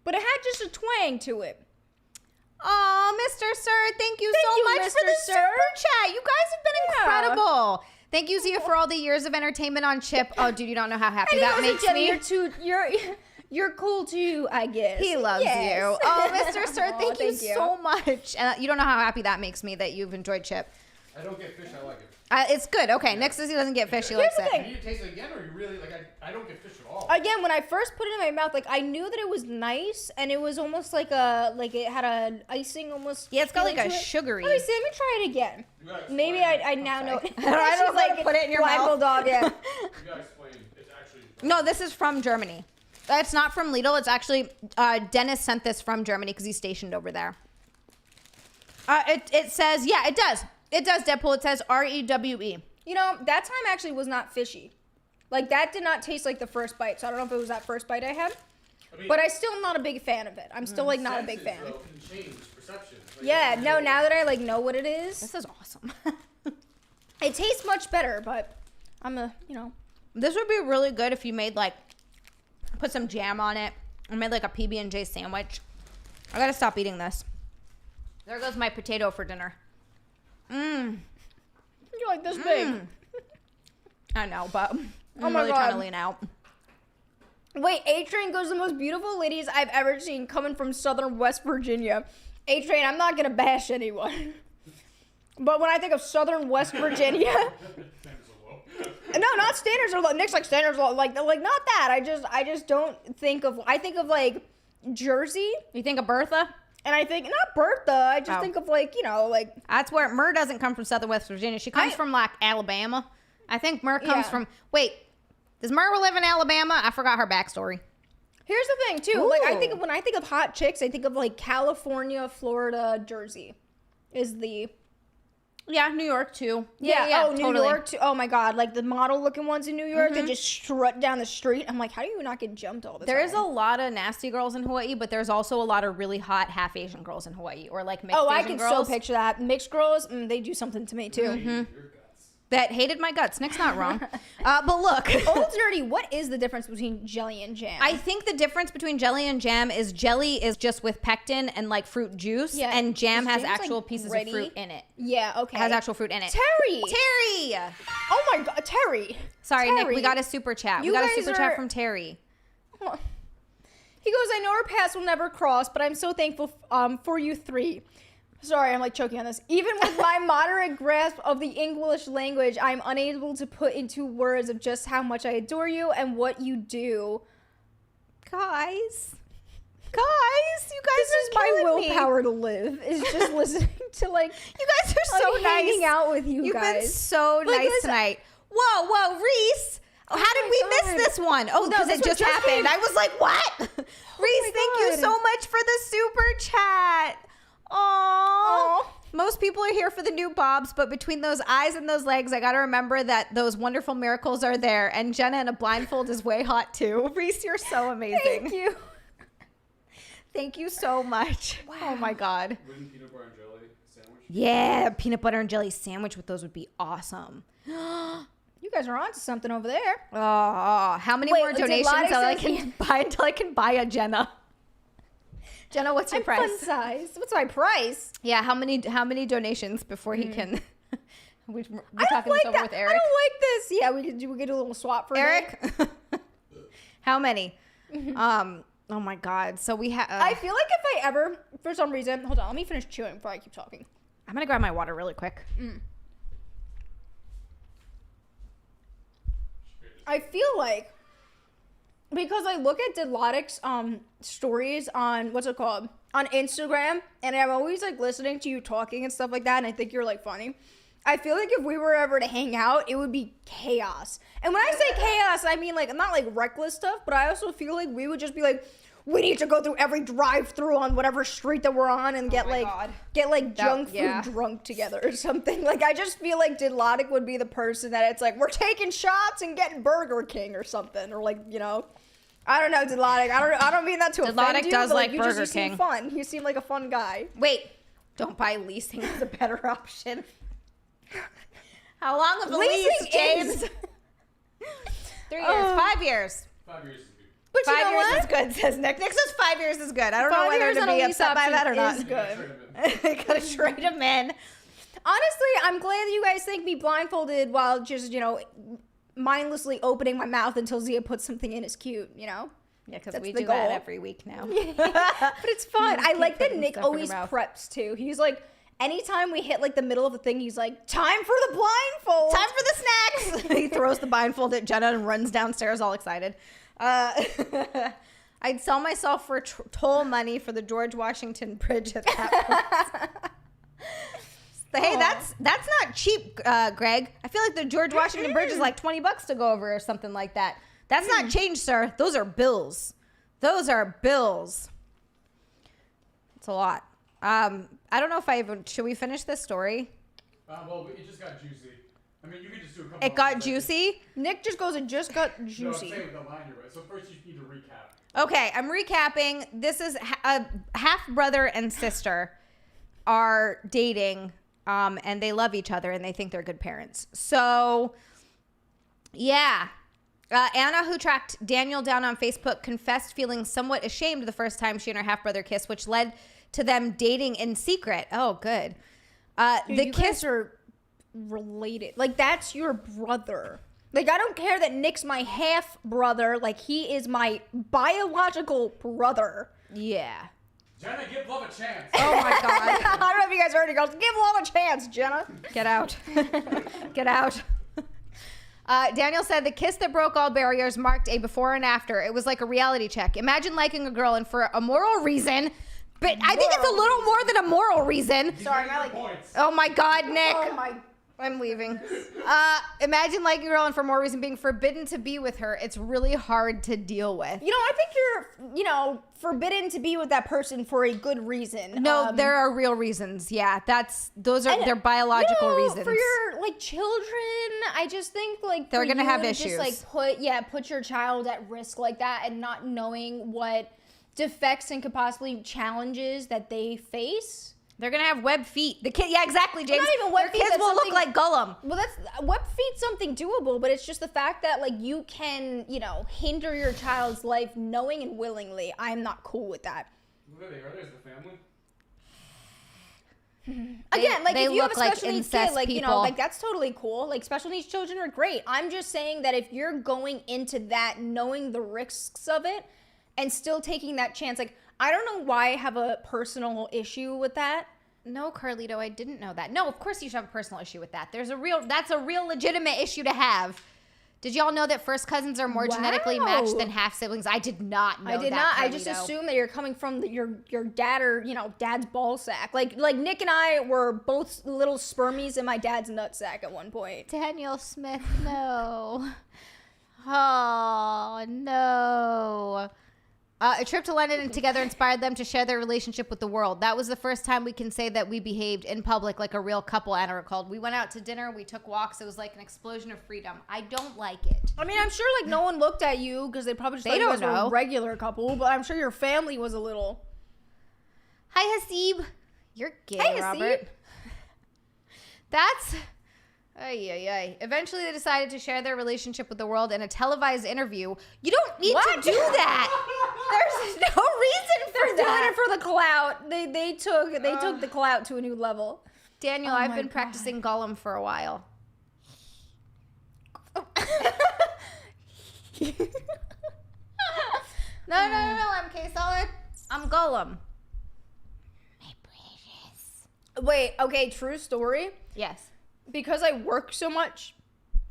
but it had just a twang to it. Oh, Mr. Sir, thank you Thank so you, much for Mr. the Sir. super chat. You guys have been Yeah. incredible. Thank you, Xia, for all the years of entertainment on Chip. Oh, dude, you don't know how happy And he that goes, makes Jenny, me. you're cool too, I guess. He loves Yes. you. Oh, Mr. Sir, Aw, thank you thank you. so much. And you don't know how happy that makes me that you've enjoyed Chip. I don't get fish. I like it. It's good. Okay, Nick says he doesn't get fish. He Here's likes the it. thing. You need to taste it again, or you really like? I don't get fish at all. Again, when I first put it in my mouth, like I knew that it was nice, and it was almost like it had an icing almost. Yeah, it's got like feeling a to it. sugary. Let me see. Let me try it again. You gotta Maybe explain I now know. I don't She's like put it in your Black mouth. Bulldog, yeah. You gotta explain. It's actually. No, this is from Germany. It's not from Lidl. It's actually Dennis sent this from Germany because he's stationed over there. It says, yeah, it does. It does, Deadpool. It says REWE. You know, that time actually was not fishy. Like that did not taste like the first bite. So I don't know if it was that first bite I had, I mean, but I still am not a big fan of it. I'm still like not a big senses, fan. though, can change perception. Like, Yeah, you no. know, Now that I like know what it is, This is awesome. it tastes much better. But This would be really good if you made like, put some jam on it and made like a PB&J sandwich. I gotta stop eating this. There goes my potato for dinner. you're like this big. I know, but I'm Oh my really trying to God. lean out. Wait, A-Train goes the most beautiful ladies I've ever seen coming from southern West Virginia. A-Train, I'm not gonna bash anyone. But when I think of southern West Virginia, standards are low. no, not standards are low. Nick's like standards are low. Like not that. I just don't think of, I think of like Jersey, You think of Bertha? and I think, not Bertha, I just Oh. think of like, like, That's where Mur doesn't come from Southern West Virginia. She comes from like Alabama. I think Mur comes Yeah. from. Wait, does Mur live in Alabama? I forgot her backstory. here's the thing too. Like I think Ooh. when I think of hot chicks, I think of like California, Florida, Jersey is the. Yeah, New York too. Yeah, New totally. York too. Oh my God, like the model looking ones in New York that just strut down the street. I'm like, how do you not get jumped all the There time? is a lot of nasty girls in Hawaii, but there's also a lot of really hot half Asian girls in Hawaii, or like mixed I Asian can girls so picture that. Mixed girls, they do something to me too. Your guts. that hated my guts. Nick's not wrong. But look, Old Dirty, what is the difference between jelly and jam? I think the difference between jelly and jam is jelly is just with pectin and like fruit juice, Yeah, and jam is has jam's, like, actual pieces ready? of fruit in it. yeah, okay. It has actual fruit in it. Terry. Terry. Oh my God, Terry. Sorry, Nick. We Terry. got a super chat. You we got a guys super chat are- from Terry. He goes, I know our paths will never cross, but I'm so thankful for you three. Sorry, I'm like choking on this. Even with my moderate grasp of the English language, I'm unable to put into words of just how much I adore you and what you do. Guys, you guys This is my killing me. willpower to live. Is just listening to like You guys are so like, nice. hanging out with you You've guys. been so Like, nice listen- tonight. Whoa, Reese. How did my we God. miss this one? Oh, No, because this it one just just happened. came. I was like, what? Reese, my thank you God. so much for the super chat. Aww. Aw. Most most people are here for the new bobs, but between those eyes and those legs, I got to remember that those wonderful miracles are there. And Jenna in a blindfold is way hot too. Reese, you're so amazing. Thank you. Thank you so much. Wow. Oh my God. Wooden peanut butter and jelly sandwich. Yeah, peanut butter and jelly sandwich with those would be awesome. You guys are onto something over there. Oh, how many more donations until I can buy a Jenna? Jenna, what's your price? Fun size. What's my price? Yeah, how many donations before he can? We're talking like this over that. with Eric. I don't like this. Yeah, we get a little swap for Eric. How many? Oh my God. So we have. I feel like if I ever, for some reason, hold on, let me finish chewing before I keep talking. I'm gonna grab my water really quick. I feel like because I look at Dilotic's stories on what's it called on Instagram, and I'm always like listening to you talking and stuff like that, and I think you're like funny. I feel like if we were ever to hang out, it would be chaos. And when I say chaos, I mean like not like reckless stuff, but I also feel like we would just be like, we need to go through every drive-through on whatever street that we're on and get junk food drunk together or something. Like I just feel like Dilotic would be the person that it's like we're taking shots and getting Burger King or something, or like, you know, I don't know, Dilotic. I don't mean that to offend you. Does but like you Burger just, you King. seem fun. You seem like a fun guy. Wait, don't buy leasing is a better option. How long of a lease, James? 3 years, 5 years. 5 years is good. But 5 you know years what? is good, says Nick. Nick says 5 years is good. I don't know 5 whether years to on a be lease upset by that or not. option is good. Gotta trade him in. Honestly, I'm glad that you guys think me blindfolded while just, you know, mindlessly opening my mouth until Xia puts something in is cute, you know? Yeah, because That's we the do that goal. every week now. But it's fun. I like that putting Nick stuff in always her mouth. preps too. He's like, anytime we hit like the middle of the thing, he's like, time for the blindfold. Time for the snacks. He throws the blindfold at Jenna and runs downstairs all excited. I'd sell myself for toll money for the George Washington Bridge at that point. Hey, that's not cheap, Greg. I feel like the George Washington Bridge is like $20 to go over or something like that. That's not change, sir. Those are bills. Those are bills. It's a lot. I don't know if I even... Should we finish this story? Well, it just got juicy. I mean, you could just do a couple. It got juicy? Nick just goes, it just got No, I'm juicy. saying with the line you're right. So first you need to recap. Okay, I'm recapping. This is a half brother and sister are dating, and they love each other, and they think they're good parents. So, yeah. Anna, who tracked Daniel down on Facebook, confessed feeling somewhat ashamed the first time she and her half brother kissed, which led to them dating in secret. Oh, good. Dude, The you kiss guys are related. Like, that's your brother. Like, I don't care that Nick's my half brother. Like, he is my biological brother. Yeah. Jenna, give love a chance. Oh my God. I don't know if you guys heard it. Goes, give love a chance, Jenna. Get out. Get out. Daniel said the kiss that broke all barriers marked a before and after. It was like a reality check. Imagine liking a girl and for a moral reason, but I think it's a little more than a moral reason. Sorry, I like points. Oh my God, Nick. Oh my. I'm leaving. Imagine liking a girl and for more reason being forbidden to be with her. It's really hard to deal with. You know, I think you're, you know, forbidden to be with that person for a good reason. No, there are real reasons. Yeah, those are their biological reasons. For your like children, I just think like They're for gonna you have to issues. Just like put your child at risk like that and not knowing what defects and could possibly challenges that they face. They're gonna have web feet. The kid, yeah, exactly, James. Not even web Their feet, kids that's will look something- like Gollum. Well, that's web feet's something doable, but it's just the fact that like you can, you know, hinder your child's life knowing and willingly. I'm not cool with that. Who are they? Are they as the family? Again, like they if you have a look like special needs incest kid, like you know, people. like that's totally cool. Like special needs children are great. I'm just saying that if you're going into that knowing the risks of it and still taking that chance, like I don't know why I have a personal issue with that. No, Carlito, I didn't know that. No, of course you should have a personal issue with that. That's a real legitimate issue to have. Did y'all know that first cousins are more genetically matched than half siblings? I did not know that. I did not. Carlito. I just assumed that you're coming from your dad or, you know, dad's ball sack. Like Nick and I were both little spermies in my dad's nut sack at one point. Daniel Smith, no. Oh, no. A trip to London and together inspired them to share their relationship with the world. That was the first time we can say that we behaved in public like a real couple, Anna recalled. We went out to dinner. We took walks. It was like an explosion of freedom. I don't like it. I mean, I'm sure like no one looked at you because they probably just They thought you don't guys were know. a regular couple, but I'm sure your family was a little. Hi, Hasib. You're gay, Hey, Hasib. Robert. That's... Ay, ay, ay. Eventually, they decided to share their relationship with the world in a televised interview. You don't need to do that. There's no reason for They're doing that. it for the clout. They took the clout to a new level. Daniel, Oh I've my been God. practicing Gollum for a while. No, I'm K-Solid. I'm Gollum. My precious. Wait, okay, true story. Yes. Because I work so much,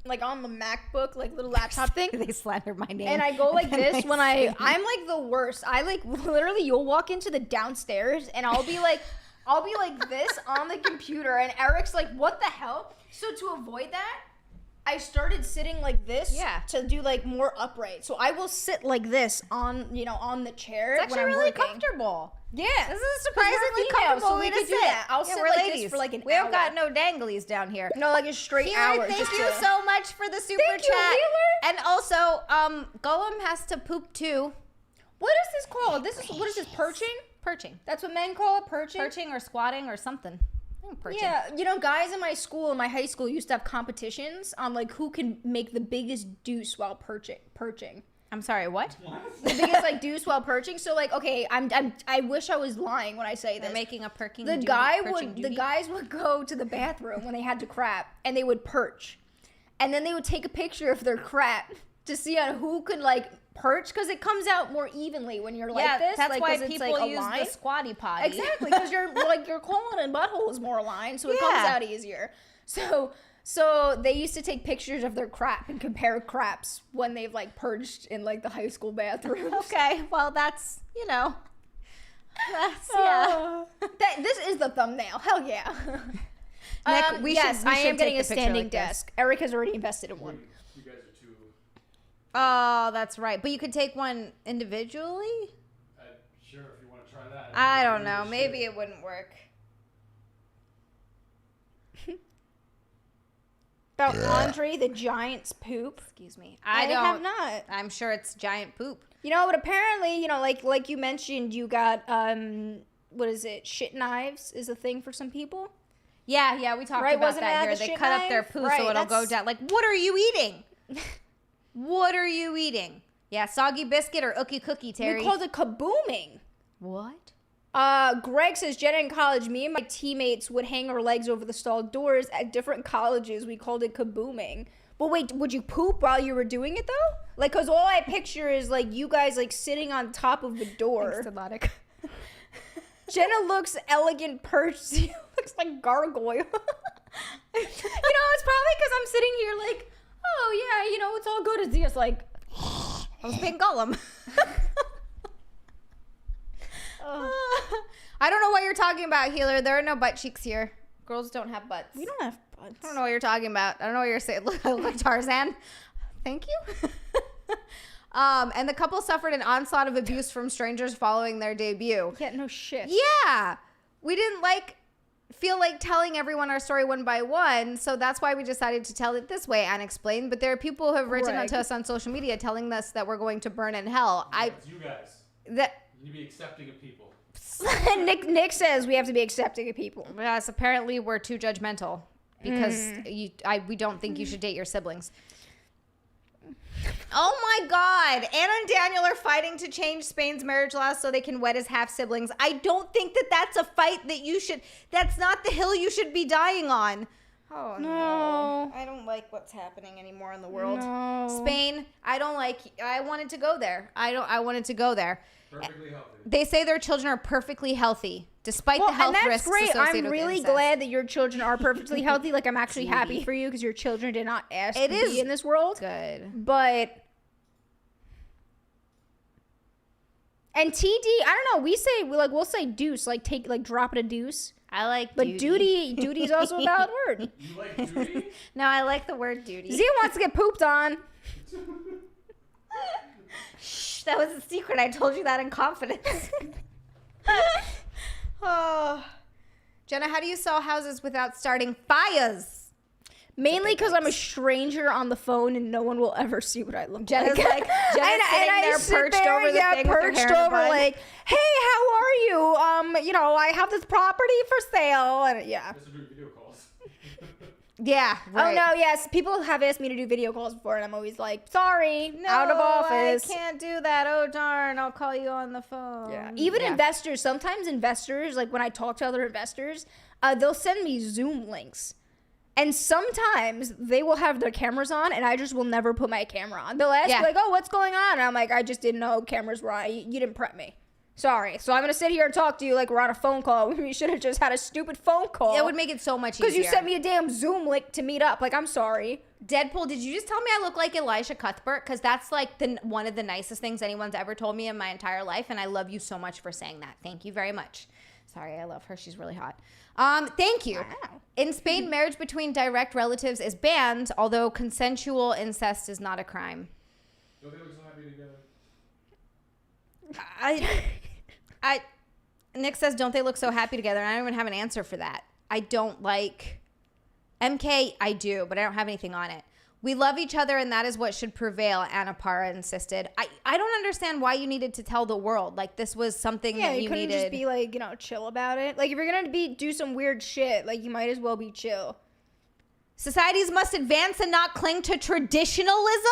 like on the MacBook, like little laptop thing, They slander my name. and I go like then this they when say- I'm like the worst. I like literally, you'll walk into the downstairs, and I'll be like this on the computer, and Eric's like, "What the hell?" So to avoid that, I started sitting like this, Yeah. to do like more upright. So I will sit like this on the chair. It's actually when I'm really working. comfortable. Yeah, This is a surprisingly female, comfortable so way we to could sit. do that. I'll Yeah, sit we're like ladies. this for like an We hour. don't got no danglies down here. No, like a straight Healer, hour. thank just you to- so much for the super Thank you, chat. Healer. And also, Gollum has to poop too. What is this called? What is this, perching? Perching. That's what men call it, perching? Perching or squatting or something. I think perching. Yeah, guys in my high school used to have competitions on like who can make the biggest deuce while perching. I'm sorry, what? The biggest like deuce while perching. So like, okay, I wish I was lying when I say They're this. making a perking The duty, perching the duty? guys would go to the bathroom when they had to crap, and they would perch, and then they would take a picture of their crap to see on who could like perch, because it comes out more evenly when you're like this. that's like, why 'cause it's, people like, use aligned. the squatty potty. Exactly, because your colon and butthole is more aligned, so it comes Yeah. out easier. So they used to take pictures of their crap and compare craps when they've like purged in like the high school bathrooms. Okay, well that's yeah. This is the thumbnail. Hell yeah. Nick, we yes, should I am take getting the a picture standing like this. desk. Eric has already invested in one. You guys are too. Oh, that's right. But you could take one individually? Sure, if you want to try that. I don't know. Maybe it wouldn't work. About Andre the Giant's poop. Excuse me. I don't. have not. I'm sure it's giant poop. But apparently, like you mentioned, you got what is it? Shit knives is a thing for some people. Yeah, we talked Right, about wasn't that that here. the They shit cut up their knife? poo Right, so it'll go that's- down. Like, what are you eating? What are you eating? Yeah, soggy biscuit or ookie cookie, Terry. We called it kabooming. What? Greg says, Jenna in college, me and my teammates would hang our legs over the stall doors at different colleges. We called it kabooming. But wait, would you poop while you were doing it though? Like, cause all I picture is like you guys like sitting on top of the door. Jenna looks elegant perched. She looks like gargoyle. It's probably because I'm sitting here like, oh yeah, it's all good. It's just like, I was being Gollum. I don't know what you're talking about, Healer. There are no butt cheeks here. Girls don't have butts. we don't have butts. I don't know what you're talking about. I don't know what you're saying. Look like Tarzan. Thank you. And the couple suffered an onslaught of abuse from strangers following their debut. Yeah, no shit. Yeah. We didn't feel like telling everyone our story one by one, so that's why we decided to tell it this way, Anne explained. But there are people who have written Right. to us on social media telling us that we're going to burn in hell. It's you guys. You You need to be accepting of people. Nick says we have to be accepting of people. Yes, apparently we're too judgmental because we don't think you should date your siblings. Oh my God. Anna and Daniel are fighting to change Spain's marriage laws so they can wed as half siblings. I don't think that that's a fight that's not the hill you should be dying on. Oh no. I don't like what's happening anymore in the world. No. Spain, I wanted to go there. I wanted to go there. Perfectly healthy. They say their children are perfectly healthy, despite the health and that's risks great. associated I'm with really incest. glad that your children are perfectly healthy. Like, I'm actually happy for you because your children did not ask It to is be in this world. Good. But and TD, I don't know. We'll say deuce, drop it a deuce. I like But duty. duty's also a valid word. You like duty? No, I like the word duty. Zia wants to get pooped on. Shh, That was a secret. I told you that in confidence. Oh. Jenna, how do you sell houses without starting fires? Mainly because I'm a stranger on the phone and no one will ever see what I look Jenna's like. like, Jenna's sitting there perched over the thing with her hair in a bun. like, hey, how are you? I have this property for sale. And yeah. Just to do video calls. Yeah. Right. Oh, no, yes. People have asked me to do video calls before, and I'm always like, sorry, No, out of office. I can't do that. Oh, darn. I'll call you on the phone. Yeah. Even investors, sometimes investors, like when I talk to other investors, they'll send me Zoom links. And sometimes they will have their cameras on, and I just will never put my camera on. They'll ask me, like, oh, what's going on? And I'm like, I just didn't know cameras were on. You didn't prep me. Sorry. So I'm going to sit here and talk to you like we're on a phone call. We should have just had a stupid phone call. It would make it so much easier. Because you sent me a damn Zoom link to meet up. Like, I'm sorry. Deadpool, did you just tell me I look like Elisha Cuthbert? Because that's like one of the nicest things anyone's ever told me in my entire life, and I love you so much for saying that. Thank you very much. Sorry, I love her. She's really hot. Thank you. Wow. In Spain, marriage between direct relatives is banned, although consensual incest is not a crime. Don't they look so happy together? Nick says, don't they look so happy together? And I don't even have an answer for that. I don't like MK. I do, but I don't have anything on it. We love each other, and that is what should prevail, Anna Parra insisted. I don't understand why you needed to tell the world. Like, this was something that you couldn't needed. just be like, chill about it. Like, if you're going to do some weird shit, like, you might as well be chill. Societies must advance and not cling to traditionalism?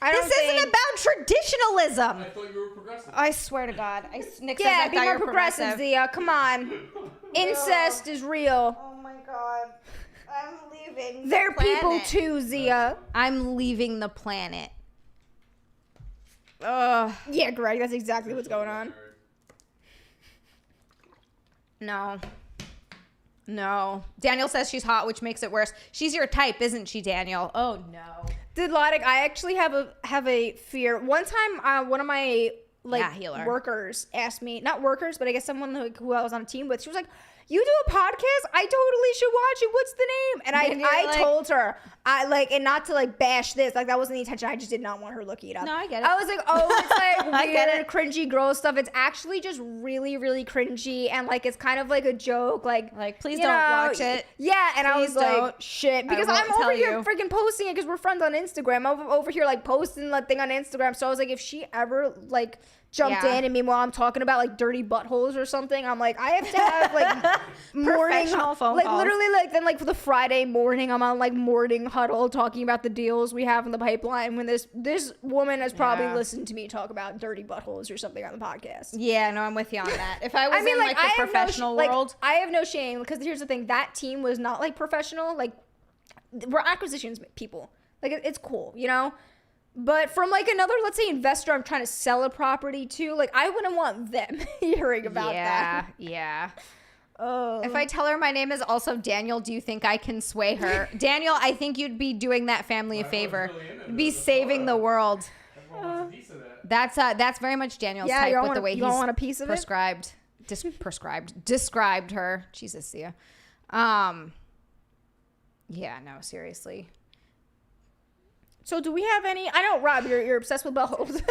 This isn't about traditionalism. I thought you were progressive. I swear to God. Nick says Yeah, I be thought you more were progressive, Zia. Come on. Incest is real. Oh, my God. I'm leaving. They're people too, Zia. I'm leaving the planet. Ugh. Yeah, Greg, that's exactly what's going on. No. Daniel says she's hot, which makes it worse. She's your type, isn't she, Daniel? Oh, no. Dilotic, I actually have a fear. One time, one of my workers asked me, not workers, but I guess someone who I was on a team with, she was like, you do a podcast? I totally should watch it. What's the name? And I told her, and not to like bash this, like that wasn't the intention. I just did not want her looking it up. No, I get it. I was like, oh, it's like I get weird, cringy girl stuff. It's actually just really, really cringy, and like it's kind of like a joke. Like please don't watch it. Yeah, and I was like, don't. shit, because I'm over here freaking posting it because we're friends on Instagram. I'm over here like posting that thing on Instagram. So I was like, if she ever like jumped in and me while I'm talking about like dirty buttholes or something, I'm like, I have to have like morning phone like calls. literally like then like for the Friday morning I'm on like morning huddle talking about the deals we have in the pipeline when this woman has probably listened to me talk about dirty buttholes or something on the podcast. Yeah, no, I'm with you on that. If I was in like the professional world, I have no shame because here's the thing, that team was not like professional. Like we're acquisitions people. Like it's cool, But from like another, let's say, investor I'm trying to sell a property to, like I wouldn't want them hearing about that. Yeah. If I tell her my name is also Daniel, do you think I can sway her? Daniel, I think you'd be doing that family a favor. You'd be saving the world. Everyone wants a piece of that. That's very much Daniel's type with the way he's want a piece of prescribed described her. Jesus, Sia. Yeah, no, seriously. So do we have any? I know, Rob, you're obsessed with buttholes.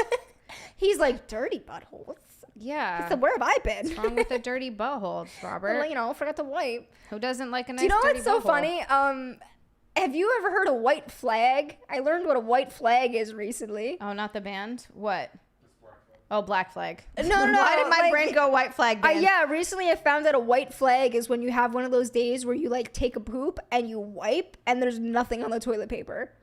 He's like, dirty buttholes. Yeah. So where have I been? What's wrong with a dirty butthole, Robert? Well, forgot to wipe. Who doesn't like a nice Do you know dirty what's so butthole? funny? Have you ever heard of white flag? I learned what a white flag is recently. Oh, not the band? What? Oh, Black Flag. No. Why did my brain go White Flag band? Yeah, recently I found that a white flag is when you have one of those days where you like take a poop and you wipe and there's nothing on the toilet paper.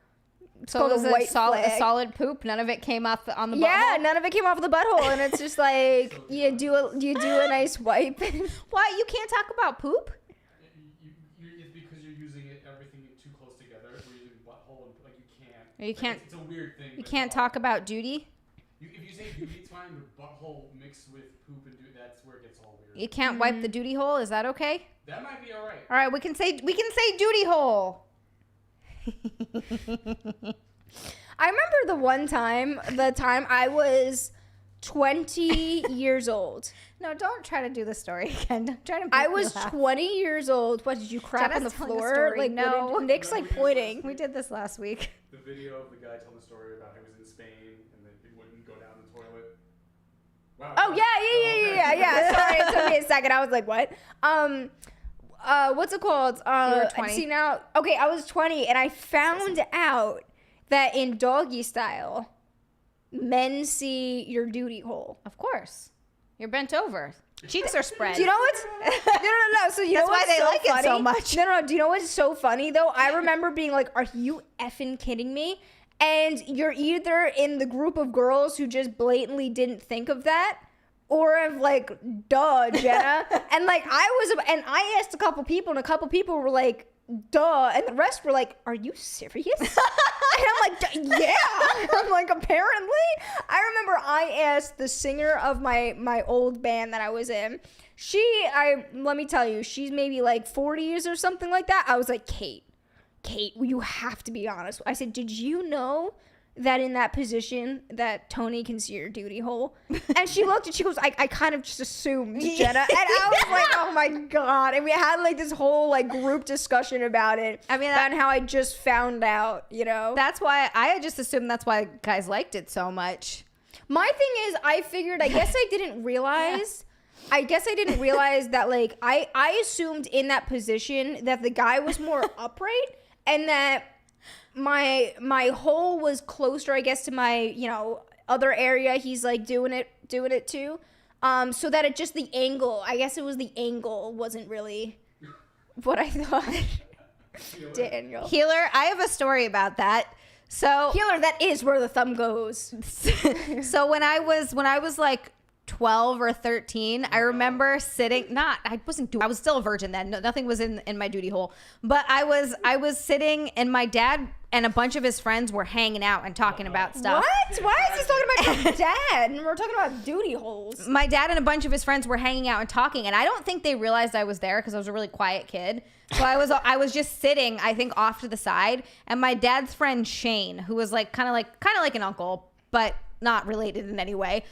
So it was a solid poop. None of it came off on the butthole. Yeah, none of it came off the butthole, and it's just like you do a nice wipe. Why you can't talk about poop? It's because you're using everything too close together. We're using butthole and like you can't. You can't. It's a weird thing. You can't talk about duty. If you say duty, it's fine, but butthole mixed with poop and duty, that's where it gets all weird. You can't wipe the duty hole. Is that okay? That might be all right. All right, we can say duty hole. I remember the time I was 20 years old. No, don't try to do the story again. Don't try to. I was 20 years old. What, did you crap on the floor? Like, no. Nick's like pointing. We did this last week. The video of the guy telling the story about how he was in Spain and then he wouldn't go down the toilet. Wow. Oh yeah. Sorry, it took me a second. I was like, what? What's it called? You were 20. See now, okay, I was 20 and I found out that in doggy style, men see your duty hole. Of course. You're bent over. Cheeks are spread. Do you know what's no? So you That's know why what's they so like funny? it so much. No. Do you know what's so funny though? I remember being like, "Are you effing kidding me?" And you're either in the group of girls who just blatantly didn't think of that, or of like, "Duh, Jenna." And like and I asked a couple people, and a couple people were like, "Duh," and the rest were like, "Are you serious?" And I'm like, "Yeah." I'm like, apparently. I remember I asked the singer of my old band that I was in. Let me tell you, she's maybe like 40s or something like that. I was like, Kate, you have to be honest. I said, did you know that in that position that Tony can see your duty hole? And she looked and she goes, I kind of just assumed, Jenna. And I was like, oh my God. And we had like this whole like group discussion about it. I mean, about how I just found out, you know? That's why I just assumed that's why guys liked it so much. My thing is, I guess I didn't realize that like I assumed in that position that the guy was more upright and that my hole was closer, I guess, to my, you know, other area he's like doing it to. So that the angle, I guess it was the angle wasn't really what I thought. Daniel. Healer, I have a story about that. So Healer, that is where the thumb goes. So when I was like 12 or 13, I remember sitting, I was still a virgin then. No, nothing was in my duty hole. But I was sitting and my dad and a bunch of his friends were hanging out and talking about stuff. What? Why is he talking about your dad? And we're talking about duty holes. My dad and a bunch of his friends were hanging out and talking, and I don't think they realized I was there because I was a really quiet kid. So I was just sitting, I think, off to the side, and my dad's friend Shane, who was like kind of like an uncle, but not related in any way,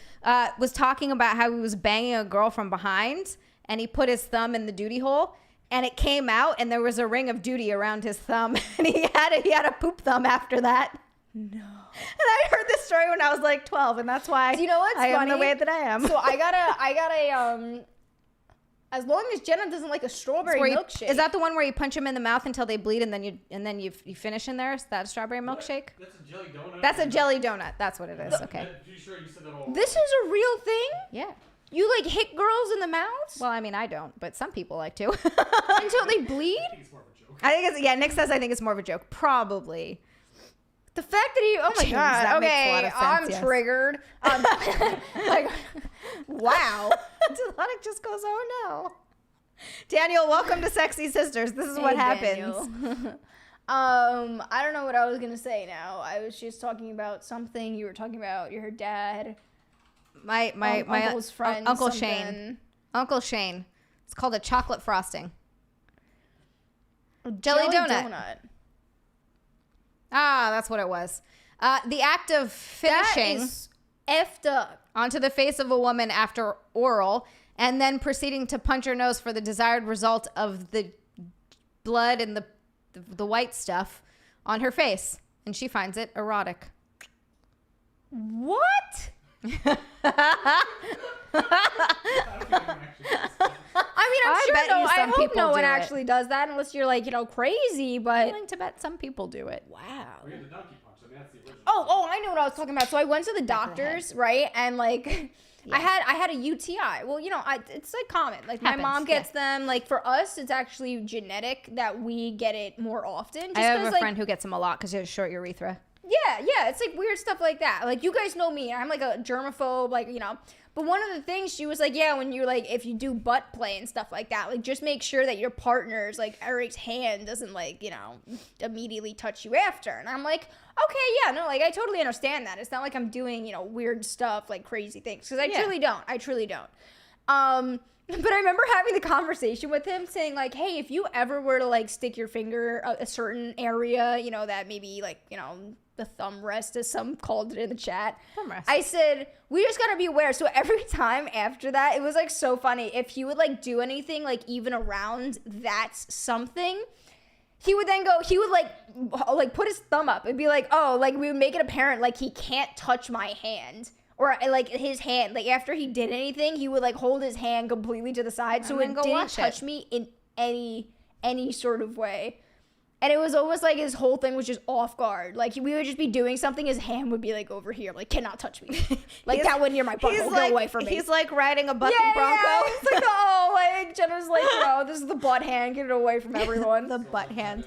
was talking about how he was banging a girl from behind, and he put his thumb in the duty hole, and it came out, and there was a ring of duty around his thumb, and he had a poop thumb after that. No. And I heard this story when I was like 12, and that's why Do you know what's I funny? am the way that I am. So I got a as long as Jenna doesn't like a strawberry milkshake. Is that the one where you punch them in the mouth until they bleed, and then you finish in there? Is that a strawberry milkshake? That's a jelly donut. That's a jelly donut. That's what it is. Okay. I'm pretty sure you said that all. This is a real thing? Yeah. You like hit girls in the mouth Well, I mean, I don't, but some people like to. until they bleed? I think it's more of a joke. I think Nick says I think it's more of a joke. Probably. The fact that he, oh my James, God, that makes a okay, lot of sense, I'm yes. triggered. Like, wow. Delonic just goes, oh no. Daniel, welcome to Sexy Sisters. This is what happens. Daniel. I don't know what I was gonna say now. I was just talking about something. You were talking about your dad. My uncle's friend. Uncle something. Shane. Uncle Shane. It's called a chocolate frosting. A Jelly donut. Ah, that's what it was. The act of finishing That is effed up. onto the face of a woman after oral and then proceeding to punch her nose for the desired result of the blood and the white stuff on her face. And she finds it erotic. What? I don't think I'm actually. I mean, I I'm bet sure. you No, I some hope people no one do it. actually does that unless you're like, crazy. But I'm willing to bet some people do it. wow. We had the donkey punch. I mean, that's the original. Oh, I know what I was talking about. So I went to the doctors, right? And like, I had a UTI. Well, it's like common. Like Happens, my mom gets them. Like for us, it's actually genetic that we get it more often. Just I have a 'cause, friend who gets them a lot because she has a short urethra. Yeah, it's like weird stuff like that. Like you guys know me, I'm like a germaphobe, like, But one of the things she was like, yeah, when you're like, if you do butt play and stuff like that, like just make sure that your partner's like Eric's hand doesn't like, immediately touch you after. And I'm like, okay, yeah, no, like I totally understand that. It's not like I'm doing, weird stuff, like crazy things. Because I truly don't. But I remember having the conversation with him saying like, hey, if you ever were to like stick your finger a certain area, that maybe like, the thumb rest, as some called it in the chat. Thumb rest. I said, we just gotta be aware. So every time after that, it was like so funny. If he would like do anything like even around that's something, he would like put his thumb up and be like, oh, like we would make it apparent like he can't touch my hand or like his hand, like after he did anything, he would like hold his hand completely to the side so then it go didn't wash touch it. me in any sort of way. And it was almost like his whole thing was just off guard. Like we would just be doing something, his hand would be like over here, like cannot touch me. Like that one near my butthole, go away from me. He's like riding a bucking bronco. Yeah, it's like, oh, like Jenna's like, this is the butt hand, get it away from everyone. The butt hand.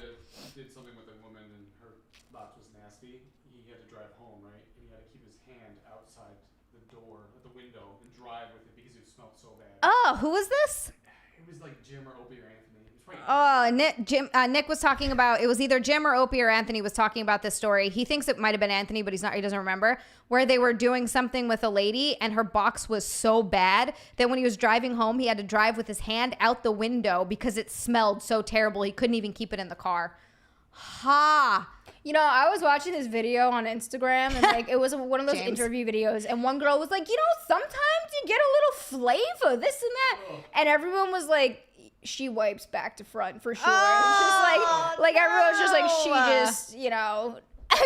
Did something with a woman and her box was nasty. He had to drive home, right? And he had to keep his hand outside the door, at the window, and drive with it because it smelled so bad. Oh, who was this? It was like Jim or Opie or Anthony. It was right. Nick was talking about, it was either Jim or Opie or Anthony was talking about this story. He thinks it might have been Anthony, but he doesn't remember, where they were doing something with a lady and her box was so bad that when he was driving home, he had to drive with his hand out the window because it smelled so terrible. He couldn't even keep it in the car. Ha! You know, I was watching this video on Instagram, and like it was one of those James. interview videos, and one girl was like, sometimes you get a little flavor, this and that, and everyone was like, she wipes back to front for sure. And it's just like everyone's just like, she just,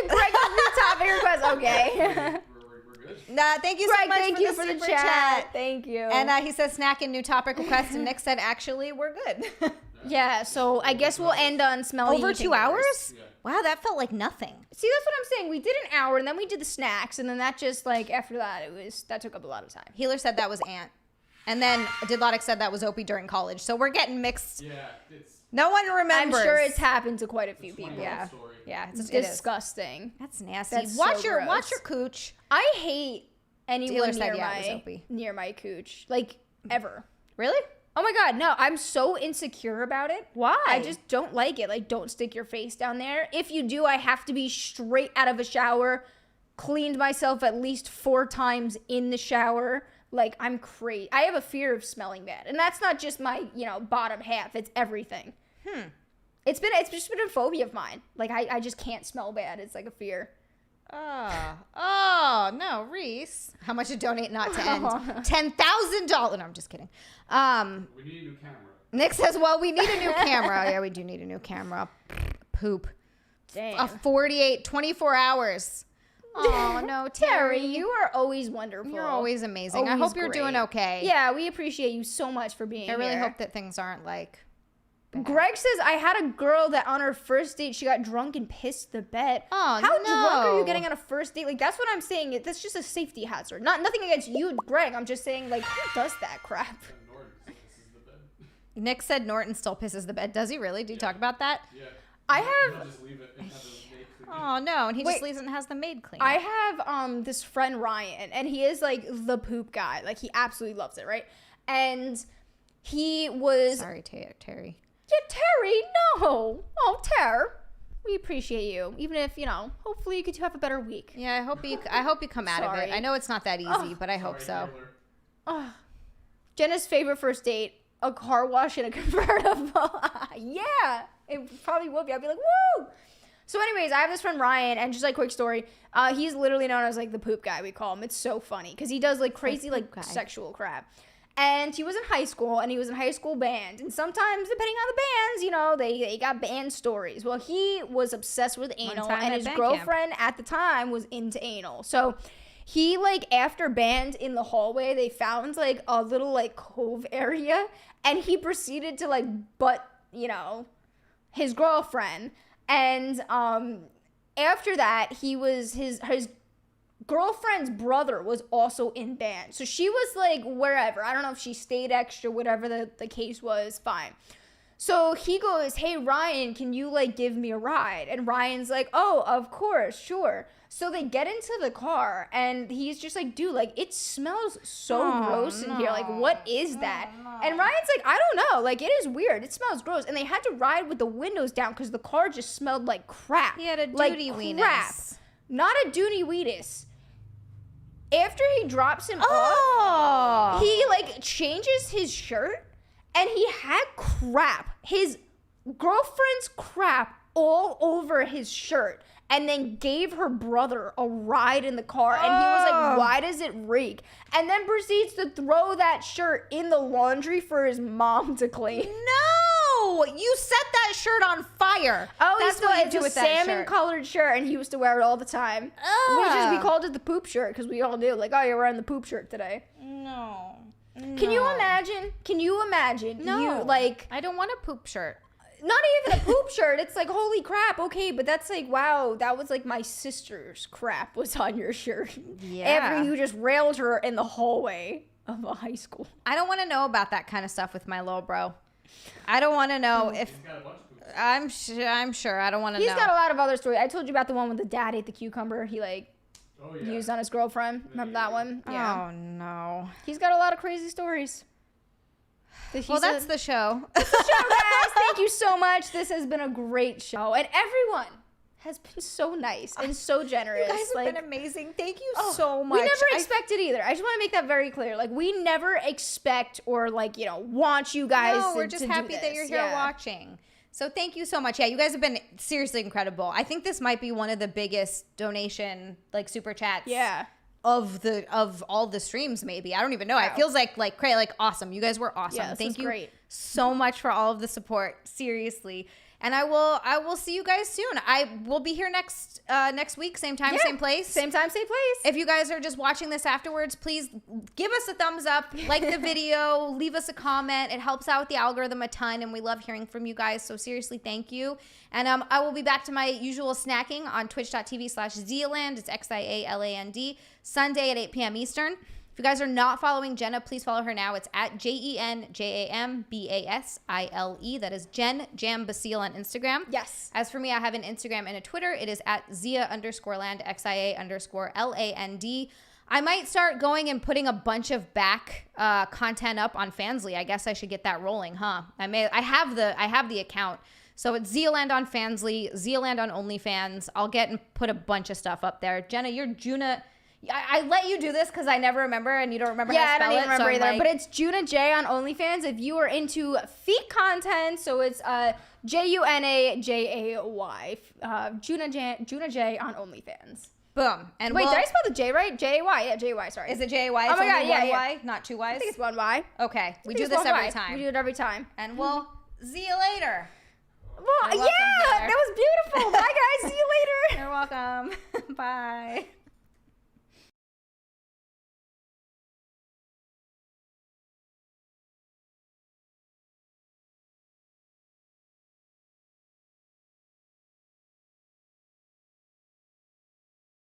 Greg, new topic request, okay. We're good. Nah, thank you so Greg, much thank for you the for the super chat. Thank you. And he says snack and new topic request, and Nick said actually we're good. yeah, so I guess we'll end on smelly Over eating 2 hours? Yeah. Wow, that felt like nothing. See, that's what I'm saying. We did an hour, and then we did the snacks, and then that just like after that, that took up a lot of time. Healer said that was Ant. And then Didlotic said that was Opie during college. So we're getting mixed. Yeah, it's No one remembers. I'm sure it's happened to quite a few people. Yeah. story. Yeah, It's it is. disgusting. That's nasty. That's watch so your gross. cooch. I hate anyone Taylor said, near yeah, it was Opie. near my cooch, like ever. Really? Oh my god, no! I'm so insecure about it. Why? I just don't like it. Like, don't stick your face down there. If you do, I have to be straight out of a shower, cleaned myself at least 4 times in the shower. Like, I'm crazy. I have a fear of smelling bad, and that's not just my bottom half. It's everything. It's just been a phobia of mine. Like, I just can't smell bad. It's like a fear. Oh, no, Reese. How much to donate not to end? $10,000. No, I'm just kidding. We need a new camera. Nick says, well, we need a new camera. Yeah, we do need a new camera. Poop. Damn. 24 hours. Oh, no, Terry, Terry. you are always wonderful. You're always amazing. I Always hope you're doing great. okay. Yeah, we appreciate you so much for being I really here. hope that things aren't like... Greg says, I had a girl that on her first date, she got drunk and pissed the bed. Oh, How drunk are no. you getting on a first date? Like, that's what I'm saying. That's just a safety hazard. Nothing against you, Greg. I'm just saying, like, who does that crap? And Norton, so this is the bed. Nick said Norton still pisses the bed. Does he really? Do you talk about that? Yeah. I He'll have... just leave it and have the maid clean it. Oh, no. And he Wait. just leaves it and has the maid clean I it. have this friend, Ryan, and he is, like, the poop guy. Like, he absolutely loves it, right? And he was... Sorry, Terry. Yeah, Terry, no. Oh, Ter, we appreciate you. Even if, hopefully you could have a better week. Yeah, I hope you come out of Sorry. it. I know it's not that easy, but I hope so. Taylor. Oh. Jenna's favorite first date, a car wash in a convertible. Yeah, it probably would be. I'd be like, woo! So anyways, I have this friend Ryan, and just like quick story, he's literally known as like the poop guy, we call him. It's so funny because he does like crazy like guy. sexual crap. And he was in high school, and he was in high school band. And sometimes, depending on the bands, they got band stories. Well, he was obsessed with anal, time and at his band girlfriend at the time was into anal. So he, like, after band in the hallway, they found, like, a little, like, cove area, and he proceeded to, like, butt, his girlfriend. And after that, he was his girlfriend's brother was also in band. So she was like wherever. I don't know if she stayed extra, whatever the case was, fine. So he goes, hey, Ryan, can you like give me a ride? And Ryan's like, oh, of course, sure. So they get into the car and he's just like, dude, like it smells so gross in here. Like, what is that? And Ryan's like, I don't know. Like, it is weird. It smells gross. And they had to ride with the windows down because the car just smelled like crap. He had a like duty crap. weenus. Not a duty weenus. After he drops him off, Oh. he like changes his shirt and he had crap, his girlfriend's crap all over his shirt, and then gave her brother a ride in the car. And he was like, why does it reek? And then proceeds to throw that shirt in the laundry for his mom to clean. No. No, you set that shirt on fire. Oh, that's what you do it's with a that salmon-colored shirt, and he used to wear it all the time. We called it the poop shirt because we all knew, like, oh, you're wearing the poop shirt today. No. Can you imagine? Can you imagine? No. You, like, I don't want a poop shirt. not even a poop shirt. It's like, holy crap. Okay, but that's like, wow, that was like my sister's crap was on your shirt. Yeah. After you just railed her in the hallway of a high school. I don't want to know about that kind of stuff with my little bro. I don't want to know if He's got a bunch of poops. I'm sure. I don't want to know. He's got a lot of other stories. I told you about the one with the dad ate the cucumber. He like Oh yeah. used on his girlfriend. Remember that one? Yeah. Oh no. He's got a lot of crazy stories. Well, that's the show. show, guys. Thank you so much. This has been a great show, and everyone has been so nice and so generous. You guys have like, been amazing. Thank you so much. we never expected either. I just want to make that very clear. Like, we never expect or like, you know, want you guys. No, to, we're just to do happy that this. you're here Yeah. watching. So thank you so much. Yeah, you guys have been seriously incredible. I think this might be one of the biggest donation like super chats. Yeah. Of all the streams, maybe. I don't even know. Wow. It feels like awesome. You guys were awesome. Yeah, this Thank was you great. so much for all of the support. Seriously. And I will see you guys soon. I will be here next week, same time, Yeah. same place. Same time, same place. If you guys are just watching this afterwards, please give us a thumbs up, like the video, leave us a comment. It helps out the algorithm a ton, and we love hearing from you guys. So seriously, thank you. And I will be back to my usual snacking on twitch.tv/XiaLand. It's XiaLand. Sunday at 8 p.m. Eastern. If you guys are not following Jenna, please follow her now. It's at JenJambasile. That is Jen Jam Basile on Instagram. Yes. As for me, I have an Instagram and a Twitter. It is at Xia_land, XIA_LAND. I might start going and putting a bunch of back content up on Fansly. I guess I should get that rolling, huh? I have the account. So it's XiaLand on Fansly, XiaLand on OnlyFans. I'll get and put a bunch of stuff up there. Jenna, you're Juna. I let you do this because I never remember and you don't remember how to Yeah, I spell don't even remember it. either. Like, but it's Juna J on OnlyFans if you are into feet content. So it's JUNAJAY. Juna J on OnlyFans. boom. And Wait, did I spell the J right? J-A-Y. Yeah, J-A-Y, sorry. Is it J-A-Y? Oh It's my God, only yeah, one yeah. Y, not two Ys? I think it's one Y. Okay, we I think do it's this one every Y. time. We do it every time. And we'll see you later. Well, You're yeah, welcome, Heather. that was beautiful. Bye, guys. See you later. You're welcome. Bye.